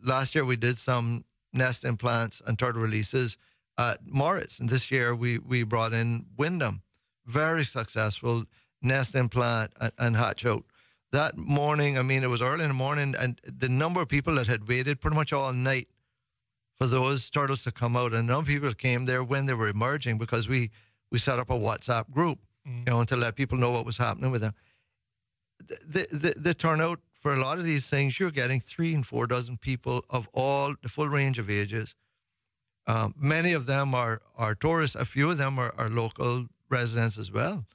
last year we did some nest implants and turtle releases at Morris, and this year we brought in Wyndham. Very successful nest implant and hatch out. That morning, it was early in the morning, and the number of people that had waited pretty much all night for those turtles to come out, and a number of people came there when they were emerging, because we set up a WhatsApp group, to let people know what was happening with them. The turnout for a lot of these things, you're getting 3 and 4 dozen people of all the full range of ages. Many of them are tourists. A few of them are local residents as well,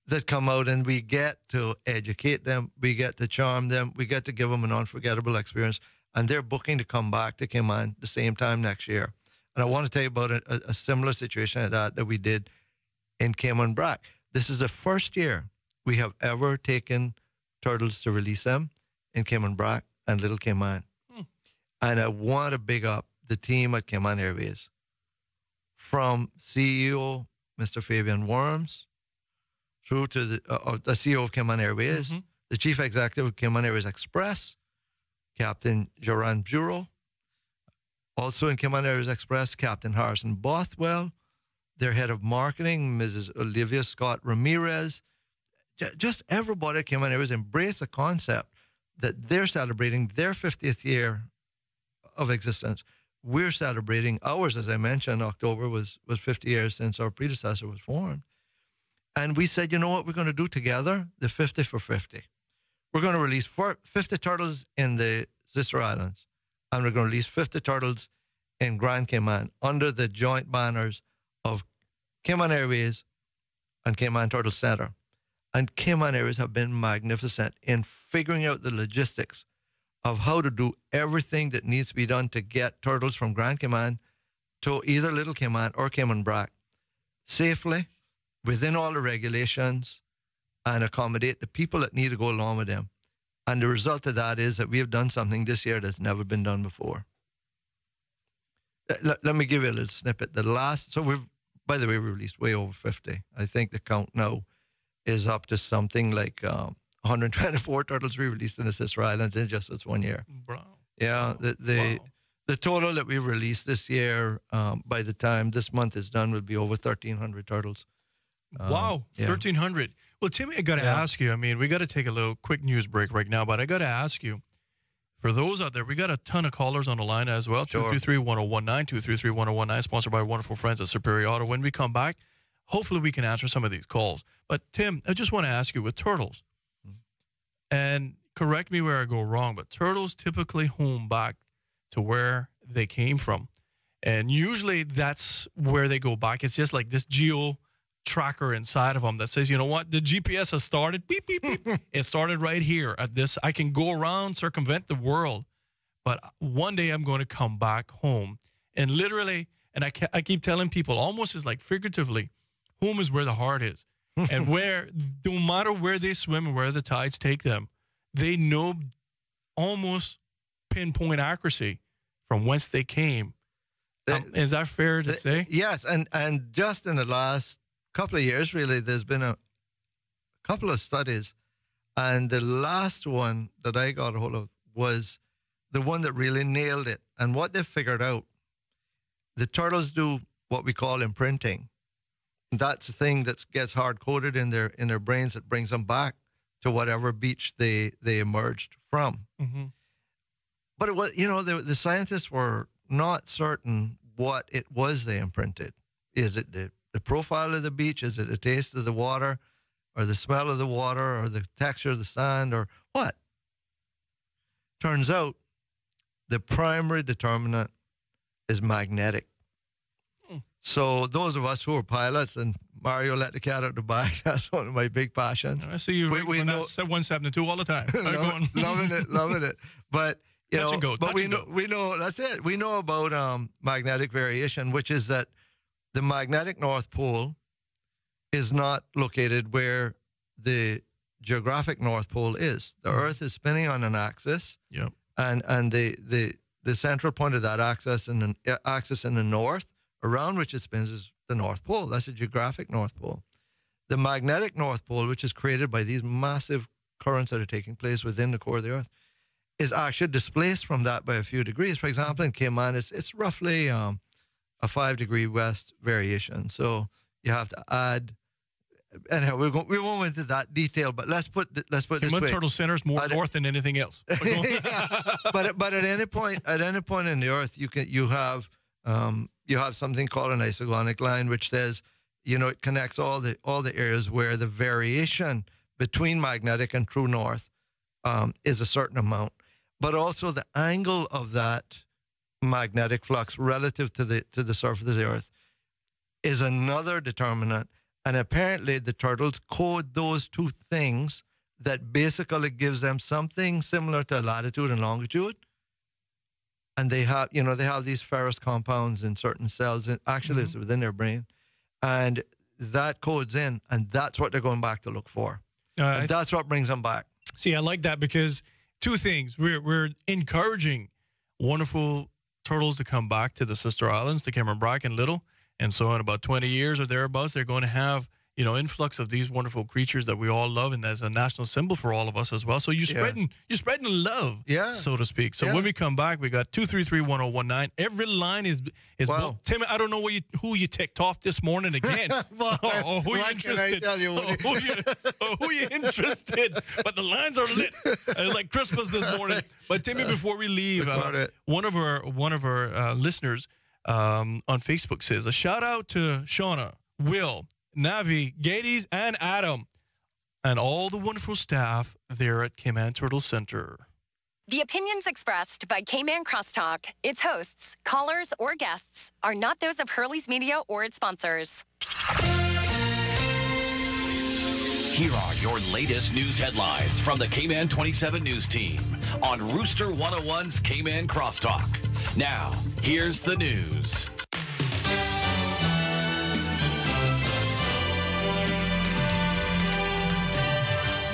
that come out, and we get to educate them, we get to charm them, we get to give them an unforgettable experience, and they're booking to come back to Cayman the same time next year. And I want to tell you about a similar situation that we did in Cayman Brac. This is the first year we have ever taken turtles to release them in Cayman Brac and Little Cayman. And I want to big up the team at Cayman Airways, from CEO Mr. Fabian Worms, through to the CEO of Cayman Airways, the chief executive of Cayman Airways Express, Captain Joran Bureau. Also in Cayman Airways Express, Captain Harrison Bothwell, their head of marketing, Mrs. Olivia Scott Ramirez. Just everybody at Cayman Airways embraced the concept that they're celebrating their 50th year of existence. We're celebrating ours, as I mentioned. October was 50 years since our predecessor was formed. And we said, you know what we're going to do together? The 50 for 50. We're going to release 50 turtles in the Sister Islands, and we're going to release 50 turtles in Grand Cayman under the joint banners of Cayman Airways and Cayman Turtle Center. And Cayman Airways have been magnificent in figuring out the logistics of how to do everything that needs to be done to get turtles from Grand Cayman to either Little Cayman or Cayman Brac safely, within all the regulations, and accommodate the people that need to go along with them. And the result of that is that we have done something this year that's never been done before. Let me give you a little snippet. By the way, we released way over 50. I think the count now is up to something like 124 turtles we released in the Sister Islands in just this 1 year. Wow. Yeah, the total that we released this year, by the time this month is done, will be over 1,300 turtles. Wow, yeah. 1,300. Well, Timmy, I got to ask you. I mean, we got to take a little quick news break right now, but I got to ask you, for those out there, we got a ton of callers on the line as well. Sure. 233-1019, 233-1019, sponsored by our wonderful friends at Superior Auto. When we come back, hopefully we can answer some of these calls. But, Tim, I just want to ask you with turtles, and correct me where I go wrong, but turtles typically home back to where they came from. And usually that's where they go back. It's just like this geo tracker inside of them that says, you know what, the GPS has started, beep, beep, beep. It started right here at this. I can go around, circumvent the world, but one day I'm going to come back home. And literally, and I keep telling people, almost as like figuratively, home is where the heart is. And where, no matter where they swim and where the tides take them, they know almost pinpoint accuracy from whence they came. Is that fair to say? Yes, and just in the last couple of years, really, there's been a couple of studies, and the last one that I got a hold of was the one that really nailed it. And what they figured out, the turtles do what we call imprinting. That's the thing that gets hard-coded in their brains that brings them back to whatever beach they emerged from. Mm-hmm. But it was, the scientists were not certain what it was they imprinted. Is it the profile of the beach? Is it the taste of the water, or the smell of the water, or the texture of the sand, or what? Turns out the primary determinant is magnetic. So those of us who are pilots, and Mario let the cat out of the bag, that's one of my big passions. I see you we know 172 all the time. loving it. But we know that's it. We know about magnetic variation, which is that the magnetic North Pole is not located where the geographic North Pole is. The Earth is spinning on an axis. Yep. And the central point of that axis in the north, around which it spins, is the North Pole. That's the geographic North Pole. The magnetic North Pole, which is created by these massive currents that are taking place within the core of the Earth, is actually displaced from that by a few degrees. For example, in Cayman, it's roughly a 5-degree west variation. So you have to add. Anyhow, we won't go into that detail, but let's put this way. Cayman Turtle Center is more north than anything else. But at any point in the Earth, you have something called an isogonic line, which says, it connects all the areas where the variation between magnetic and true north is a certain amount, but also the angle of that magnetic flux relative to the surface of the Earth is another determinant. And apparently the turtles code those two things that basically gives them something similar to latitude and longitude. And they have these ferrous compounds in certain cells. And actually, it's within their brain. And that codes in, and that's what they're going back to look for. And that's what brings them back. See, I like that because two things. We're encouraging wonderful turtles to come back to the Sister Islands, to Cayman Brac and Little. And so in about 20 years or thereabouts, they're going to have, influx of these wonderful creatures that we all love, and that's a national symbol for all of us as well. So you're spreading love, so to speak. So when we come back, we got 233-1019. Every line is booked. Tim, I don't know who you ticked off this morning again. or who you interested. Can I tell you? Who you interested. But the lines are lit like Christmas this morning. But Timmy, before we leave, one of our listeners on Facebook says, a shout out to Shauna, Will, Navi, Gades, and Adam, and all the wonderful staff there at Cayman Turtle Center. The opinions expressed by Cayman Crosstalk, its hosts, callers, or guests are not those of Hurley's Media or its sponsors. are your latest news headlines from the Cayman 27 News team on Rooster 101's Cayman Crosstalk. Now, here's the news.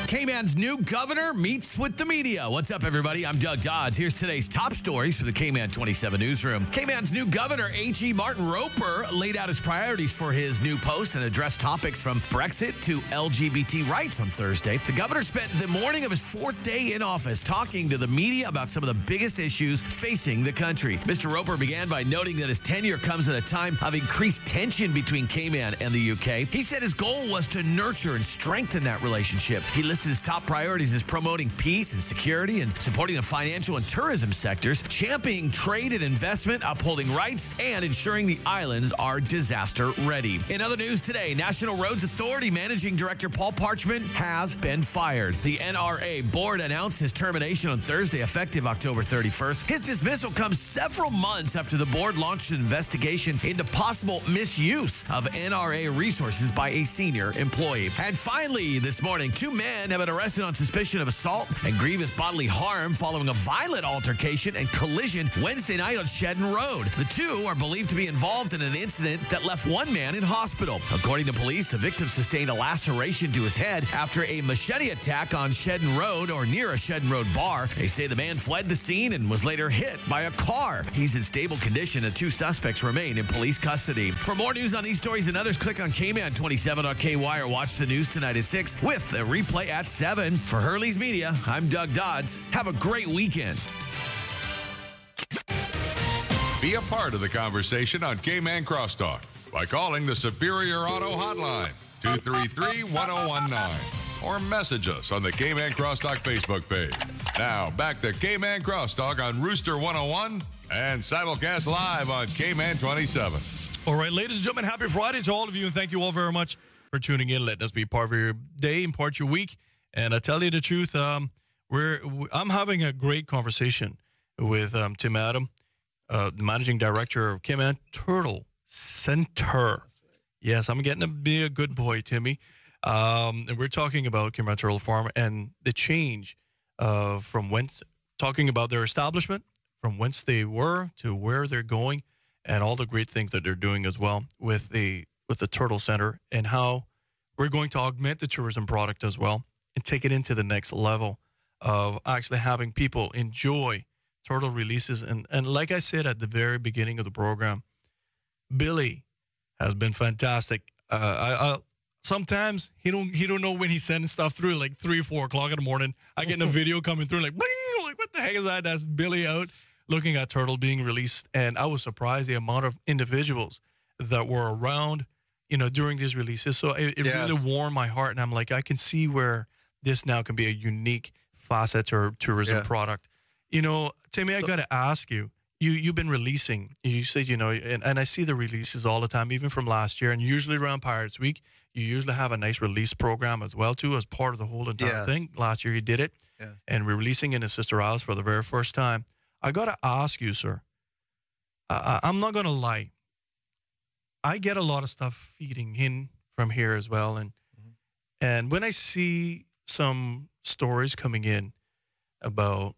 Cayman's new governor meets with the media. What's up, everybody? I'm Doug Dodds. Here's today's top stories from the Cayman 27 newsroom. Cayman's new governor, A.G. Martin Roper, laid out his priorities for his new post and addressed topics from Brexit to LGBT rights on Thursday. The governor spent the morning of his fourth day in office talking to the media about some of the biggest issues facing the country. Mr. Roper began by noting that his tenure comes at a time of increased tension between Cayman and the UK. He said his goal was to nurture and strengthen that relationship. He listed his top priorities as promoting peace and security and supporting the financial and tourism sectors, championing trade and investment, upholding rights, and ensuring the islands are disaster ready. In other news today, National Roads Authority Managing Director Paul Parchman has been fired. The NRA board announced his termination on Thursday, effective October 31st. His dismissal comes several months after the board launched an investigation into possible misuse of NRA resources by a senior employee. And finally, this morning, two men have been arrested on suspicion of assault and grievous bodily harm following a violent altercation and collision Wednesday night on Shedden Road. The two are believed to be involved in an incident that left one man in hospital. According to police, the victim sustained a laceration to his head after a machete attack on Shedden Road or near a Shedden Road bar. They say the man fled the scene and was later hit by a car. He's in stable condition and two suspects remain in police custody. For more news on these stories and others, click on Cayman27.ky or watch the news tonight at 6 with a replay at 7. For Hurley's Media, I'm Doug Dodds. Have a great weekend. Be a part of the conversation on Cayman Crosstalk by calling the Superior Auto Hotline, 233-1019, or message us on the Cayman Crosstalk Facebook page. Now, back to Cayman Crosstalk on Rooster 101 and simulcast live on Cayman 27. All right, ladies and gentlemen, happy Friday to all of you, and thank you all very much for tuning in. Letting us be part of your day and part of your week. And I tell you the truth, I'm having a great conversation with Tim Adam, the managing director of Cayman Turtle Center. Yes, I'm getting to be a good boy, Timmy. And we're talking about Cayman Turtle Farm and the change from whence, talking about their establishment, from whence they were to where they're going, and all the great things that they're doing as well with the Turtle Center, and how we're going to augment the tourism product as well and take it into the next level of actually having people enjoy turtle releases. And like I said at the very beginning of the program, Billy has been fantastic. Sometimes he don't know when he's sending stuff through, like 3 or 4 o'clock in the morning. I get a video coming through like what the heck is that? That's Billy out looking at turtle being released. And I was surprised the amount of individuals that were around, during these releases. So it really warmed my heart. And I'm like, I can see where this now can be a unique facet or tourism product. Timmy, I got to ask you, you've been releasing, you said, and I see the releases all the time, even from last year, and usually around Pirates Week, you usually have a nice release program as well, too, as part of the whole entire thing. Last year you did it, and we're releasing in the Sister Isles for the very first time. I got to ask you, sir, I'm not going to lie. I get a lot of stuff feeding in from here as well, and when I see some stories coming in about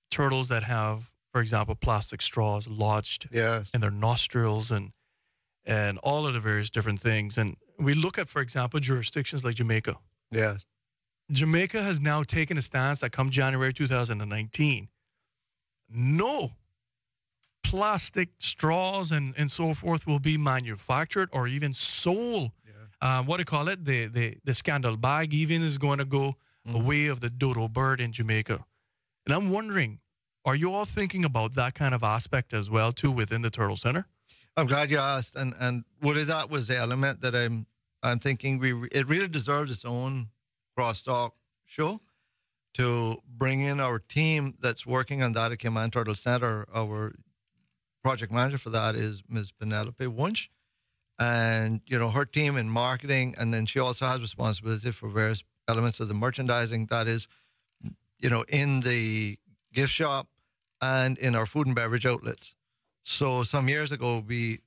turtles that have, for example, plastic straws lodged in their nostrils and all of the various different things. And we look at, for example, jurisdictions like Jamaica. Yeah. Jamaica has now taken a stance that come January 2019, no plastic straws and so forth will be manufactured or even sold. What do you call it? The scandal bag even is going to go away of the dodo bird in Jamaica. And I'm wondering, are you all thinking about that kind of aspect as well, too, within the Turtle Center? I'm glad you asked. And what of that was the element that I'm thinking it really deserves its own crosstalk show to bring in our team that's working on that at Cayman Turtle Center. Our project manager for that is Ms. Penelope Wunsch. And, her team in marketing, and then she also has responsibility for various elements of the merchandising that is, in the gift shop and in our food and beverage outlets. So some years ago, we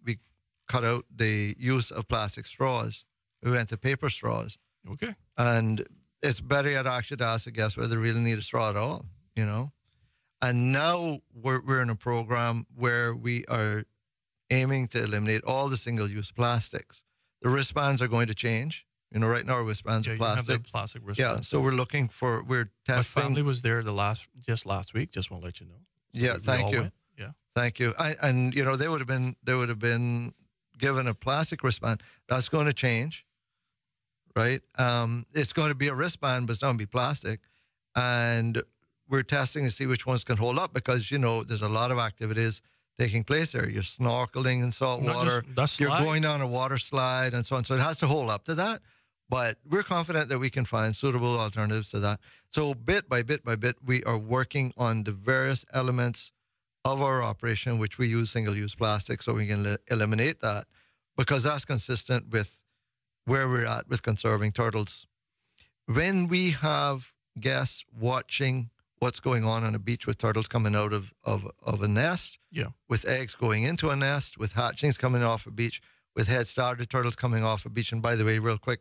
cut out the use of plastic straws. We went to paper straws. Okay. And it's better yet actually to ask the guests whether they really need a straw at all, you know. And now we're in a program where we are aiming to eliminate all the single-use plastics. The wristbands are going to change. You know, right now our wristbands are plastic. You have the plastic wristbands. Yeah, so we're testing. My family was there just last week. Just want to let you know. Yeah, thank you. Yeah, thank you. And you know, they would have been given a plastic wristband. That's going to change, right? It's going to be a wristband, but it's not going to be plastic. And we're testing to see which ones can hold up because, you know, there's a lot of activities taking place there. You're snorkeling in salt water. You're going down a water slide and so on. So it has to hold up to that. But we're confident that we can find suitable alternatives to that. So bit by bit by bit, we are working on the various elements of our operation, which we use single-use plastic, so we can eliminate that, because that's consistent with where we're at with conserving turtles. When we have guests watching what's going on a beach with turtles coming out of a nest, with eggs going into a nest, with hatchlings coming off a beach, with head-started turtles coming off a beach. And by the way, real quick,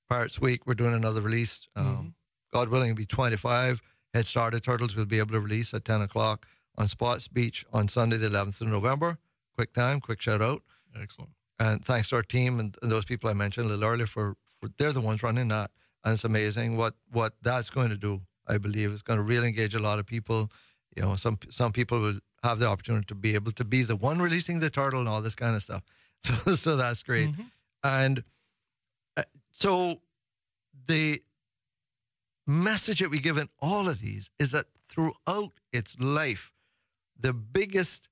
Pirates Week, we're doing another release. God willing, it'll be 25 head-started turtles we'll be able to release at 10 o'clock on Spots Beach on Sunday, the 11th of November. Quick time, quick shout-out. Excellent. And thanks to our team and those people I mentioned a little earlier for they're the ones running that. And it's amazing what that's going to do, I believe. It's going to really engage a lot of people. You know, some people will have the opportunity to be able to be the one releasing the turtle and all this kind of stuff. So that's great. And so the message that we give in all of these is that throughout its life, the biggest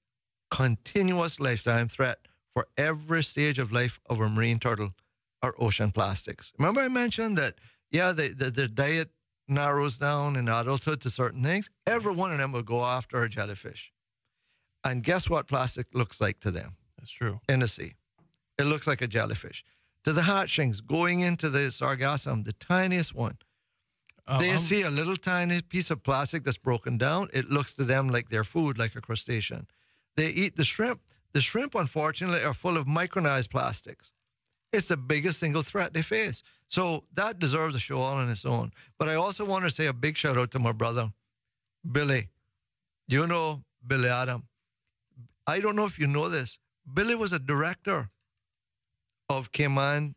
continuous lifetime threat for every stage of life of a marine turtle are ocean plastics. Remember I mentioned that, the diet narrows down in adulthood to certain things? Every one of them will go after a jellyfish. And guess what plastic looks like to them? That's true. In the sea. It looks like a jellyfish. To the hatchlings going into the sargassum, the tiniest one, they see a little tiny piece of plastic that's broken down. It looks to them like their food, like a crustacean. They eat the shrimp. The shrimp, unfortunately, are full of micronized plastics. It's the biggest single threat they face. So that deserves a show all on its own. But I also want to say a big shout out to my brother, Billy. You know Billy Adam. I don't know if you know this. Billy was a director of Cayman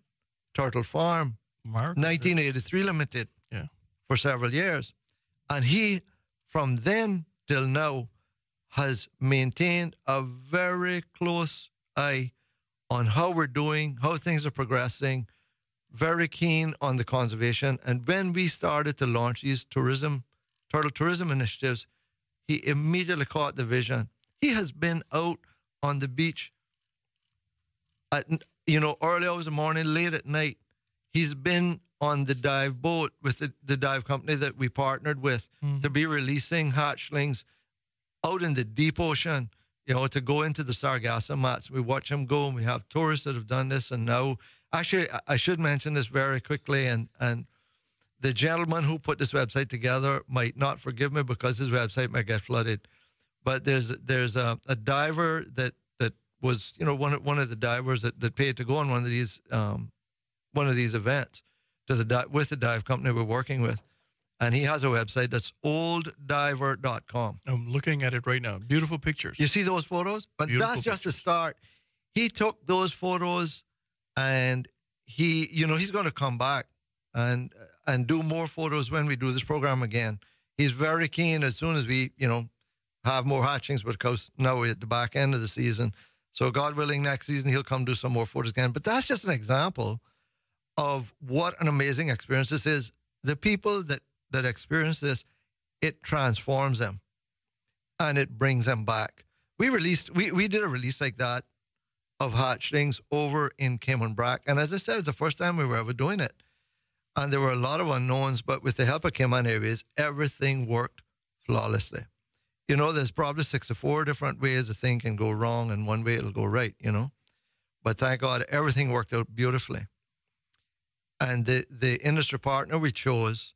Turtle Farm, 1983 Limited, for several years. And he, from then till now, has maintained a very close eye on how we're doing, how things are progressing, very keen on the conservation. And when we started to launch these turtle tourism initiatives, he immediately caught the vision. He has been out on the beach at, early hours of the morning, late at night. He's been on the dive boat with the dive company that we partnered with to be releasing hatchlings out in the deep ocean, to go into the sargassum mats. We watch them go, and we have tourists that have done this. And now, actually, I should mention this very quickly, and the gentleman who put this website together might not forgive me because his website might get flooded. But there's a diver that was, one of the divers that paid to go on one of these events with the dive company we're working with. And he has a website that's olddiver.com. I'm looking at it right now. Beautiful pictures. You see those photos? But that's just a start. He took those photos, and he's going to come back and do more photos when we do this program again. He's very keen as soon as we, have more hatchings, because now we're at the back end of the season. So God willing, next season he'll come do some more photos again. But that's just an example of what an amazing experience this is. The people that experience this, it transforms them and it brings them back. We did a release like that of hatchlings over in Cayman Brac. And as I said, it's the first time we were ever doing it. And there were a lot of unknowns, but with the help of Cayman Airways, everything worked flawlessly. There's probably 64 different ways a thing can go wrong, and one way it'll go right, But thank God, everything worked out beautifully. And the industry partner we chose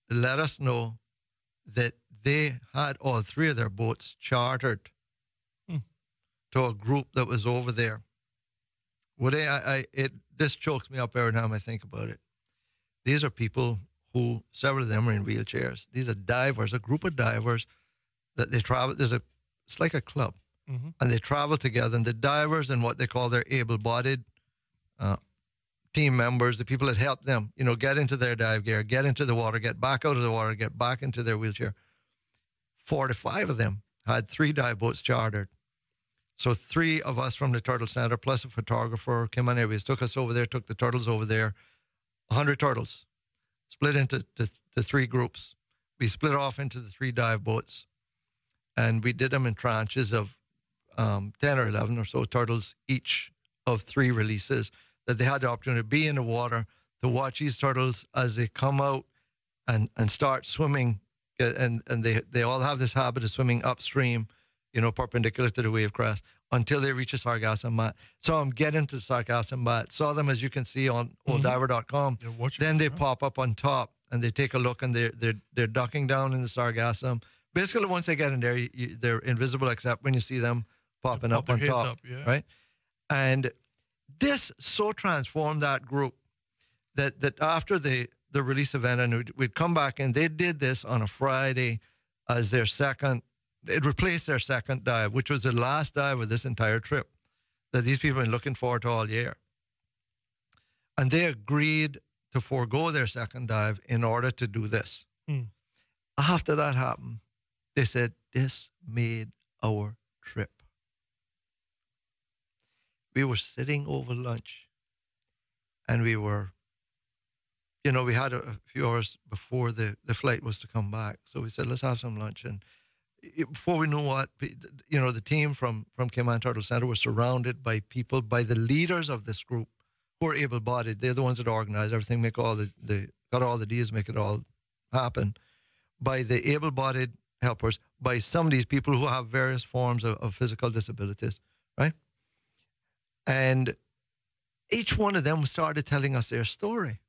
let us know that they had all three of their boats chartered to a group that was over there. This chokes me up every time I think about it. These are people who, several of them are in wheelchairs. These are divers, a group of divers that they travel. It's like a club. Mm-hmm. And they travel together. And the divers and what they call their able-bodied team members, the people that help them, get into their dive gear, get into the water, get back out of the water, get back into their wheelchair. 45 of them had 3 dive boats chartered. So 3 of us from the Turtle Center, plus a photographer, Cayman Airways, took us over there, took the turtles over there, 100 turtles, split into 3 groups. We split off into the 3 dive boats, and we did them in tranches of 10 or 11 or so turtles, each of 3 releases, that they had the opportunity to be in the water, to watch these turtles as they come out and start swimming. And they all have this habit of swimming upstream, perpendicular to the wave crest, until they reach a sargassum mat. So I'm getting to the sargassum mat. Saw them, as you can see, on olddiver.com. Then they pop up on top, and they take a look, and they're ducking down in the sargassum. Basically, once they get in there, they're invisible except when you see them popping up on top, right? And this so transformed that group that after the release event, and we'd come back, and they did this on a Friday as their second. It replaced their second dive, which was the last dive of this entire trip that these people have been looking forward to all year. And they agreed to forego their second dive in order to do this. After that happened, they said, this made our trip. We were sitting over lunch, and we were, we had a few hours before the flight was to come back. So we said, let's have some lunch. And before we knew what, the team from Cayman Turtle Center was surrounded by people, by the leaders of this group who are able-bodied. They're the ones that organize everything, got all the deals, make it all happen. By the able-bodied helpers, by some of these people who have various forms of physical disabilities, right? And each one of them started telling us their story.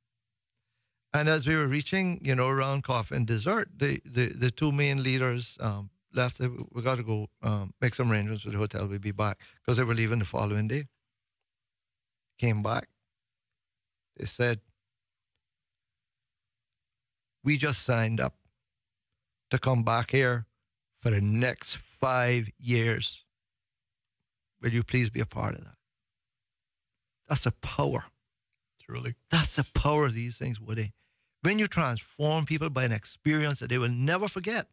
And as we were reaching, around coffee and dessert, the 2 main leaders left. We got to go make some arrangements with the hotel. We'd be back because they were leaving the following day. Came back. They said, we just signed up to come back here for the next 5 years. Will you please be a part of that? That's the power. Truly. That's the power of these things, Woody. When you transform people by an experience that they will never forget,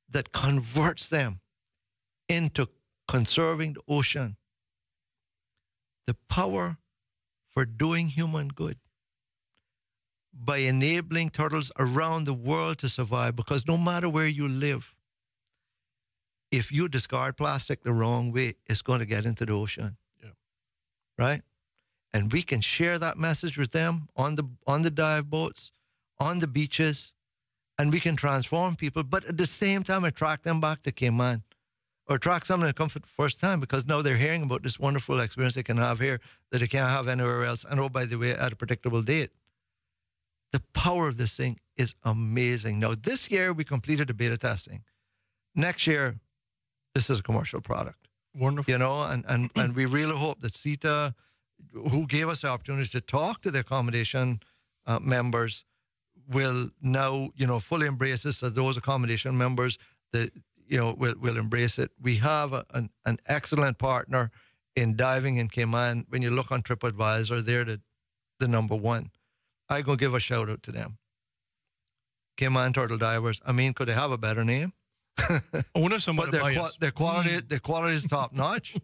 that converts them into conserving the ocean, the power for doing human good by enabling turtles around the world to survive, because no matter where you live, if you discard plastic the wrong way, it's going to get into the ocean. Yeah. Right? And we can share that message with them on the dive boats, on the beaches, and we can transform people, but at the same time attract them back to Cayman, or attract someone to come for the first time, because now they're hearing about this wonderful experience they can have here that they can't have anywhere else, and oh, by the way, at a predictable date. The power of this thing is amazing. Now, this year we completed the beta testing. Next year, this is a commercial product. Wonderful. And we really hope that CETA, who gave us the opportunity to talk to the accommodation members, will now, fully embrace this. So those accommodation members that, will embrace it. We have an excellent partner in diving in Cayman. When you look on TripAdvisor, they're the number 1. I'm going to give a shout out to them. Cayman Turtle Divers. I mean, could they have a better name? I wonder if someone their quality is top notch.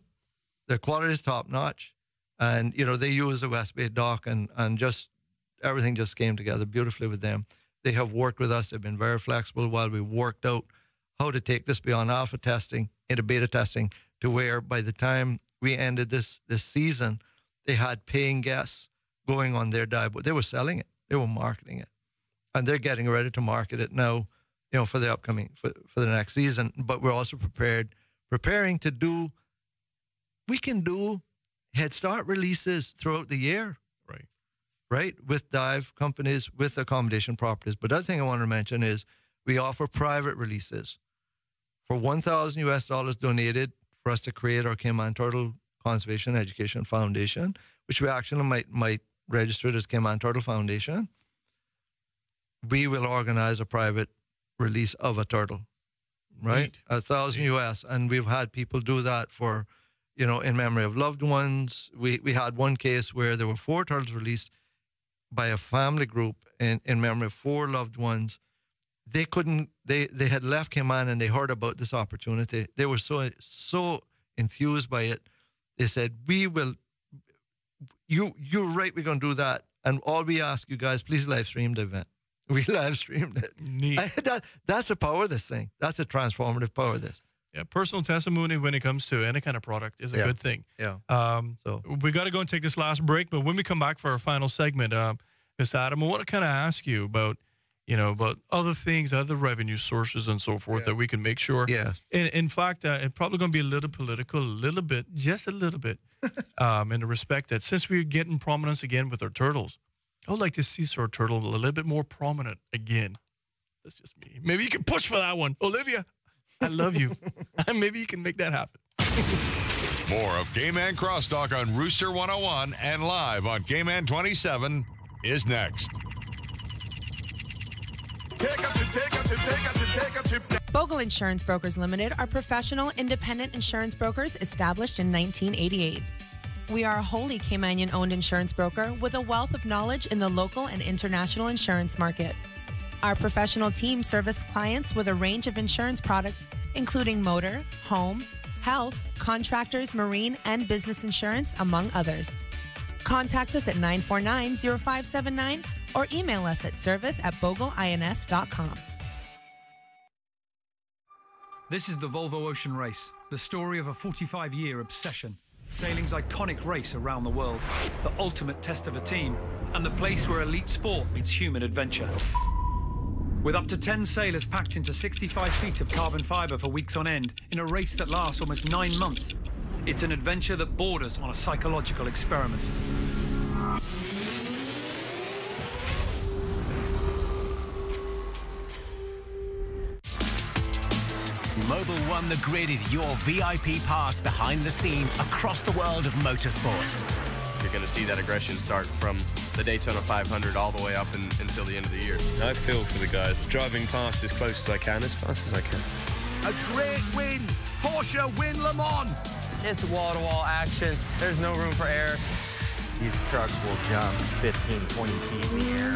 Their quality is top notch. And, they use the West Bay dock, and just everything just came together beautifully with them. They have worked with us. They've been very flexible while we worked out how to take this beyond alpha testing into beta testing, to where by the time we ended this season, they had paying guests going on their dive. They were selling it. They were marketing it. And they're getting ready to market it now, for the upcoming, for the next season. But we're also preparing to do, we can do head start releases throughout the year. Right? With dive companies, with accommodation properties. But the other thing I want to mention is we offer private releases. For $1,000 US donated for us to create our Cayman Turtle Conservation Education Foundation, which we actually might registered as Cayman Turtle Foundation, we will organize a private release of a turtle, right? Neat. $1,000 US. And we've had people do that for, in memory of loved ones. We had one case where there were 4 turtles released by a family group in memory of 4 loved ones. They had left Cayman and they heard about this opportunity. They were so enthused by it. They said, you're right, we're going to do that. And all we ask you guys, please live stream the event. We live streamed it. Neat. That's the power of this thing. That's a transformative power of this. Yeah, personal testimony when it comes to any kind of product is a good thing. Yeah. So we got to go and take this last break, but when we come back for our final segment, Ms. Adam, I want to kind of ask you about other things, other revenue sources and so forth that we can make sure. Yeah. In fact, it's probably going to be a little political, just a little bit, in the respect that since we're getting prominence again with our turtles, I would like to see Sir Turtle a little bit more prominent again. That's just me. Maybe you can push for that one. Olivia, I love you. Maybe you can make that happen. More of Cayman Crosstalk on Rooster 101 and live on Cayman 27 is next. Bogle Insurance Brokers Limited are professional, independent insurance brokers established in 1988. We are a wholly Caymanian-owned insurance broker with a wealth of knowledge in the local and international insurance market. Our professional team service clients with a range of insurance products, including motor, home, health, contractors, marine, and business insurance, among others. Contact us at 949-0579 or email us at service@bogleins.com. This is the Volvo Ocean Race, the story of a 45-year obsession. Sailing's iconic race around the world, the ultimate test of a team, and the place where elite sport meets human adventure. With up to 10 sailors packed into 65 feet of carbon fiber for weeks on end in a race that lasts almost 9 months, it's an adventure that borders on a psychological experiment. Mobil One The Grid is your VIP pass behind the scenes across the world of motorsport. You're going to see that aggression start from the Daytona 500 all the way up until the end of the year. I feel for the guys, driving past as close as I can, as fast as I can. A great win! Porsche win Le Mans! It's wall-to-wall action. There's no room for error. These trucks will jump 15, 20 feet in the air.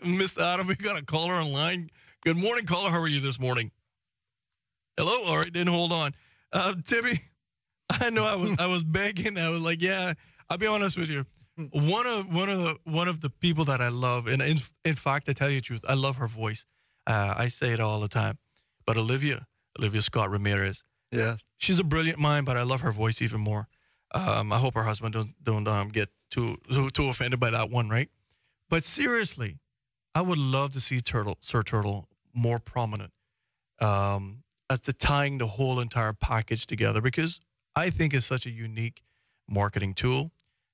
Mr. Adam, we got a caller online. Good morning, caller. How are you this morning? Hello? All right, then hold on. Timmy, I know I was begging. I was like, yeah, I'll be honest with you. One of the people that I love, and in fact, I tell you the truth, I love her voice. I say it all the time. But Olivia Scott Ramirez. Yeah. She's a brilliant mind, but I love her voice even more. I hope her husband don't get too offended by that one, right? But seriously, I would love to see Sir Turtle more prominent as to tying the whole entire package together, because I think it's such a unique marketing tool.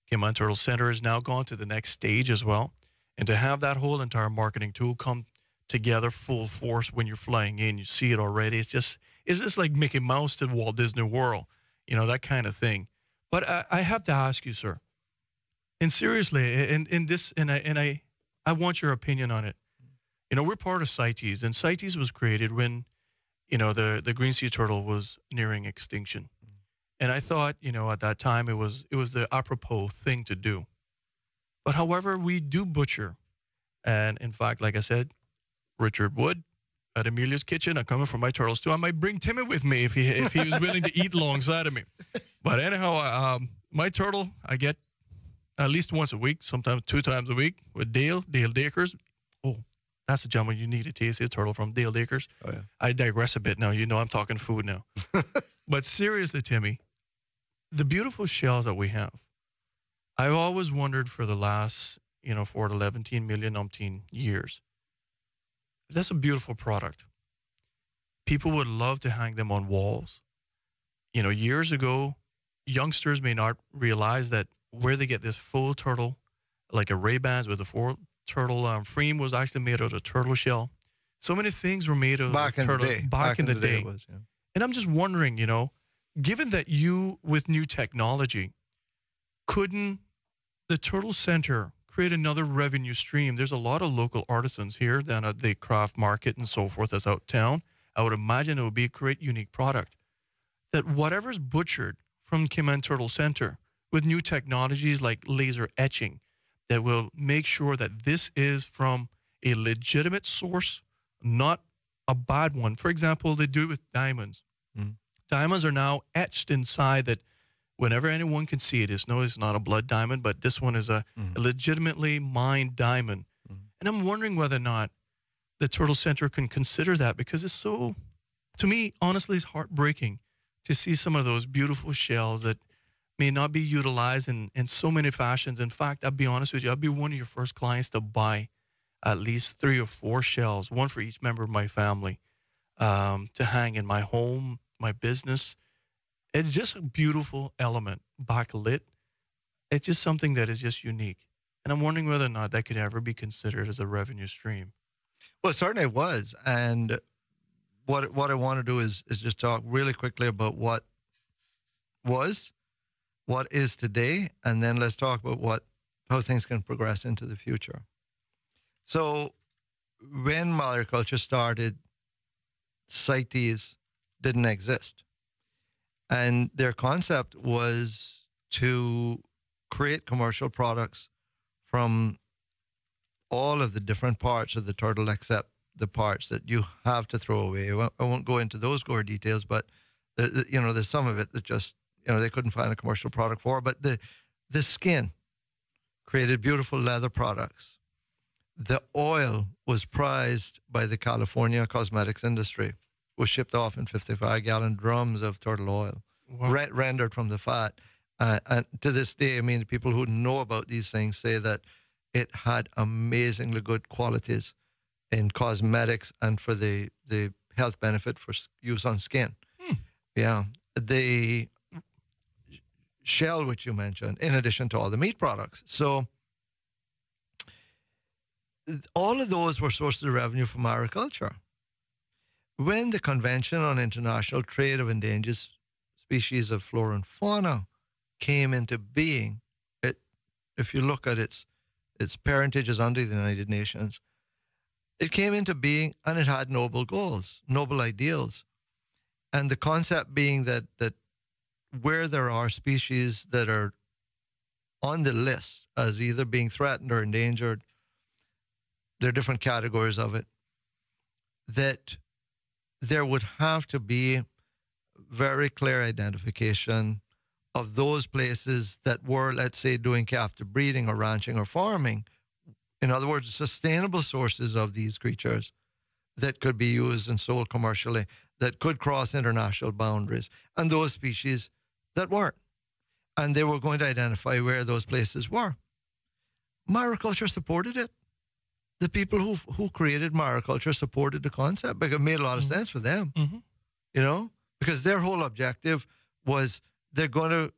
Cayman Turtle Center has now gone to the next stage as well. And to have that whole entire marketing tool come together full force when you're flying in, you see it already. It's just like Mickey Mouse to Walt Disney World, that kind of thing. But I have to ask you, sir, and seriously, I want your opinion on it. We're part of CITES, and CITES was created when, the green sea turtle was nearing extinction. And I thought, at that time it was the apropos thing to do. But however, we do butcher. And in fact, like I said, Richard Wood at Amelia's Kitchen, I'm coming for my turtles too. I might bring Timmy with me if he was willing to eat alongside of me. But anyhow, my turtle, I get at least once a week, sometimes 2 times a week with Dale Dakers. Oh, that's the gentleman you need to taste a turtle from, Dale Dakers. Oh, yeah. I digress a bit now. You know I'm talking food now. But seriously, Timmy, the beautiful shells that we have, I've always wondered for the last, for 11 million umpteen years, that's a beautiful product. People would love to hang them on walls. Years ago, youngsters may not realize that where they get this full turtle, like a Ray-Bans with a full turtle frame was actually made out of turtle shell. So many things were made of turtle back in the day. It was, yeah. And I'm just wondering, given that you, with new technology, couldn't the Turtle Center create another revenue stream? There's a lot of local artisans here down at the craft market and so forth that's out town. I would imagine it would be a great, unique product. That whatever's butchered from Cayman Turtle Center with new technologies like laser etching that will make sure that this is from a legitimate source, not a bad one. For example, they do it with diamonds. Diamonds are now etched inside that whenever anyone can see it, it's not a blood diamond, but this one is a legitimately mined diamond. And I'm wondering whether or not the Turtle Center can consider that, because it's so, to me, honestly, it's heartbreaking to see some of those beautiful shells that may not be utilized in so many fashions. In fact, I'll be honest with you, I'll be one of your first clients to buy at least 3 or 4 shells, one for each member of my family, to hang in my home, my business. It's just a beautiful element, backlit. It's just something that is just unique. And I'm wondering whether or not that could ever be considered as a revenue stream. Well, certainly it was. And what I want to do is just talk really quickly about what was, what is today, and then let's talk about how things can progress into the future. So when mariculture started, CITES didn't exist. And their concept was to create commercial products from all of the different parts of the turtle except the parts that you have to throw away. I won't go into those gore details, but there's some of it that just, they couldn't find a commercial product for. But the skin created beautiful leather products. The oil was prized by the California cosmetics industry, was shipped off in 55-gallon drums of turtle oil, rendered from the fat. And to this day, the people who know about these things say that it had amazingly good qualities in cosmetics and for the health benefit for use on skin. Yeah. The shell, which you mentioned, in addition to all the meat products. So all of those were sources of revenue from agriculture. When the Convention on International Trade of Endangered Species of Flora and Fauna came into being, if you look at its parentage is under the United Nations, it came into being and it had noble goals, noble ideals. And the concept being that where there are species that are on the list as either being threatened or endangered, there are different categories of it, that there would have to be very clear identification of those places that were, let's say, doing captive breeding or ranching or farming. In other words, sustainable sources of these creatures that could be used and sold commercially, that could cross international boundaries, and those species that weren't. And they were going to identify where those places were. Mariculture supported it. The people who created mariculture supported the concept because it made a lot of sense for them, because their whole objective was they're going to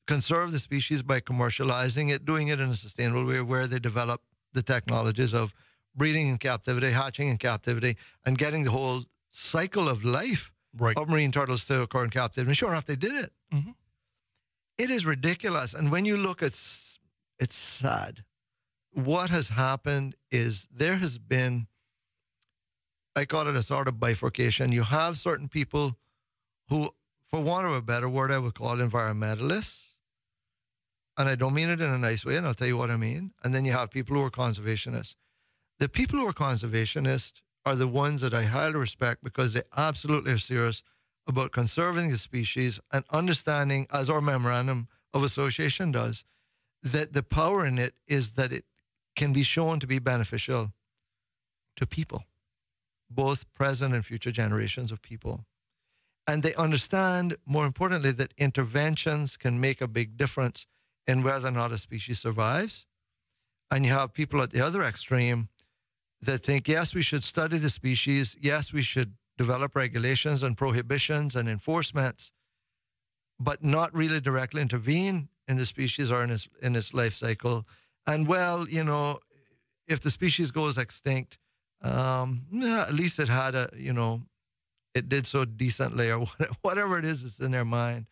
conserve the species by commercializing it, doing it in a sustainable way where they develop the technologies of breeding in captivity, hatching in captivity, and getting the whole cycle of life of marine turtles to occur in captivity. And sure enough, they did it. It is ridiculous. And when you look at it's sad. What has happened is there has been, I call it a sort of bifurcation. You have certain people who, for want of a better word, I would call environmentalists. And I don't mean it in a nice way, and I'll tell you what I mean. And then you have people who are conservationists. The people who are conservationists are the ones that I highly respect because they absolutely are serious about conserving the species and understanding, as our memorandum of association does, that the power in it is that it can be shown to be beneficial to people, both present and future generations of people. And they understand, more importantly, that interventions can make a big difference in whether or not a species survives. And you have people at the other extreme that think, yes, we should study the species. Yes, we should develop regulations and prohibitions and enforcements, but not really directly intervene in the species or in its life cycle. And well, you know, if the species goes extinct, at least it had it did so decently, or whatever it is that's in their mind.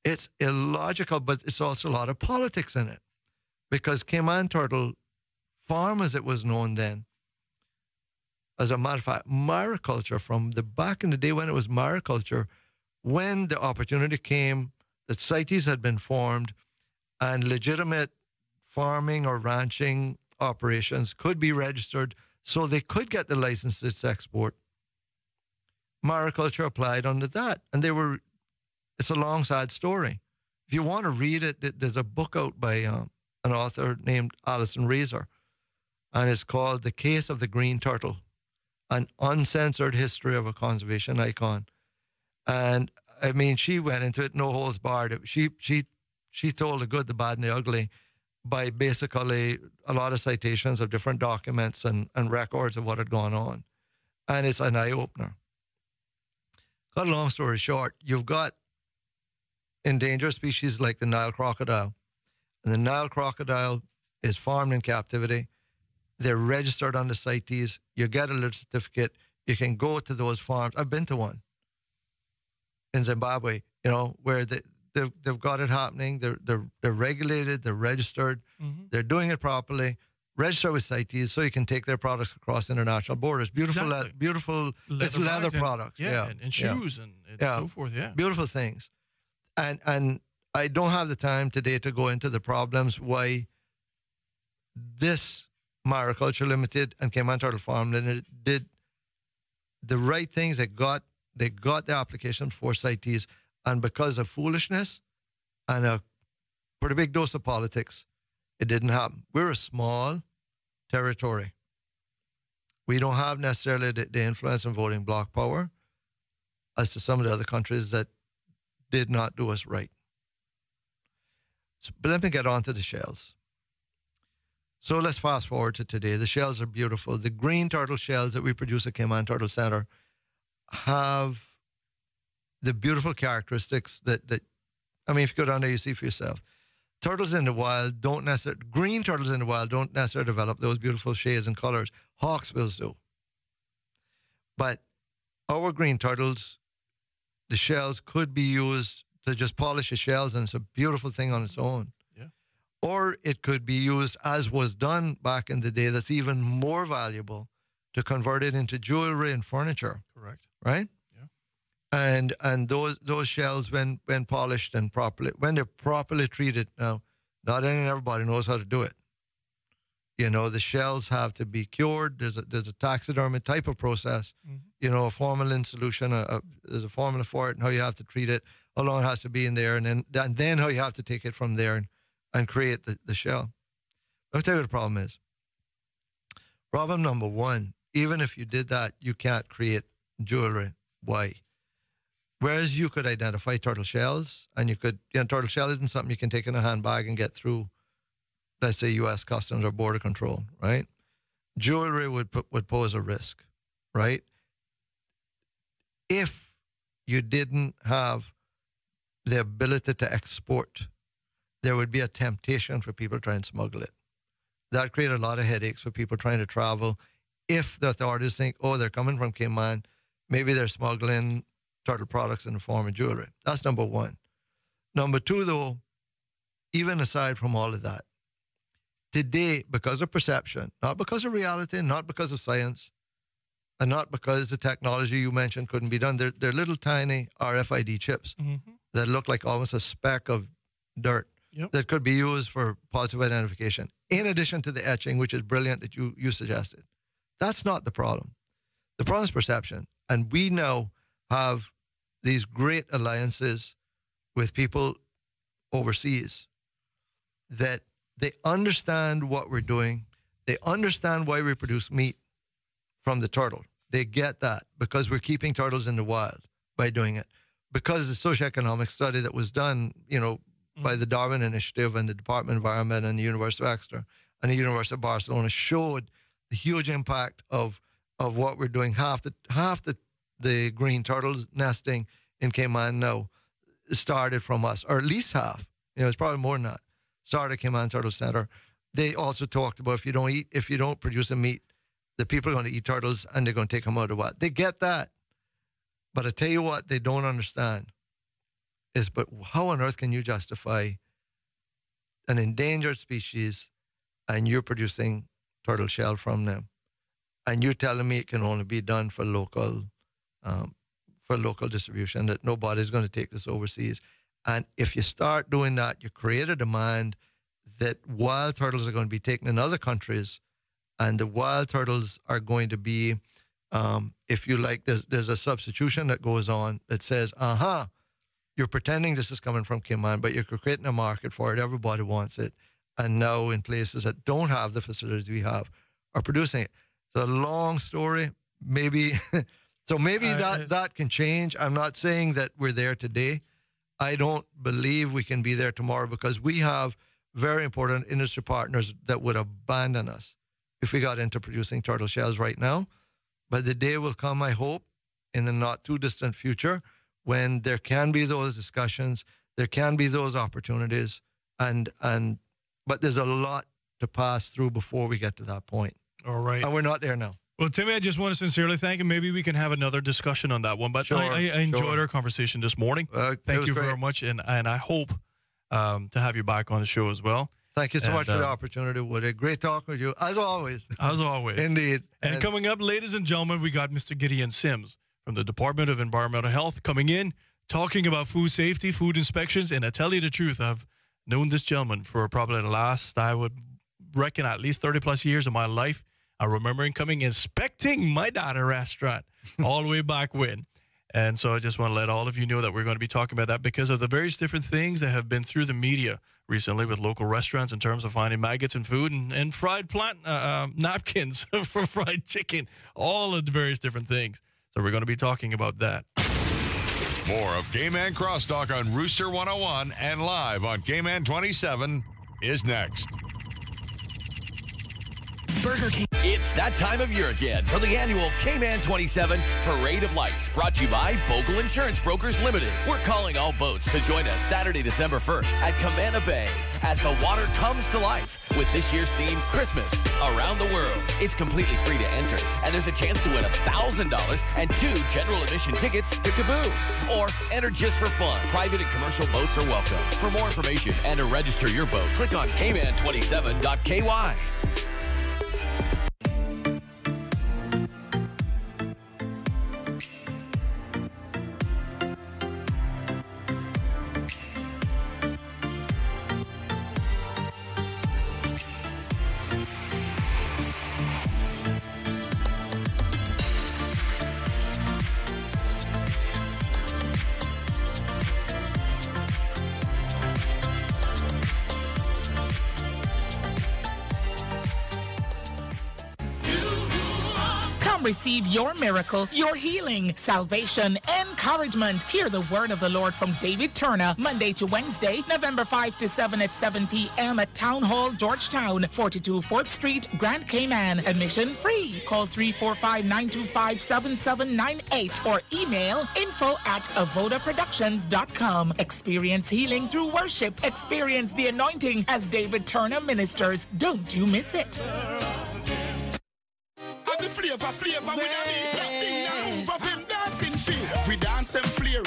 It's illogical, but it's also a lot of politics in it. Because Cayman turtle farm, as it was known then, as a matter of fact, mariculture, from the back in the day when it was mariculture, when the opportunity came that CITES had been formed and legitimate farming or ranching operations could be registered so they could get the licenses to export, mariculture applied under that. And it's a long, sad story. If you want to read it, there's a book out by an author named Alison Razor, and it's called The Case of the Green Turtle, an uncensored history of a conservation icon. And I mean, she went into it no holds barred. She told the good, the bad, and the ugly by basically a lot of citations of different documents and records of what had gone on. And it's an eye-opener. Cut a long story short, you've got endangered species like the Nile crocodile. And the Nile crocodile is farmed in captivity. They're registered under CITES. You get a little certificate. You can go to those farms. I've been to one in Zimbabwe, you know, where they've got it happening. They're regulated. They're registered. Mm-hmm. They're doing it properly. Register with CITES so you can take their products across international borders. Beautiful, Exactly. beautiful. It's leather products. Yeah, and shoes and so forth. Yeah, beautiful things. And I don't have the time today to go into the problems why this Mariculture Limited and Cayman Turtle Farm Limited did the right things. They got the application for CITES, and because of foolishness and a pretty big dose of politics, it didn't happen. We're a small territory. We don't have necessarily the influence and voting bloc power as to some of the other countries that did not do us right. So, but let me get on to the shells. So let's fast forward to today. The shells are beautiful. The green turtle shells that we produce at Cayman Turtle Center have the beautiful characteristics that I mean, if you go down there, you see for yourself. Turtles in the wild don't necessarily, green turtles in the wild don't necessarily develop those beautiful shades and colors. Hawksbills do. But our green turtles, the shells could be used to just polish the shells, and it's a beautiful thing on its own. Yeah. Or it could be used, as was done back in the day, that's even more valuable, to convert it into jewelry and furniture. Correct. Right? Yeah. And those shells, when polished and properly, when they're properly treated, now, not everybody knows how to do it. You know, the shells have to be cured. There's a taxidermy type of process. Mm-hmm. You know, a formalin solution, there's a formula for it, and how you have to treat it, how long it has to be in there, and then how you have to take it from there and create the shell. Let me tell you what the problem is. Problem number one, even if you did that, you can't create jewelry. Why? Whereas you could identify turtle shells, and turtle shell isn't something you can take in a handbag and get through, let's say, U.S. Customs or Border Control, right? Jewelry would pose a risk, right? If you didn't have the ability to export, there would be a temptation for people to try and smuggle it. That created a lot of headaches for people trying to travel. If the authorities think, oh, they're coming from Cayman, maybe they're smuggling turtle products in the form of jewelry. That's number one. Number two, though, even aside from all of that, today, because of perception, not because of reality, not because of science, and not because the technology you mentioned couldn't be done, they're little tiny RFID chips that look like almost a speck of dirt that could be used for positive identification, in addition to the etching, which is brilliant that you suggested. That's not the problem. The problem is perception. And we now have these great alliances with people overseas. that they understand what we're doing. They understand why we produce meat from the turtle. They get that because we're keeping turtles in the wild by doing it. Because the socioeconomic study that was done, by the Darwin Initiative and the Department of Environment and the University of Exeter and the University of Barcelona showed the huge impact of what we're doing. Half the green turtles nesting in Cayman now started from us, or at least half. It's probably more than that. Started Cayman Turtle Center. They also talked about if you don't produce a meat, the people are going to eat turtles and they're going to take them out of what. They get that. But I tell you what they don't understand is, but how on earth can you justify an endangered species and you're producing turtle shell from them? And you're telling me it can only be done for local distribution, that nobody's going to take this overseas. And if you start doing that, you create a demand that wild turtles are going to be taken in other countries, and the wild turtles are going to be, if you like, there's a substitution that goes on that says, you're pretending this is coming from Cayman, but you're creating a market for it. Everybody wants it. And now in places that don't have the facilities we have are producing it. It's a long story. Maybe, so maybe that can change. I'm not saying that we're there today. I don't believe we can be there tomorrow because we have very important industry partners that would abandon us if we got into producing turtle shells right now. But the day will come, I hope, in the not too distant future, when there can be those discussions, there can be those opportunities, but there's a lot to pass through before we get to that point. All right. And we're not there now. Well, Timmy, I just want to sincerely thank you. Maybe we can have another discussion on that one. But Sure, I enjoyed our conversation this morning. Thank you very much, and I hope to have you back on the show as well. Thank you so much for the opportunity, Woody. Great talking with you, as always. As always. Indeed. And coming up, ladies and gentlemen, we got Mr. Gideon Sims from the Department of Environmental Health coming in, talking about food safety, food inspections. And I tell you the truth, I've known this gentleman for probably the last, I would reckon, at least 30-plus years of my life. I remember him coming inspecting my data restaurant all the way back when. And so I just want to let all of you know that we're going to be talking about that because of the various different things that have been through the media recently with local restaurants in terms of finding maggots in food and fried plant napkins for fried chicken, all of the various different things. So we're going to be talking about that. More of Cayman Crosstalk on Rooster 101 and live on Cayman 27 is next. Burger King. It's that time of year again for the annual Cayman 27 Parade of Lights, brought to you by Bogle Insurance Brokers Limited. We're calling all boats to join us Saturday, December 1st at Camana Bay as the water comes to life with this year's theme, Christmas Around the World. It's completely free to enter, and there's a chance to win $1,000 and 2 general admission tickets to Kaboo. Or enter just for fun. Private and commercial boats are welcome. For more information and to register your boat, click on cayman27.ky. Receive your miracle, your healing, salvation, encouragement. Hear the word of the Lord from David Turner, Monday to Wednesday, November 5 to 7 at 7 p.m. at Town Hall, Georgetown, 42 4th Street, Grand Cayman. Admission free. Call 345-925-7798 or email info@avodaproductions.com. Experience healing through worship. Experience the anointing as David Turner ministers. Don't you miss it. The flavor with a beat. Black thing now move up him dancing feet. We dance them flavor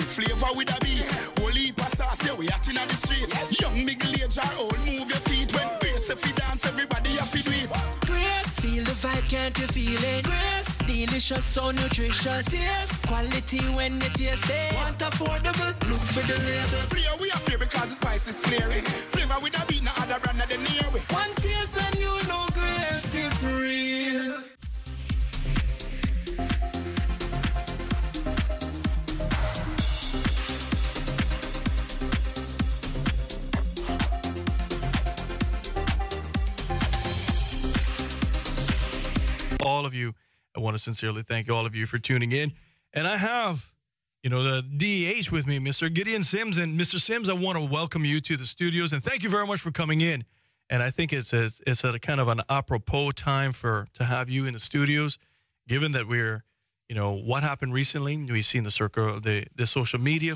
with a beat. Holy sauce, yeah, we acting on the street. Young middle age are old, move your feet. When bass if we dance, everybody have to do it. Grace, feel the vibe, can't you feel it? Grace, delicious, so nutritious. Yes, quality when you taste it. Want affordable, look for the label. Flavor we are fear because the spice is clearing. Flavor with a beat, no other brand of the near way. One taste and you know Grace is real. all of you. I want to sincerely thank all of you for tuning in. And I have, the DEH with me, Mr. Gideon Sims. And Mr. Sims, I want to welcome you to the studios. And thank you very much for coming in. And I think it's at a kind of an apropos time to have you in the studios, given that we're, what happened recently. We've seen the circle, the social media,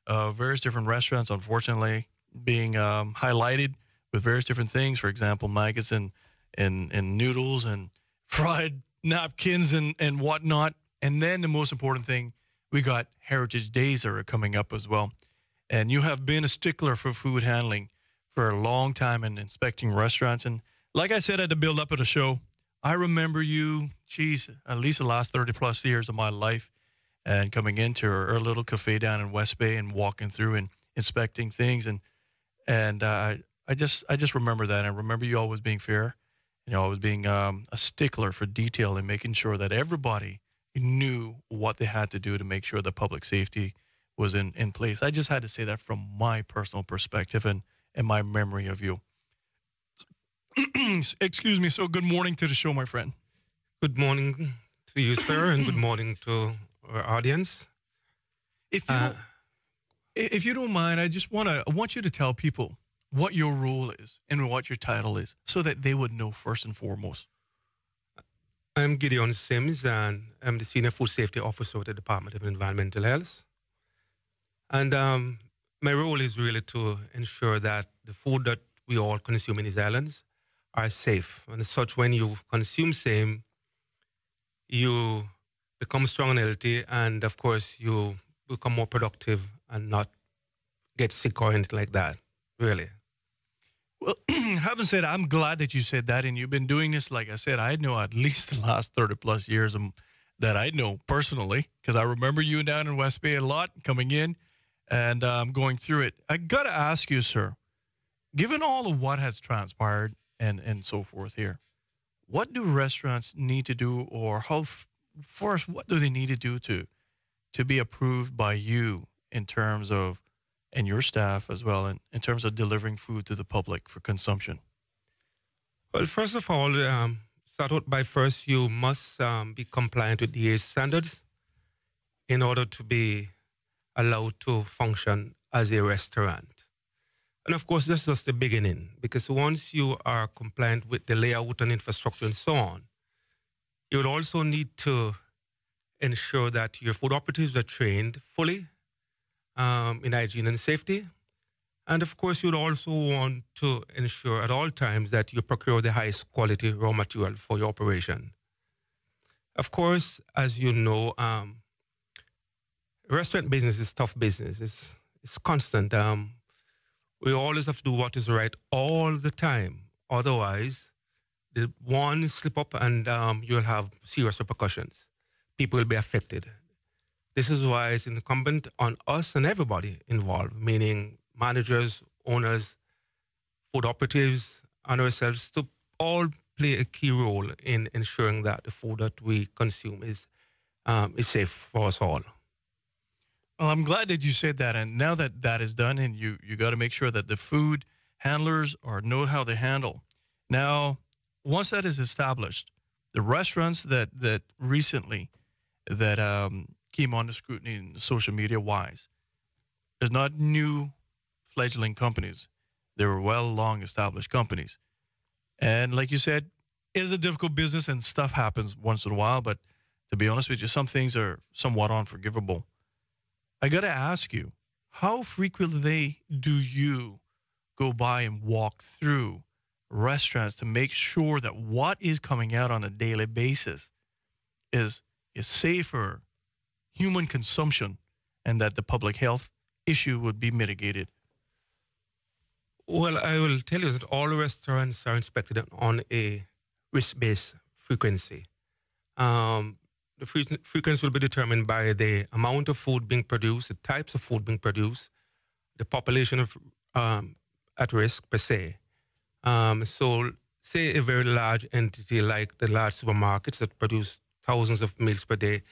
various different restaurants, unfortunately, being highlighted with various different things. For example, maggots and noodles and fried napkins and whatnot. And then the most important thing, we got Heritage Days that are coming up as well. And you have been a stickler for food handling for a long time and inspecting restaurants. And like I said at the build up of the show, I remember you, at least the last 30 plus years of my life, and coming into our little cafe down in West Bay and walking through and inspecting things. And I just remember that. I remember you always being fair, always being a stickler for detail and making sure that everybody knew what they had to do to make sure that public safety was in place. I just had to say that from my personal perspective and my memory of you. Excuse me. So good morning to the show, my friend. Good morning to you, sir, and good morning to our audience. If you don't mind, I want you to tell people what your role is and what your title is so that they would know first and foremost. I'm Gideon Sims, and I'm the Senior Food Safety Officer with the Department of Environmental Health. And my role is really to ensure that the food that we all consume in these islands are safe. And as such, when you consume same, you become strong and healthy, and of course, you become more productive and not get sick or anything like that, really. Well, having said, I'm glad that you said that, and you've been doing this, like I said, I know at least the last 30 plus years that I know personally, because I remember you down in West Bay a lot, coming in and going through it. I got to ask you, sir, given all of what has transpired and so forth here, what do restaurants need to do, or first, what do they need to do to be approved by you in terms of, and your staff as well, in terms of delivering food to the public for consumption? Well, first of all, start out by first, you must be compliant with DA standards in order to be allowed to function as a restaurant. And of course, that's just the beginning, because once you are compliant with the layout and infrastructure and so on, you would also need to ensure that your food operatives are trained fully in hygiene and safety. And of course, you'd also want to ensure at all times that you procure the highest quality raw material for your operation. Of course, as you know, restaurant business is tough business. It's constant. We always have to do what is right all the time. Otherwise, the one slip up and you'll have serious repercussions. People will be affected. This is why it's incumbent on us and everybody involved, meaning managers, owners, food operatives, and ourselves, to all play a key role in ensuring that the food that we consume is safe for us all. Well, I'm glad that you said that. And now that that is done, and you got to make sure that the food handlers know how they handle. Now, once that is established, the restaurants that recently came under scrutiny in social media wise, there's not new fledgling companies. They were long established companies. And like you said, it's a difficult business and stuff happens once in a while. But to be honest with you, some things are somewhat unforgivable. I got to ask you, how frequently do you go by and walk through restaurants to make sure that what is coming out on a daily basis is safe for human consumption and that the public health issue would be mitigated? Well, I will tell you that all restaurants are inspected on a risk-based frequency. The frequency will be determined by the amount of food being produced, the types of food being produced, the population of at risk per se. So say a very large entity like the large supermarkets that produce thousands of meals per day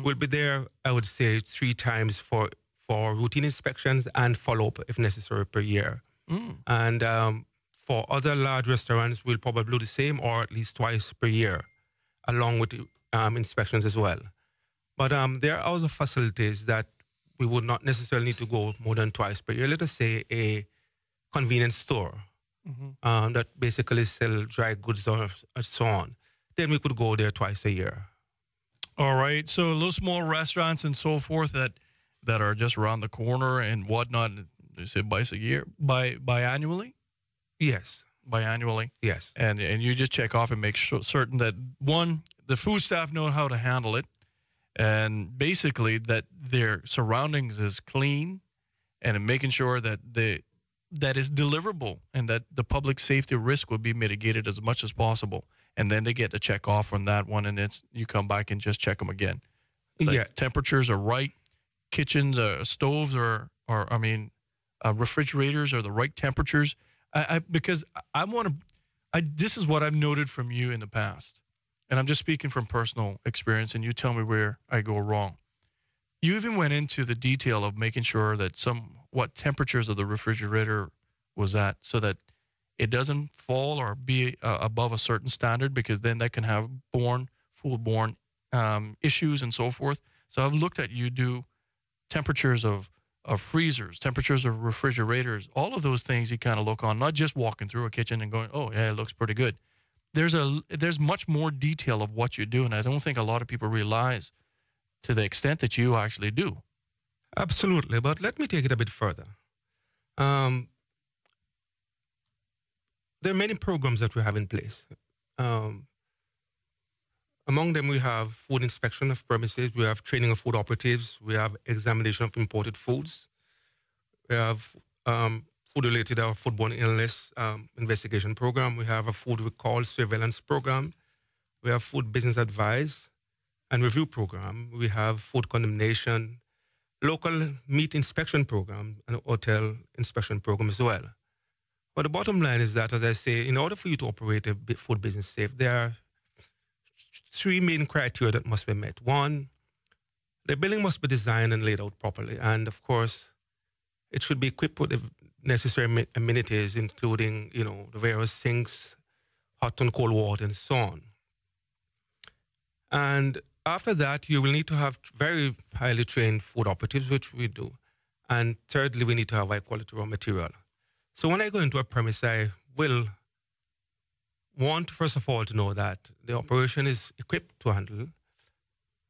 will be there, I would say, 3 times for routine inspections and follow-up if necessary per year. And for other large restaurants, we'll probably do the same or at least twice per year along with the inspections as well. But there are also facilities that we would not necessarily need to go more than twice per year. Let us say a convenience store that basically sell dry goods or so on. Then we could go there twice a year. All right. So little small restaurants and so forth that are just around the corner and whatnot. They say twice a year, biannually? Yes. Biannually? Yes. And you just check off and make certain that, one, the food staff know how to handle it, and basically that their surroundings is clean, and making sure that that is deliverable and that the public safety risk will be mitigated as much as possible. And then they get to check off on that one, and you come back and just check them again. The temperatures are right. Kitchens, stoves refrigerators are the right temperatures. Because this is what I've noted from you in the past. And I'm just speaking from personal experience, and you tell me where I go wrong. You even went into the detail of making sure that what temperatures of the refrigerator was at, so that it doesn't fall or be above a certain standard, because then that can have foodborne issues and so forth. So I've looked at you do temperatures of freezers, temperatures of refrigerators, all of those things you kind of look on, not just walking through a kitchen and going, oh, yeah, it looks pretty good. There's much more detail of what you do, and I don't think a lot of people realize to the extent that you actually do. Absolutely, but let me take it a bit further. There are many programs that we have in place. Among them, we have food inspection of premises, we have training of food operatives, we have examination of imported foods, we have food-related or foodborne illness investigation program, we have a food recall surveillance program, we have food business advice and review program, we have food condemnation, local meat inspection program, and hotel inspection program as well. But the bottom line is that, as I say, in order for you to operate a food business safe, there are three main criteria that must be met. One, the building must be designed and laid out properly. And of course, it should be equipped with the necessary amenities, including, the various sinks, hot and cold water, and so on. And after that, you will need to have very highly trained food operatives, which we do. And thirdly, we need to have high quality raw material. So when I go into a premise, I will want, first of all, to know that the operation is equipped to handle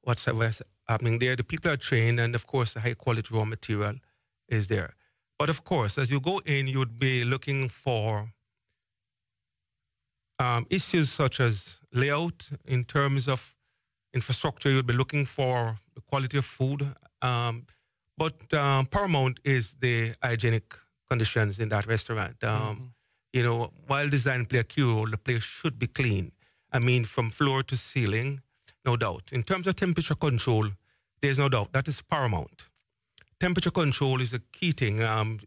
whatever is happening there. The people are trained, and of course, the high quality raw material is there. But of course, as you go in, you would be looking for issues such as layout. In terms of infrastructure, you'd be looking for the quality of food. But paramount is the hygienic conditions in that restaurant. While design play a key role, the place should be clean. I mean, from floor to ceiling, no doubt. In terms of temperature control, there's no doubt. That is paramount. Temperature control is a key thing.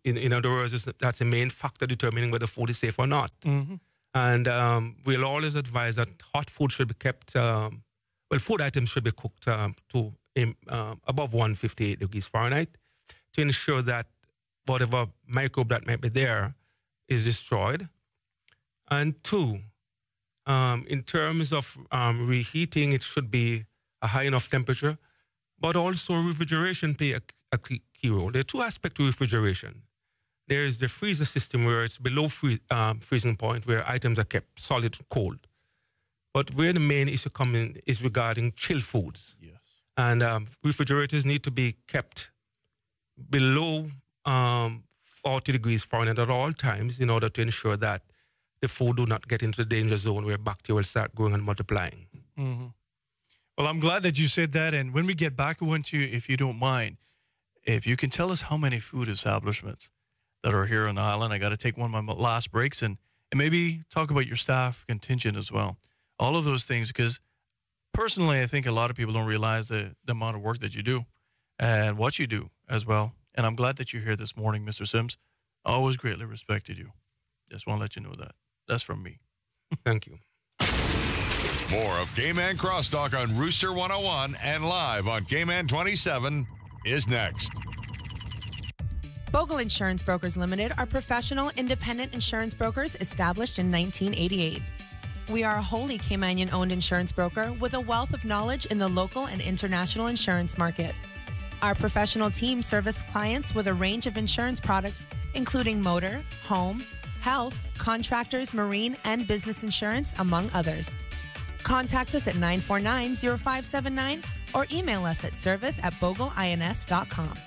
In other words, that's the main factor determining whether food is safe or not. And we'll always advise that hot food should be kept, food items should be cooked to above 158 degrees Fahrenheit to ensure that whatever microbe that might be there is destroyed. And two, in terms of reheating, it should be a high enough temperature, but also refrigeration play a key role. There are two aspects to refrigeration. There is the freezer system where it's below freezing point, where items are kept solid cold. But where the main issue comes in is regarding chilled foods. Yes. And refrigerators need to be kept below 40 degrees Fahrenheit at all times in order to ensure that the food do not get into the danger zone where bacteria will start growing and multiplying. Well, I'm glad that you said that. And when we get back, I want you, if you don't mind, if you can tell us how many food establishments that are here on the island. I got to take one of my last breaks and maybe talk about your staff contingent as well. All of those things, because personally, I think a lot of people don't realize the amount of work that you do and what you do as well. And I'm glad that you're here this morning, Mr. Sims. I always greatly respected you. Just want to let you know that. That's from me. Thank you. More of Cayman Crosstalk on Rooster 101 and live on Cayman 27 is next. Bogle Insurance Brokers Limited are professional, independent insurance brokers established in 1988. We are a wholly Caymanian-owned insurance broker with a wealth of knowledge in the local and international insurance market. Our professional team service clients with a range of insurance products, including motor, home, health, contractors, marine, and business insurance, among others. Contact us at 949-0579 or email us at service@bogleins.com.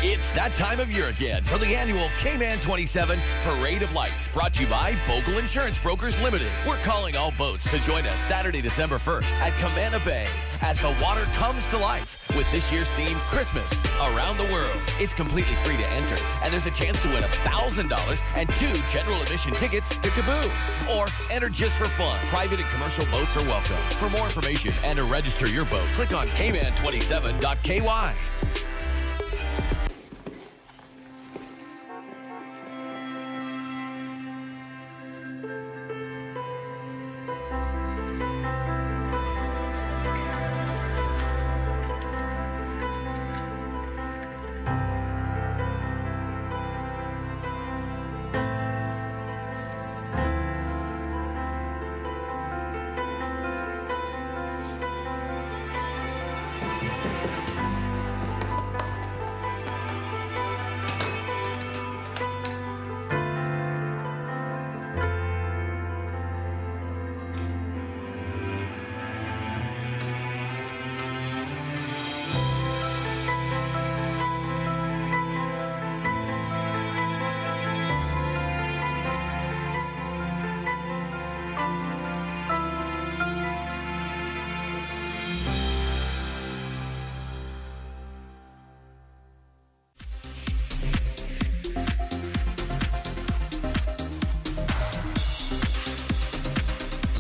It's that time of year again for the annual Cayman 27 Parade of Lights, brought to you by Bogle Insurance Brokers Limited. We're calling all boats to join us Saturday, December 1st at Camana Bay as the water comes to life with this year's theme, Christmas Around the World. It's completely free to enter, and there's a chance to win $1,000 and 2 general admission tickets to Kaboo. Or enter just for fun. Private and commercial boats are welcome. For more information and to register your boat, click on cayman27.ky.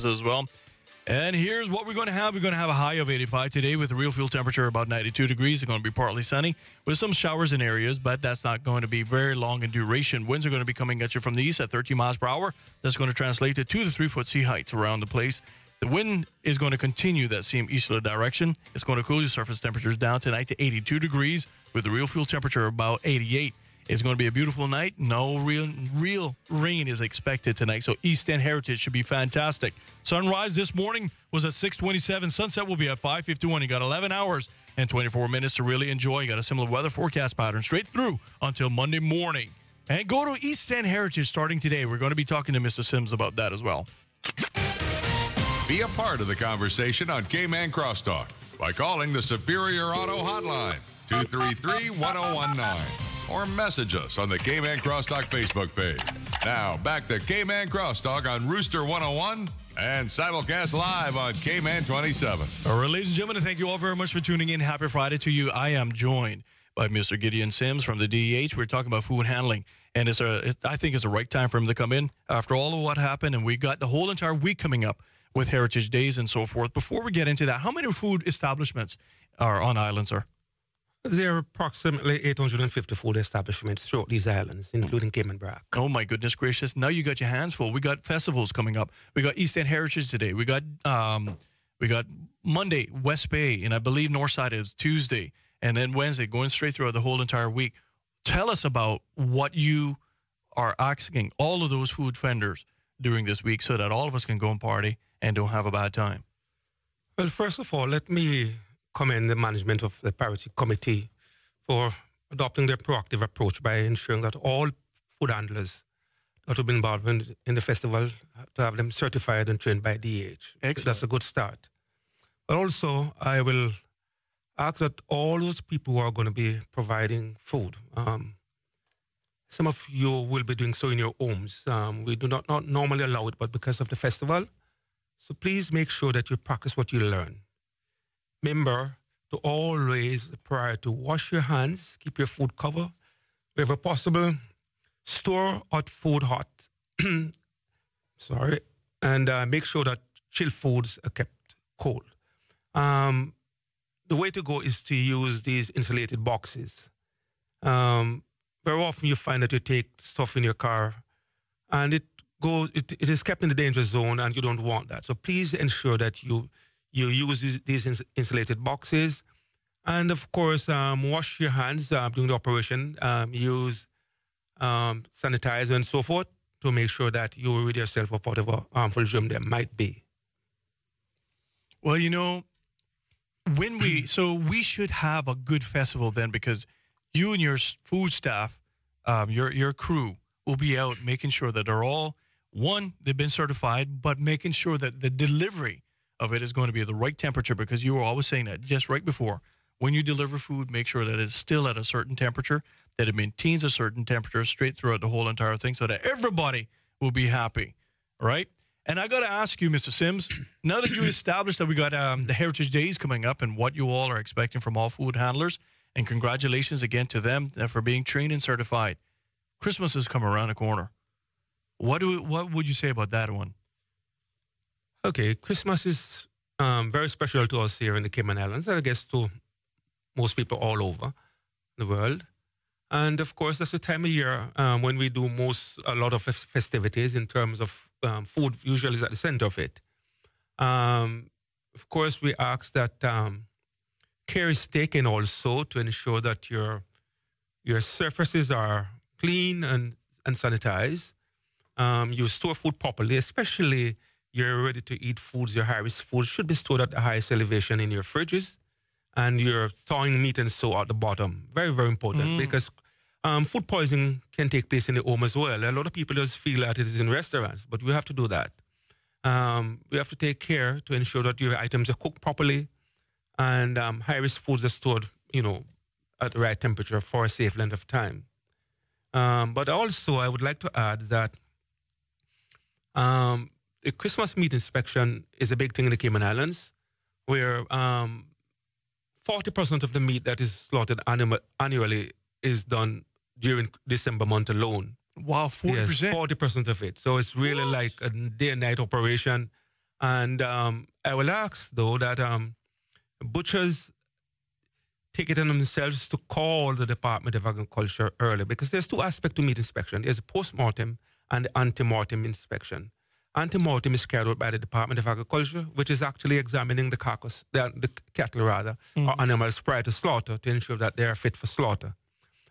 As well. And here's what we're going to have. We're going to have a high of 85 today with a real fuel temperature about 92 degrees. It's going to be partly sunny with some showers in areas, but that's not going to be very long in duration. Winds are going to be coming at you from the east at 13 miles per hour. That's going to translate to 2 to 3 foot sea heights around the place. The wind is going to continue that same easterly direction. It's going to cool your surface temperatures down tonight to 82 degrees with the real fuel temperature about 88. It's going to be a beautiful night. No real rain is expected tonight, so East End Heritage should be fantastic. Sunrise this morning was at 6:27. Sunset will be at 5:51. You got 11 hours and 24 minutes to really enjoy. You got a similar weather forecast pattern straight through until Monday morning. And go to East End Heritage starting today. We're going to be talking to Mr. Sims about that as well. Be a part of the conversation on Cayman Crosstalk by calling the Superior Auto Hotline, 233-1019. Or message us on the Cayman Crosstalk Facebook page. Now, back to Cayman Crosstalk on Rooster 101 and simulcast live on Cayman 27. All right, ladies and gentlemen, thank you all very much for tuning in. Happy Friday to you. I am joined by Mr. Gideon Sims from the DEH. We're talking about food handling, and I think it's the right time for him to come in after all of what happened, and we got the whole entire week coming up with Heritage Days and so forth. Before we get into that, how many food establishments are on island, sir? There are approximately 850 food establishments throughout these islands, including Cayman Brac. Oh, my goodness gracious. Now you got your hands full. We got festivals coming up. We got East End Heritage today. We got Monday, West Bay, and I believe Northside is Tuesday. And then Wednesday, going straight throughout the whole entire week. Tell us about what you are asking all of those food vendors during this week so that all of us can go and party and don't have a bad time. Well, first of all, let me commend the management of the Parity Committee for adopting their proactive approach by ensuring that all food handlers that will be involved in the festival to have them certified and trained by DH. Excellent. So that's a good start. But also, I will ask that all those people who are going to be providing food, some of you will be doing so in your homes. We do not normally allow it, but because of the festival, so please make sure that you practice what you learn. Remember to always, prior to, wash your hands, keep your food covered. Wherever possible, store hot food hot. Sorry. And make sure that chilled foods are kept cold. The way to go is to use these insulated boxes. Very often you find that you take stuff in your car and it is kept in the danger zone and you don't want that. So please ensure that you use these insulated boxes. And of course, wash your hands during the operation. Use sanitizer and so forth to make sure that you rid yourself of whatever harmful germ there might be. Well, you know, we should have a good festival then, because you and your food staff, your crew will be out making sure that they're all, one, they've been certified, but making sure that the delivery of it is going to be at the right temperature, because you were always saying that just right before. When you deliver food, make sure that it's still at a certain temperature, that it maintains a certain temperature straight throughout the whole entire thing, so that everybody will be happy, right? And I got to ask you, Mr. Sims, now that you established that we got the Heritage Days coming up and what you all are expecting from all food handlers, and congratulations again to them for being trained and certified. Christmas has come around the corner. What would you say about that one? Okay, Christmas is very special to us here in the Cayman Islands, and I guess to most people all over the world. And of course, that's the time of year when we do a lot of festivities in terms of food. Usually is at the center of it. Of course, we ask that care is taken also to ensure that your surfaces are clean and sanitized. You store food properly, especially your ready-to-eat foods, your high-risk foods should be stored at the highest elevation in your fridges, and your thawing meat and so at the bottom. Very, very important, because food poisoning can take place in the home as well. A lot of people just feel that it is in restaurants, but we have to do that. We have to take care to ensure that your items are cooked properly, and high-risk foods are stored, at the right temperature for a safe length of time. But also, I would like to add that the Christmas meat inspection is a big thing in the Cayman Islands, where 40% of the meat that is slaughtered annually is done during December month alone. Wow, 40%? Yes, 40% of it. So it's really like a day and night operation. And I will ask, though, that butchers take it on themselves to call the Department of Agriculture early, because there's two aspects to meat inspection. There's a post-mortem and ante-mortem inspection. Ante-mortem is carried out by the Department of Agriculture, which is actually examining the carcass, the cattle rather, or animals prior to slaughter to ensure that they are fit for slaughter.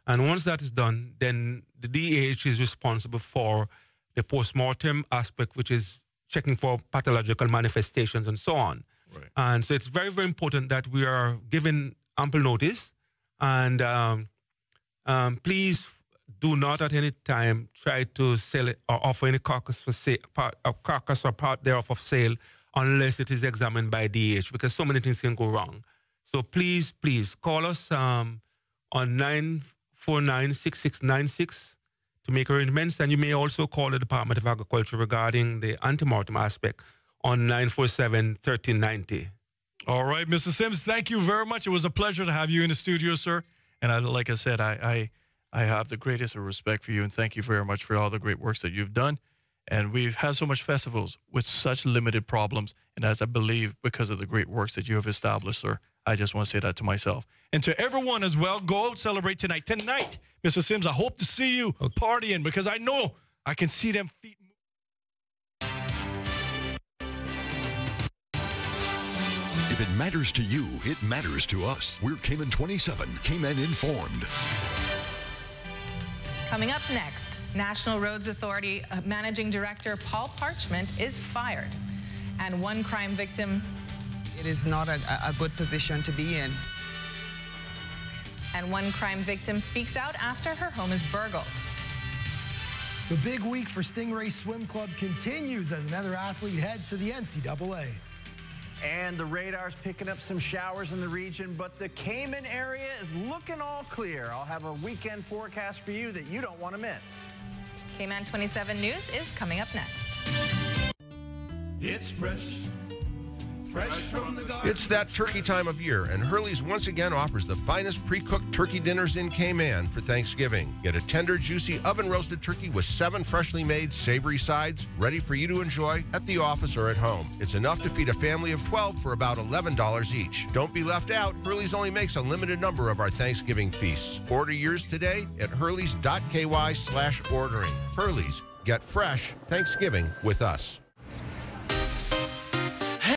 And once that is done, then the DH is responsible for the post-mortem aspect, which is checking for pathological manifestations and so on. Right. And so it's very, very important that we are given ample notice, and please do not at any time try to sell it or offer any carcass for sale, carcass or part thereof of sale, unless it is examined by DH, because so many things can go wrong. So please call us on 949-6696 to make arrangements, and you may also call the Department of Agriculture regarding the antemortem aspect on 947-1390. All right, Mr. Sims, thank you very much. It was a pleasure to have you in the studio, sir. And like I said, I have the greatest of respect for you, and thank you very much for all the great works that you've done. And we've had so much festivals with such limited problems, and as I believe because of the great works that you have established, sir, I just want to say that to myself. And to everyone as well, go out, celebrate tonight. Tonight, Mr. Sims, I hope to see you partying, because I know I can see them feet. If it matters to you, it matters to us. We're Cayman 27, Cayman Informed. Coming up next, National Roads Authority Managing Director Paul Parchment is fired. And one crime victim... It is not a good position to be in. And one crime victim speaks out after her home is burgled. The big week for Stingray Swim Club continues as another athlete heads to the NCAA. And the radar's picking up some showers in the region, but the Cayman area is looking all clear. I'll have a weekend forecast for you that you don't want to miss. Cayman 27 News is coming up next. It's fresh. Fresh from the garden. It's that turkey time of year, and Hurley's once again offers the finest pre-cooked turkey dinners in Cayman for Thanksgiving. Get a tender, juicy, oven-roasted turkey with 7 freshly made, savory sides, ready for you to enjoy at the office or at home. It's enough to feed a family of 12 for about $11 each. Don't be left out. Hurley's only makes a limited number of our Thanksgiving feasts. Order yours today at hurleys.ky/ordering. Hurley's, get fresh Thanksgiving with us.